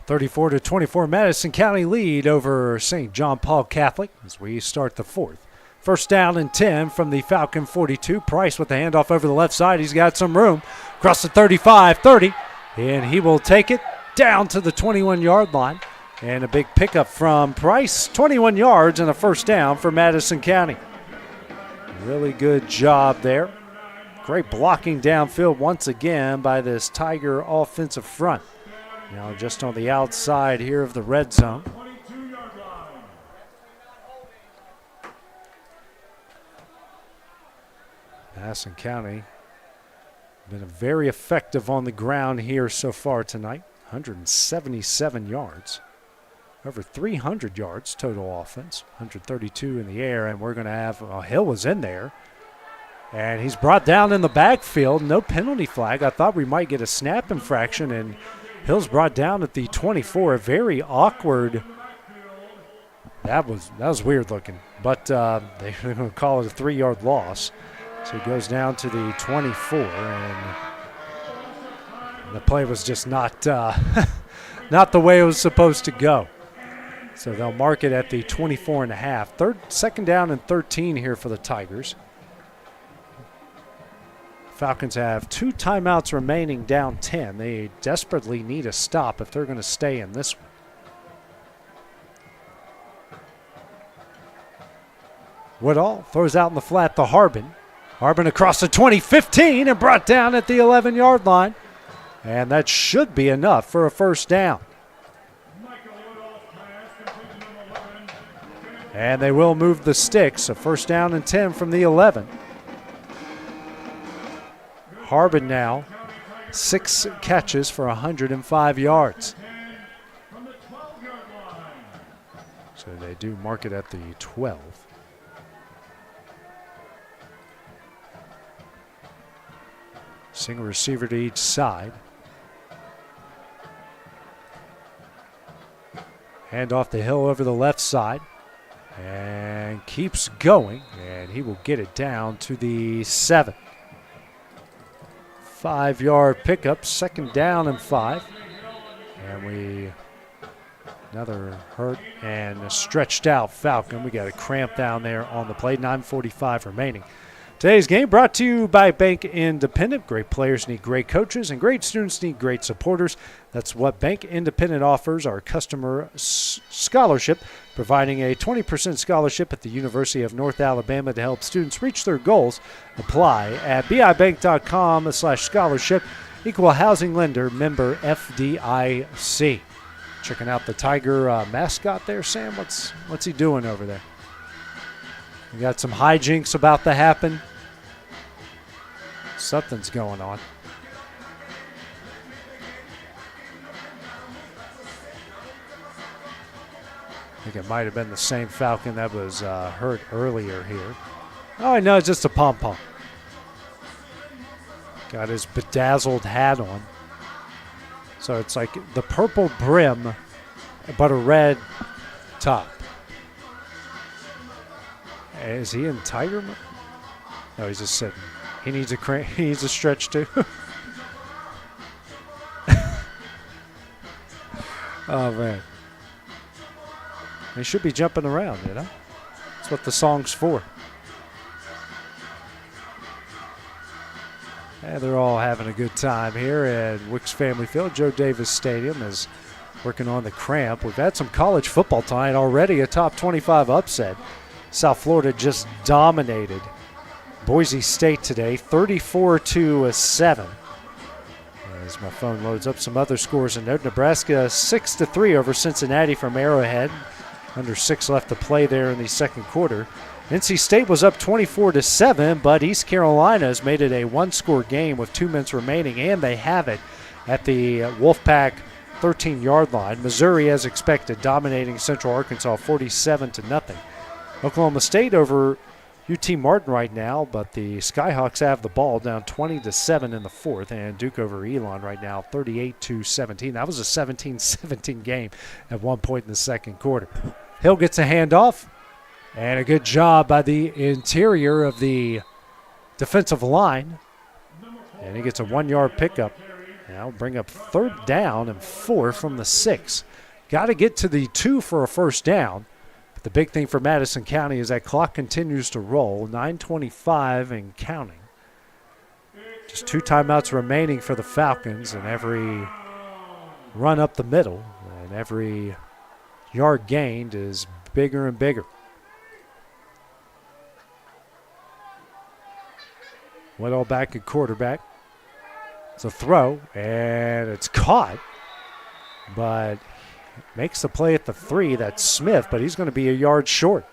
[SPEAKER 2] 34-24 Madison County lead over St. John Paul Catholic as we start the fourth. First down and 10 from the Falcon 42. Price with the handoff over the left side. He's got some room. Across the 35-30. And he will take it down to the 21-yard line. And a big pickup from Price, 21 yards and a first down for Madison County. Really good job there. Great blocking downfield once again by this Tiger offensive front. Now just on the outside here of the red zone. Madison County been very effective on the ground here so far tonight. 177 yards. Over 300 yards total offense. 132 in the air, and we're going to have Hill was in there. And he's brought down in the backfield. No penalty flag. I thought we might get a snap infraction, and Hill's brought down at the 24. A very awkward. That was weird looking, but they're going to call it a 3-yard loss. So he goes down to the 24, and the play was just not not the way it was supposed to go. So they'll mark it at the 24.5. Second down and 13 here for the Tigers. Falcons have 2 timeouts remaining, down 10. They desperately need a stop if they're going to stay in this one. Woodall throws out in the flat to Harbin. Harbin across the 20-15 and brought down at the 11-yard line. And that should be enough for a first down. And they will move the sticks. A first down and 10 from the 11. Harbin now, 6 catches for 105 yards. So they do mark it at the 12. Single receiver to each side. Hand off the Hill over the left side. And keeps going. And he will get it down to the 7. 5-yard pickup, second down and 5. And another hurt and stretched out Falcon. We got a cramp down there on the play. 9:45 remaining. Today's game brought to you by Bank Independent. Great players need great coaches, and great students need great supporters. That's what Bank Independent offers, our customer scholarship, providing a 20% scholarship at the University of North Alabama to help students reach their goals. Apply at bibank.com/scholarship. Equal housing lender, member FDIC. Checking out the Tiger mascot there, Sam. What's he doing over there? We got some hijinks about to happen. Something's going on. I think it might have been the same Falcon that was hurt earlier here. Oh, no, it's just a pom-pom. Got his bedazzled hat on. So it's like the purple brim, but a red top. Is he in Tiger mode? No, he's just sitting. He needs he needs a stretch too. Oh man, he should be jumping around, you know. That's what the song's for. And they're all having a good time here at Wicks Family Field. Joe Davis Stadium is working on the cramp. We've had some college football tonight already. A top 25 upset. South Florida just dominated Boise State today, 34-7. As my phone loads up some other scores in note, Nebraska 6-3 over Cincinnati from Arrowhead. Under 6 left to play there in the second quarter. NC State was up 24-7, but East Carolina has made it a 1-score game with 2 minutes remaining, and they have it at the Wolfpack 13-yard line. Missouri, as expected, dominating Central Arkansas 47-0. Oklahoma State over UT Martin right now, but the Skyhawks have the ball down 20-7 in the fourth, and Duke over Elon right now 38-17. That was a 17-17 game at one point in the second quarter. Hill gets a handoff, and a good job by the interior of the defensive line, and he gets a 1-yard pickup. Now bring up third down and 4 from the 6. Got to get to the 2 for a first down. The big thing for Madison County is that clock continues to roll, 9:25 and counting. Just 2 timeouts remaining for the Falcons, and every run up the middle and every yard gained is bigger and bigger. Whittle back at quarterback. It's a throw, and it's caught. but makes the play at the 3. That's Smith, but he's going to be a yard short.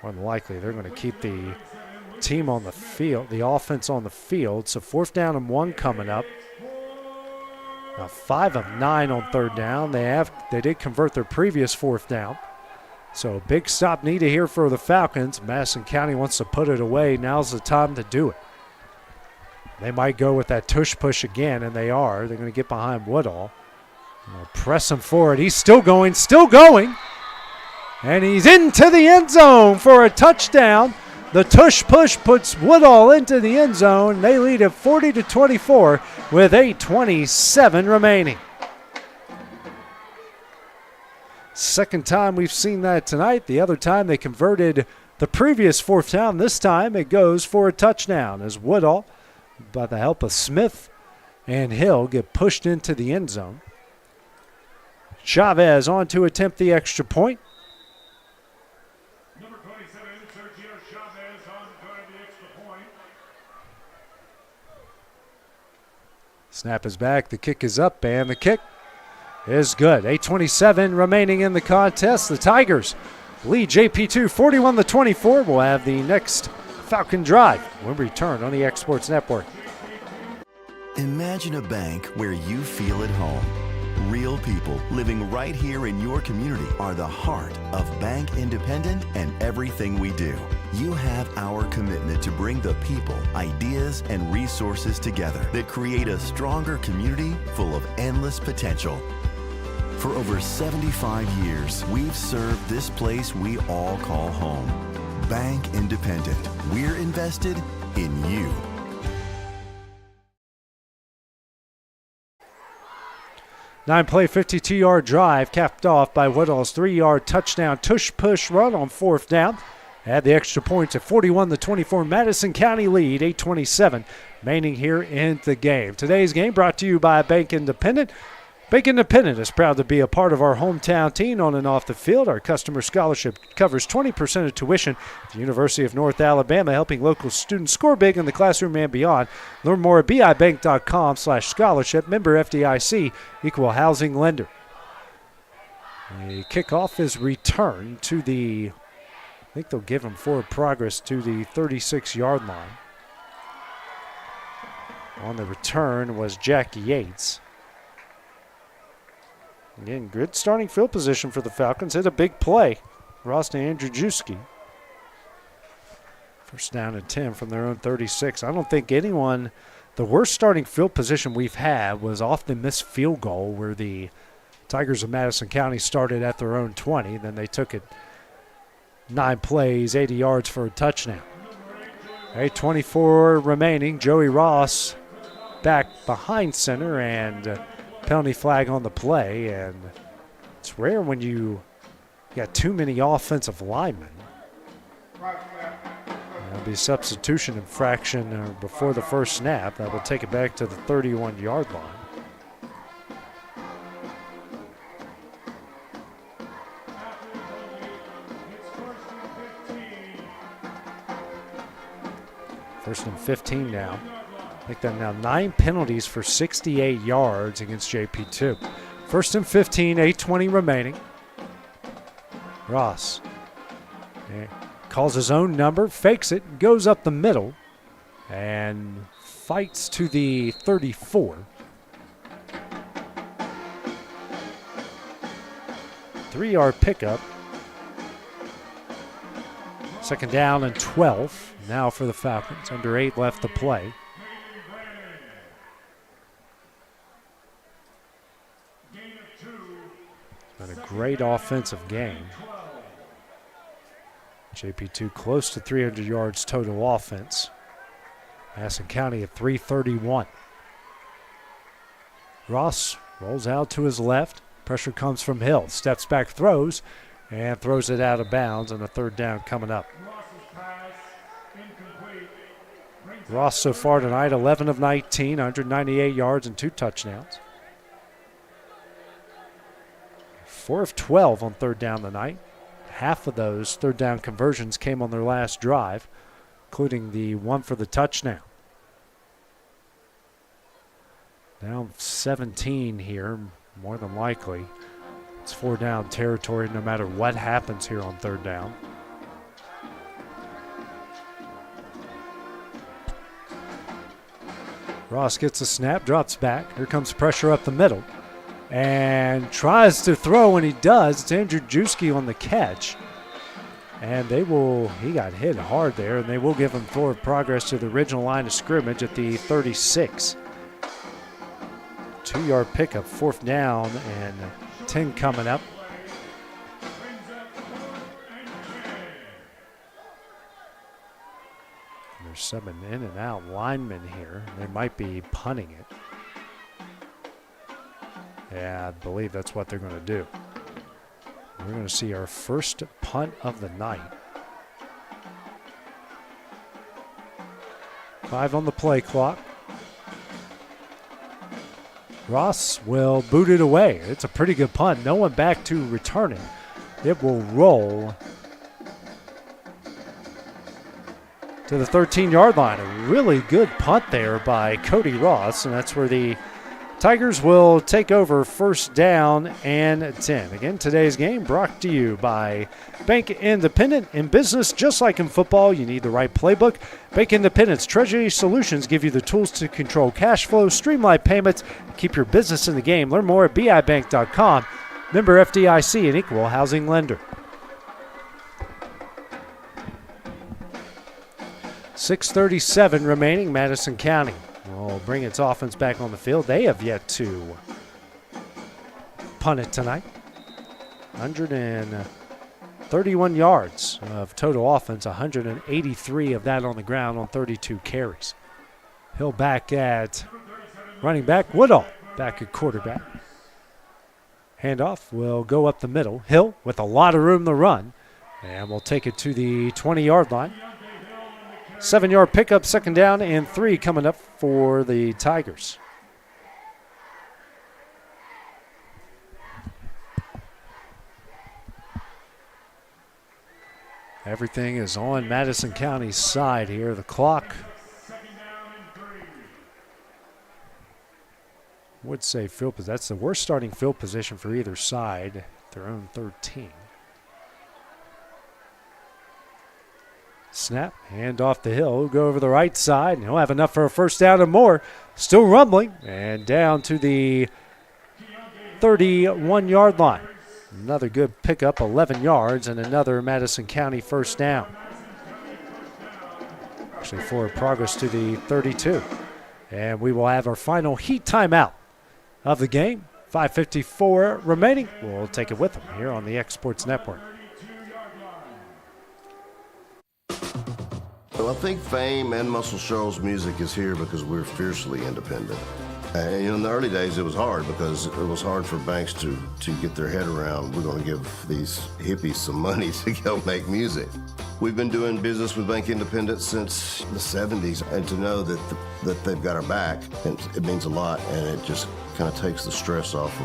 [SPEAKER 2] More than likely, they're going to keep the team on the field, the offense on the field. So 4th down and 1 coming up. Now 5 of 9 on 3rd down. They did convert their previous 4th down. So big stop needed here for the Falcons. Madison County wants to put it away. Now's the time to do it. They might go with that tush push again, and they are. They're going to get behind Woodall. Press him forward. He's still going. And he's into the end zone for a touchdown. The tush push puts Woodall into the end zone. They lead at 40-24 with 8:27 remaining. Second time we've seen that tonight. The other time they converted the previous 4th down. This time it goes for a touchdown as Woodall, by the help of Smith and Hill, get pushed into the end zone. Chavez on to attempt the extra point.
[SPEAKER 6] Number 27, Sergio Chavez on the extra point.
[SPEAKER 2] Snap is back, the kick is up, and the kick is good. 8:27 remaining in the contest. The Tigers lead JP2 41-24. We'll have the next Falcon drive when we return on the X Sports Network.
[SPEAKER 3] Imagine a bank where you feel at home. Real people living right here in your community are the heart of Bank Independent and everything we do. You have our commitment to bring the people, ideas, and resources together that create a stronger community full of endless potential. For over 75 years, we've served this place we all call home. Bank Independent. We're invested in you.
[SPEAKER 2] Nine-play, 52-yard drive capped off by Woodall's 3-yard touchdown tush-push run on 4th down. Add the extra points at 41-24. Madison County lead, 8:27 remaining here in the game. Today's game brought to you by Bank Independent. Bank Independent is proud to be a part of our hometown team on and off the field. Our customer scholarship covers 20% of tuition at the University of North Alabama, helping local students score big in the classroom and beyond. Learn more at bibank.com/scholarship. Member FDIC, equal housing lender. The kickoff is returned to I think they'll give him forward progress to the 36-yard line. On the return was Jack Yates. Again, good starting field position for the Falcons. Hit a big play. Ross to Andrzejewski. First down and 10 from their own 36. I don't think the worst starting field position we've had was off the missed field goal where the Tigers of Madison County started at their own 20. Then they took it 9 plays, 80 yards for a touchdown. 8:24 remaining. Joey Ross back behind center and penalty flag on the play, and it's rare when you got too many offensive linemen. There'll be substitution infraction before the first snap. That will take it back to the 31-yard line. First and 15 now. I think that now 9 penalties for 68 yards against JP2. First and 15, 8:20 remaining. Ross calls his own number, fakes it, goes up the middle, and fights to the 34. Three-yard pickup. Second down and 12 now for the Falcons. Under 8 left to play. Been a great offensive game. JP2 close to 300 yards total offense. Madison County at 331. Ross rolls out to his left. Pressure comes from Hill. Steps back, throws, and throws it out of bounds on a 3rd down coming up. Ross so far tonight, 11 of 19, 198 yards and 2 touchdowns. 4 of 12 on 3rd down tonight. Half of those 3rd down conversions came on their last drive, including the one for the touchdown. Down 17 here. more than likely. It's 4 down territory no matter what happens here on 3rd down. Ross gets a snap, drops back. Here comes pressure up the middle. And tries to throw, and he does. It's Andrew Juski on the catch. And he got hit hard there, and they will give him forward progress to the original line of scrimmage at the 36. 2-yard pickup, 4th down, and 10 coming up. There's 7 in and out linemen here. They might be punting it. Yeah, I believe that's what they're going to do. We're going to see our first punt of the night. 5 on the play clock. Ross will boot it away. It's a pretty good punt. No one back to return it. It will roll to the 13-yard line. A really good punt there by Cody Ross, and that's where the Tigers will take over 1st down and 10. Again, today's game brought to you by Bank Independent. In business, just like in football, you need the right playbook. Bank Independent's Treasury Solutions give you the tools to control cash flow, streamline payments, and keep your business in the game. Learn more at bibank.com. Member FDIC, an equal housing lender. 6:37 remaining. Madison County will bring its offense back on the field. They have yet to punt it tonight. 131 yards of total offense, 183 of that on the ground on 32 carries. Hill back at running back. Woodall back at quarterback. Handoff will go up the middle. Hill with a lot of room to run. And we'll take it to the 20-yard line. 7-yard pickup, 2nd down and 3 coming up for the Tigers. Everything is on Madison County's side here. The clock would say field position. That's the worst starting field position for either side, their own 13. Snap, hand off the Hill. He'll go over the right side, and he'll have enough for a 1st down and more. Still rumbling, and down to the 31-yard line. Another good pickup, 11 yards, and another Madison County 1st down. Actually, forward progress to the 32. And we will have our final heat timeout of the game. 5:54 remaining. We'll take it with them here on the X Sports Network.
[SPEAKER 5] Well, I think Fame and Muscle Shoals music is here because we're fiercely independent. And in the early days, it was hard because it was hard for banks to get their head around, we're going to give these hippies some money to go make music. We've been doing business with Bank Independent since the 70s, and to know that they've got our back, it means a lot, and it just kind of takes the stress off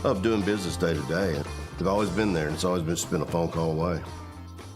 [SPEAKER 5] of doing business day to day. They've always been there, and it's always just been a phone call away.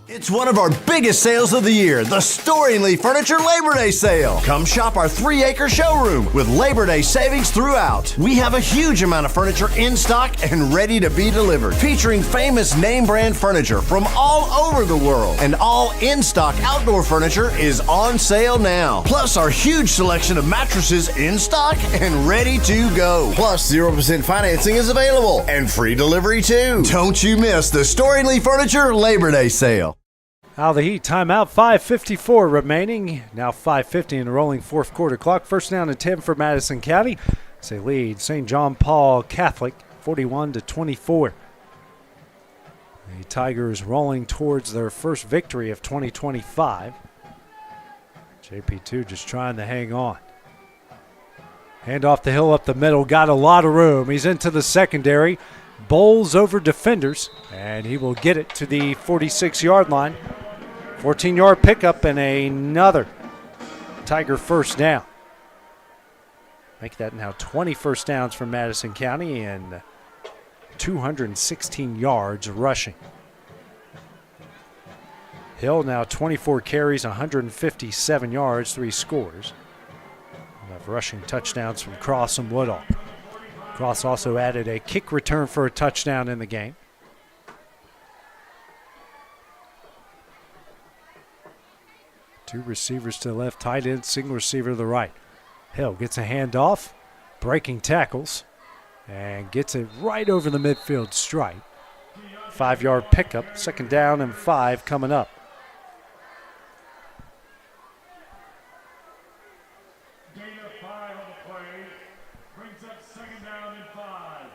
[SPEAKER 10] It's one of our biggest sales of the year, the Storingly Furniture Labor Day Sale. Come shop our 3-acre showroom with Labor Day savings throughout. We have a huge amount of furniture in stock and ready to be delivered, featuring famous name brand furniture from all over the world. And all in-stock outdoor furniture is on sale now. Plus our huge selection of mattresses in stock and ready to go. Plus 0% financing is available and free delivery too. Don't you miss the Storingly Furniture Labor Day Sale.
[SPEAKER 2] Out of the heat, timeout, 5:54 remaining. Now 5:50 in the rolling 4th quarter clock. 1st down and 10 for Madison County. As they lead St. John Paul Catholic 41-24. The Tigers rolling towards their first victory of 2025. JP2 just trying to hang on. Hand off the Hill up the middle. Got a lot of room. He's into the secondary. Bowls over defenders, and he will get it to the 46-yard line. 14-yard pickup and another Tiger 1st down. Make that now 20 first downs for Madison County and 216 yards rushing. Hill now 24 carries, 157 yards, 3 scores. We'll have rushing touchdowns from Cross and Woodall. Cross also added a kick return for a touchdown in the game. Two receivers to the left, tight end, single receiver to the right. Hill gets a handoff, breaking tackles, and gets it right over the midfield stripe. 5-yard pickup, 2nd down and 5 coming up.
[SPEAKER 6] Gain of 5 on the play. Brings up 2nd down and 5.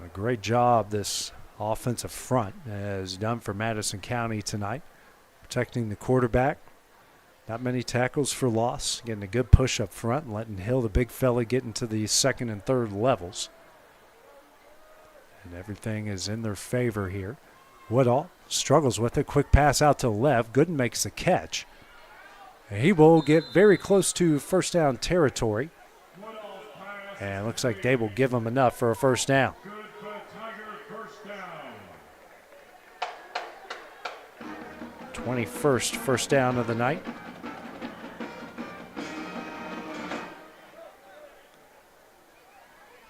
[SPEAKER 2] A great job this offensive front has done for Madison County tonight, protecting the quarterback. Not many tackles for loss, getting a good push up front and letting Hill, the big fella, get into the 2nd and 3rd levels. And everything is in their favor here. Woodall struggles with it. Quick pass out to the left. Gooden makes the catch. And he will get very close to 1st down territory. And it looks like they will give him enough for a 1st down. 21st first down of the night.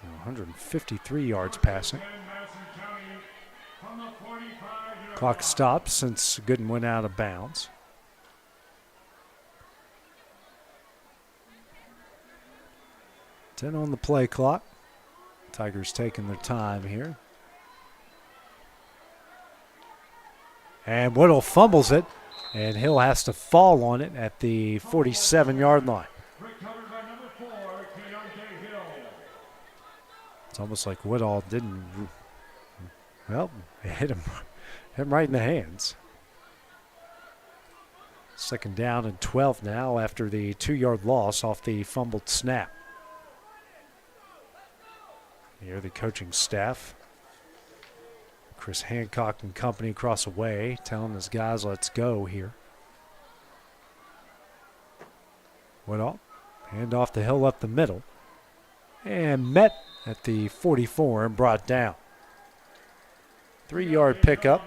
[SPEAKER 2] Now 153 yards passing. Clock stops since Gooden went out of bounds. Ten on the play clock. Tigers taking their time here. And Woodall fumbles it, and Hill has to fall on it at the 47-yard line. It's almost like Woodall didn't, well, it hit him right in the hands. 2nd down and 12 now after the 2-yard loss off the fumbled snap. Here the coaching staff. Chris Hancock and company across the way telling his guys, let's go here. Woodall, hand off the Hill up the middle. And met at the 44 and brought down. 3-yard pickup.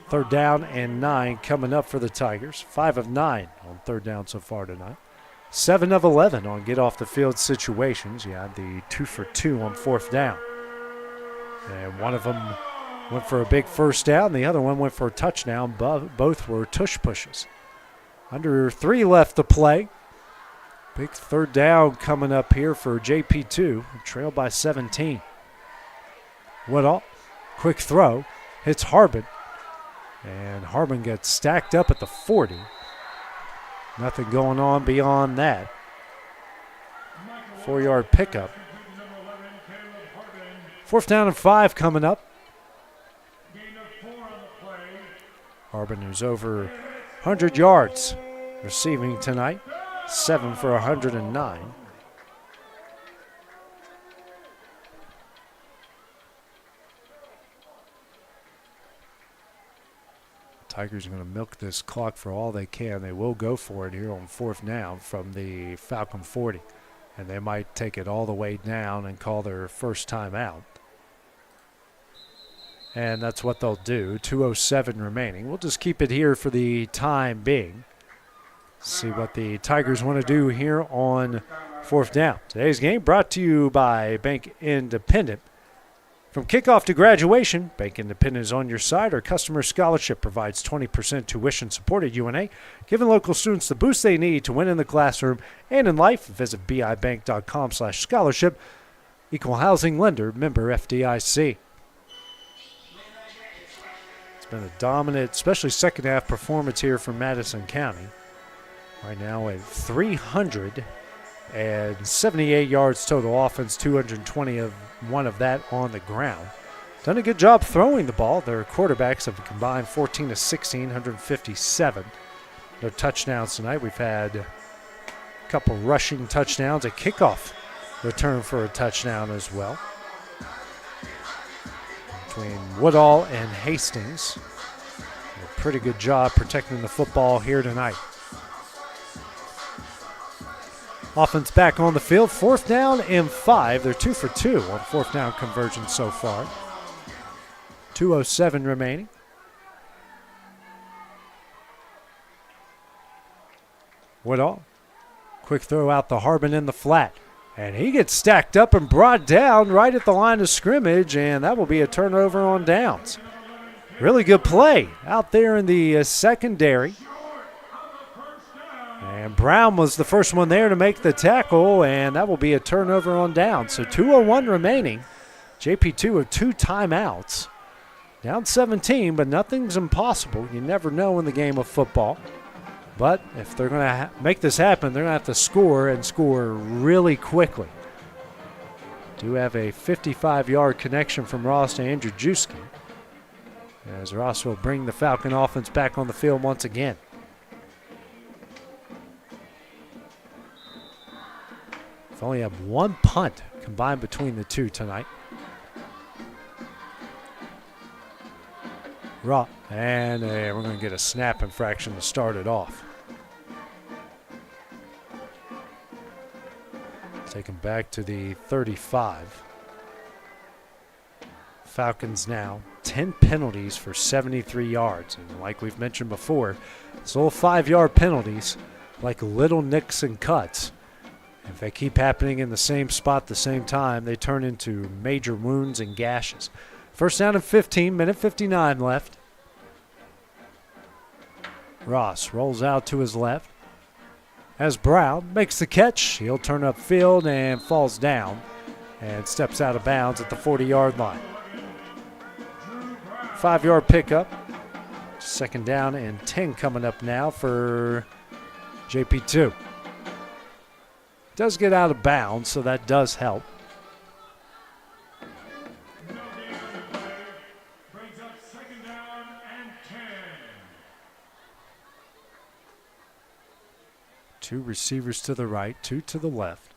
[SPEAKER 2] 3rd down and 9 coming up for the Tigers. 5 of 9 on 3rd down so far tonight. 7 of 11 on get off the field situations. You had the 2 for 2 on 4th down. And one of them went for a big 1st down. The other one went for a touchdown. Both were tush pushes. Under 3 left to play. Big 3rd down coming up here for JP2. Trailed by 17. Woodall, quick throw. Hits Harbin. And Harbin gets stacked up at the 40. Nothing going on beyond that. 4-yard pickup. 4th down and 5 coming up. Harbin, who's over 100 yards receiving tonight. 7 for 109. Tigers are going to milk this clock for all they can. They will go for it here on 4th down from the Falcon 40. And they might take it all the way down and call their first time out. And that's what they'll do. 2:07 remaining. We'll just keep it here for the time being. See what the Tigers want to do here on 4th down. Today's game brought to you by Bank Independent. From kickoff to graduation, Bank Independent is on your side. Our customer scholarship provides 20% tuition support at UNA, giving local students the boost they need to win in the classroom and in life. Visit bibank.com/scholarship. Equal housing lender, member FDIC. It's been a dominant, especially second half performance here from Madison County. Right now at 378 yards total offense, 221 of that on the ground. Done a good job throwing the ball. Their quarterbacks have combined 14 to 16, 157. No touchdowns tonight. We've had a couple rushing touchdowns, a kickoff return for a touchdown as well. Between Woodall and Hastings. A pretty good job protecting the football here tonight. Offense back on the field, 4th down and 5. They're 2 for 2 on 4th down conversion so far. 2:07 remaining. Woodall. Quick throw out to Harbin in the flat. And he gets stacked up and brought down right at the line of scrimmage, and that will be a turnover on downs. Really good play out there in the secondary. And Brown was the first one there to make the tackle, and that will be a turnover on downs. So 2:01 remaining. JP2 with 2 timeouts. Down 17, but nothing's impossible. You never know in the game of football. But if they're going to make this happen, they're going to have to score and score really quickly. Do have a 55-yard connection from Ross to Andrew Juski, as Ross will bring the Falcon offense back on the field once again. We've only have 1 punt combined between the two tonight. And we're going to get a snap infraction to start it off. Taken back to the 35. Falcons now 10 penalties for 73 yards. And like we've mentioned before, it's little 5-yard penalties, like little nicks and cuts. If they keep happening in the same spot at the same time, they turn into major wounds and gashes. First down and 15, minute 59 left. Ross rolls out to his left. As Brown makes the catch, he'll turn upfield and falls down and steps out of bounds at the 40-yard line. 5-yard pickup. Second down and 10 coming up now for JP2. Does get out of bounds, so that does help.
[SPEAKER 6] Brings up second down and 10.
[SPEAKER 2] 2 receivers to the right, 2 to the left.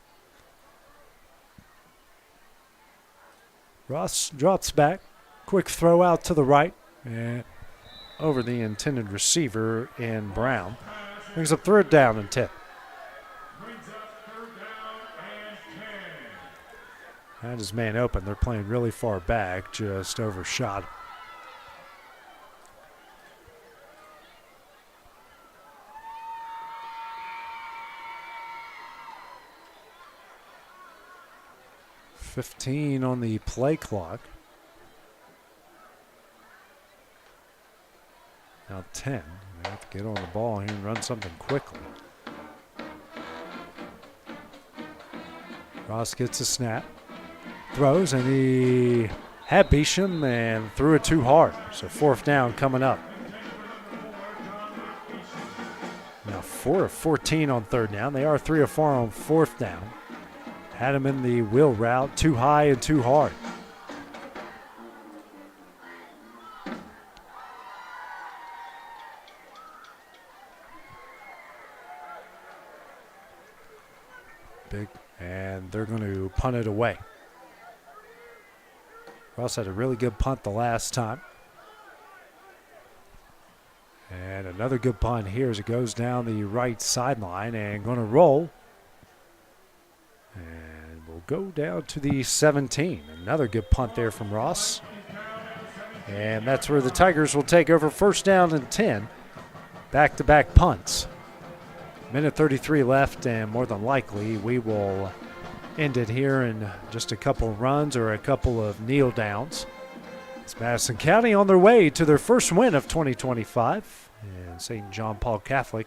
[SPEAKER 2] Ross drops back. Quick throw out to the right and over the intended receiver in Brown. Brings up third down and 10. Had his man open. They're playing really far back, just overshot him. $15 on the play clock. Now 10. They have to get on the ball here and run something quickly. Ross gets a snap. Throws, and he had Beecham and threw it too hard. So fourth down coming up. Now 4 of 14 on third down. They are 3 of 4 on fourth down. Had him in the wheel route, too high and too hard. Big, and they're going to punt it away. Ross had a really good punt the last time. And another good punt here as it goes down the right sideline and going to roll. And we'll go down to the 17. Another good punt there from Ross. And that's where the Tigers will take over first down and 10. Back-to-back punts. Minute 33 left, and more than likely we will end it here in just a couple of runs or a couple of kneel downs. It's Madison County on their way to their first win of 2025, and St. John Paul Catholic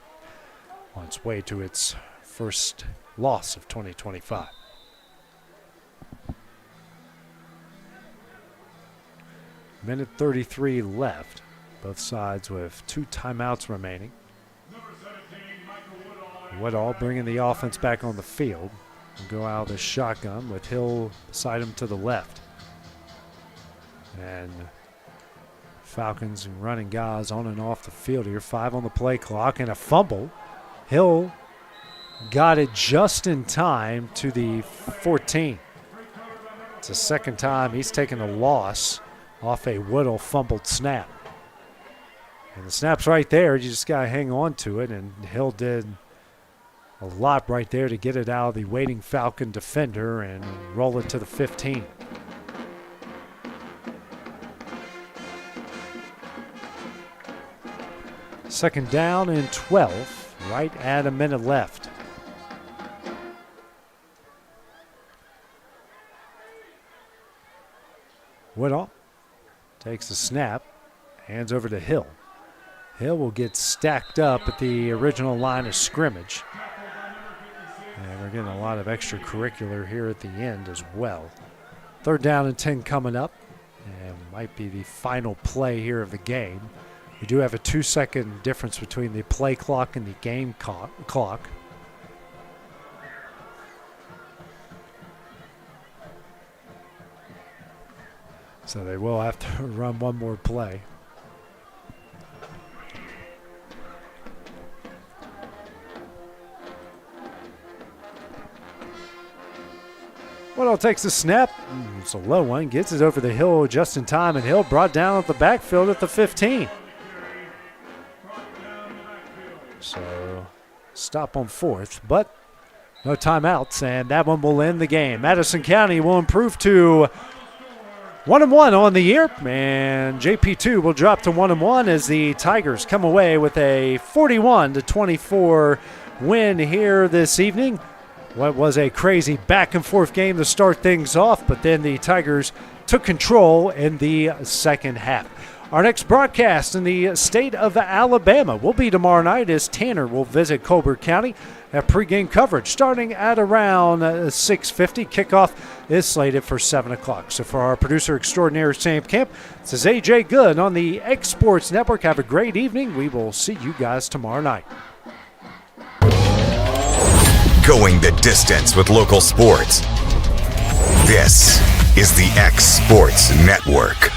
[SPEAKER 2] on its way to its first loss of 2025. Minute 33 left, both sides with 2 timeouts remaining. Woodall bringing the offense back on the field. We'll go out of the shotgun with Hill beside him to the left. And Falcons running guys on and off the field here. 5 on the play clock and a fumble. Hill got it just in time to the 14. It's the second time he's taken a loss off a Woodall fumbled snap. And the snap's right there. You just got to hang on to it, and Hill did a lot right there to get it out of the waiting Falcon defender and roll it to the 15. Second down and 12. right at a minute left. Woodall takes the snap, hands over to Hill. Hill will get stacked up at the original line of scrimmage. And we're getting a lot of extracurricular here at the end as well. 3rd down and 10 coming up, and might be the final play here of the game. We do have a 2-second difference between the play clock and the game clock. So they will have to run one more play. Woodall takes the snap. It's a low one. Gets it over the Hill just in time, and Hill brought down at the backfield at the 15. So stop on 4th, but no timeouts, and that one will end the game. Madison County will improve to 1-1 on the year, and JP2 will drop to 1-1 as the Tigers come away with a 41-24 win here this evening. What was a crazy back-and-forth game to start things off, but then the Tigers took control in the second half. Our next broadcast in the state of Alabama will be tomorrow night as Tanner will visit Colbert County. That pregame coverage starting at around 6:50. Kickoff is slated for 7 o'clock. So for our producer extraordinaire, Sam Camp, this is AJ Good on the X Sports Network. Have a great evening. We will see you guys tomorrow night.
[SPEAKER 1] Going the distance with local sports. This is the X Sports Network.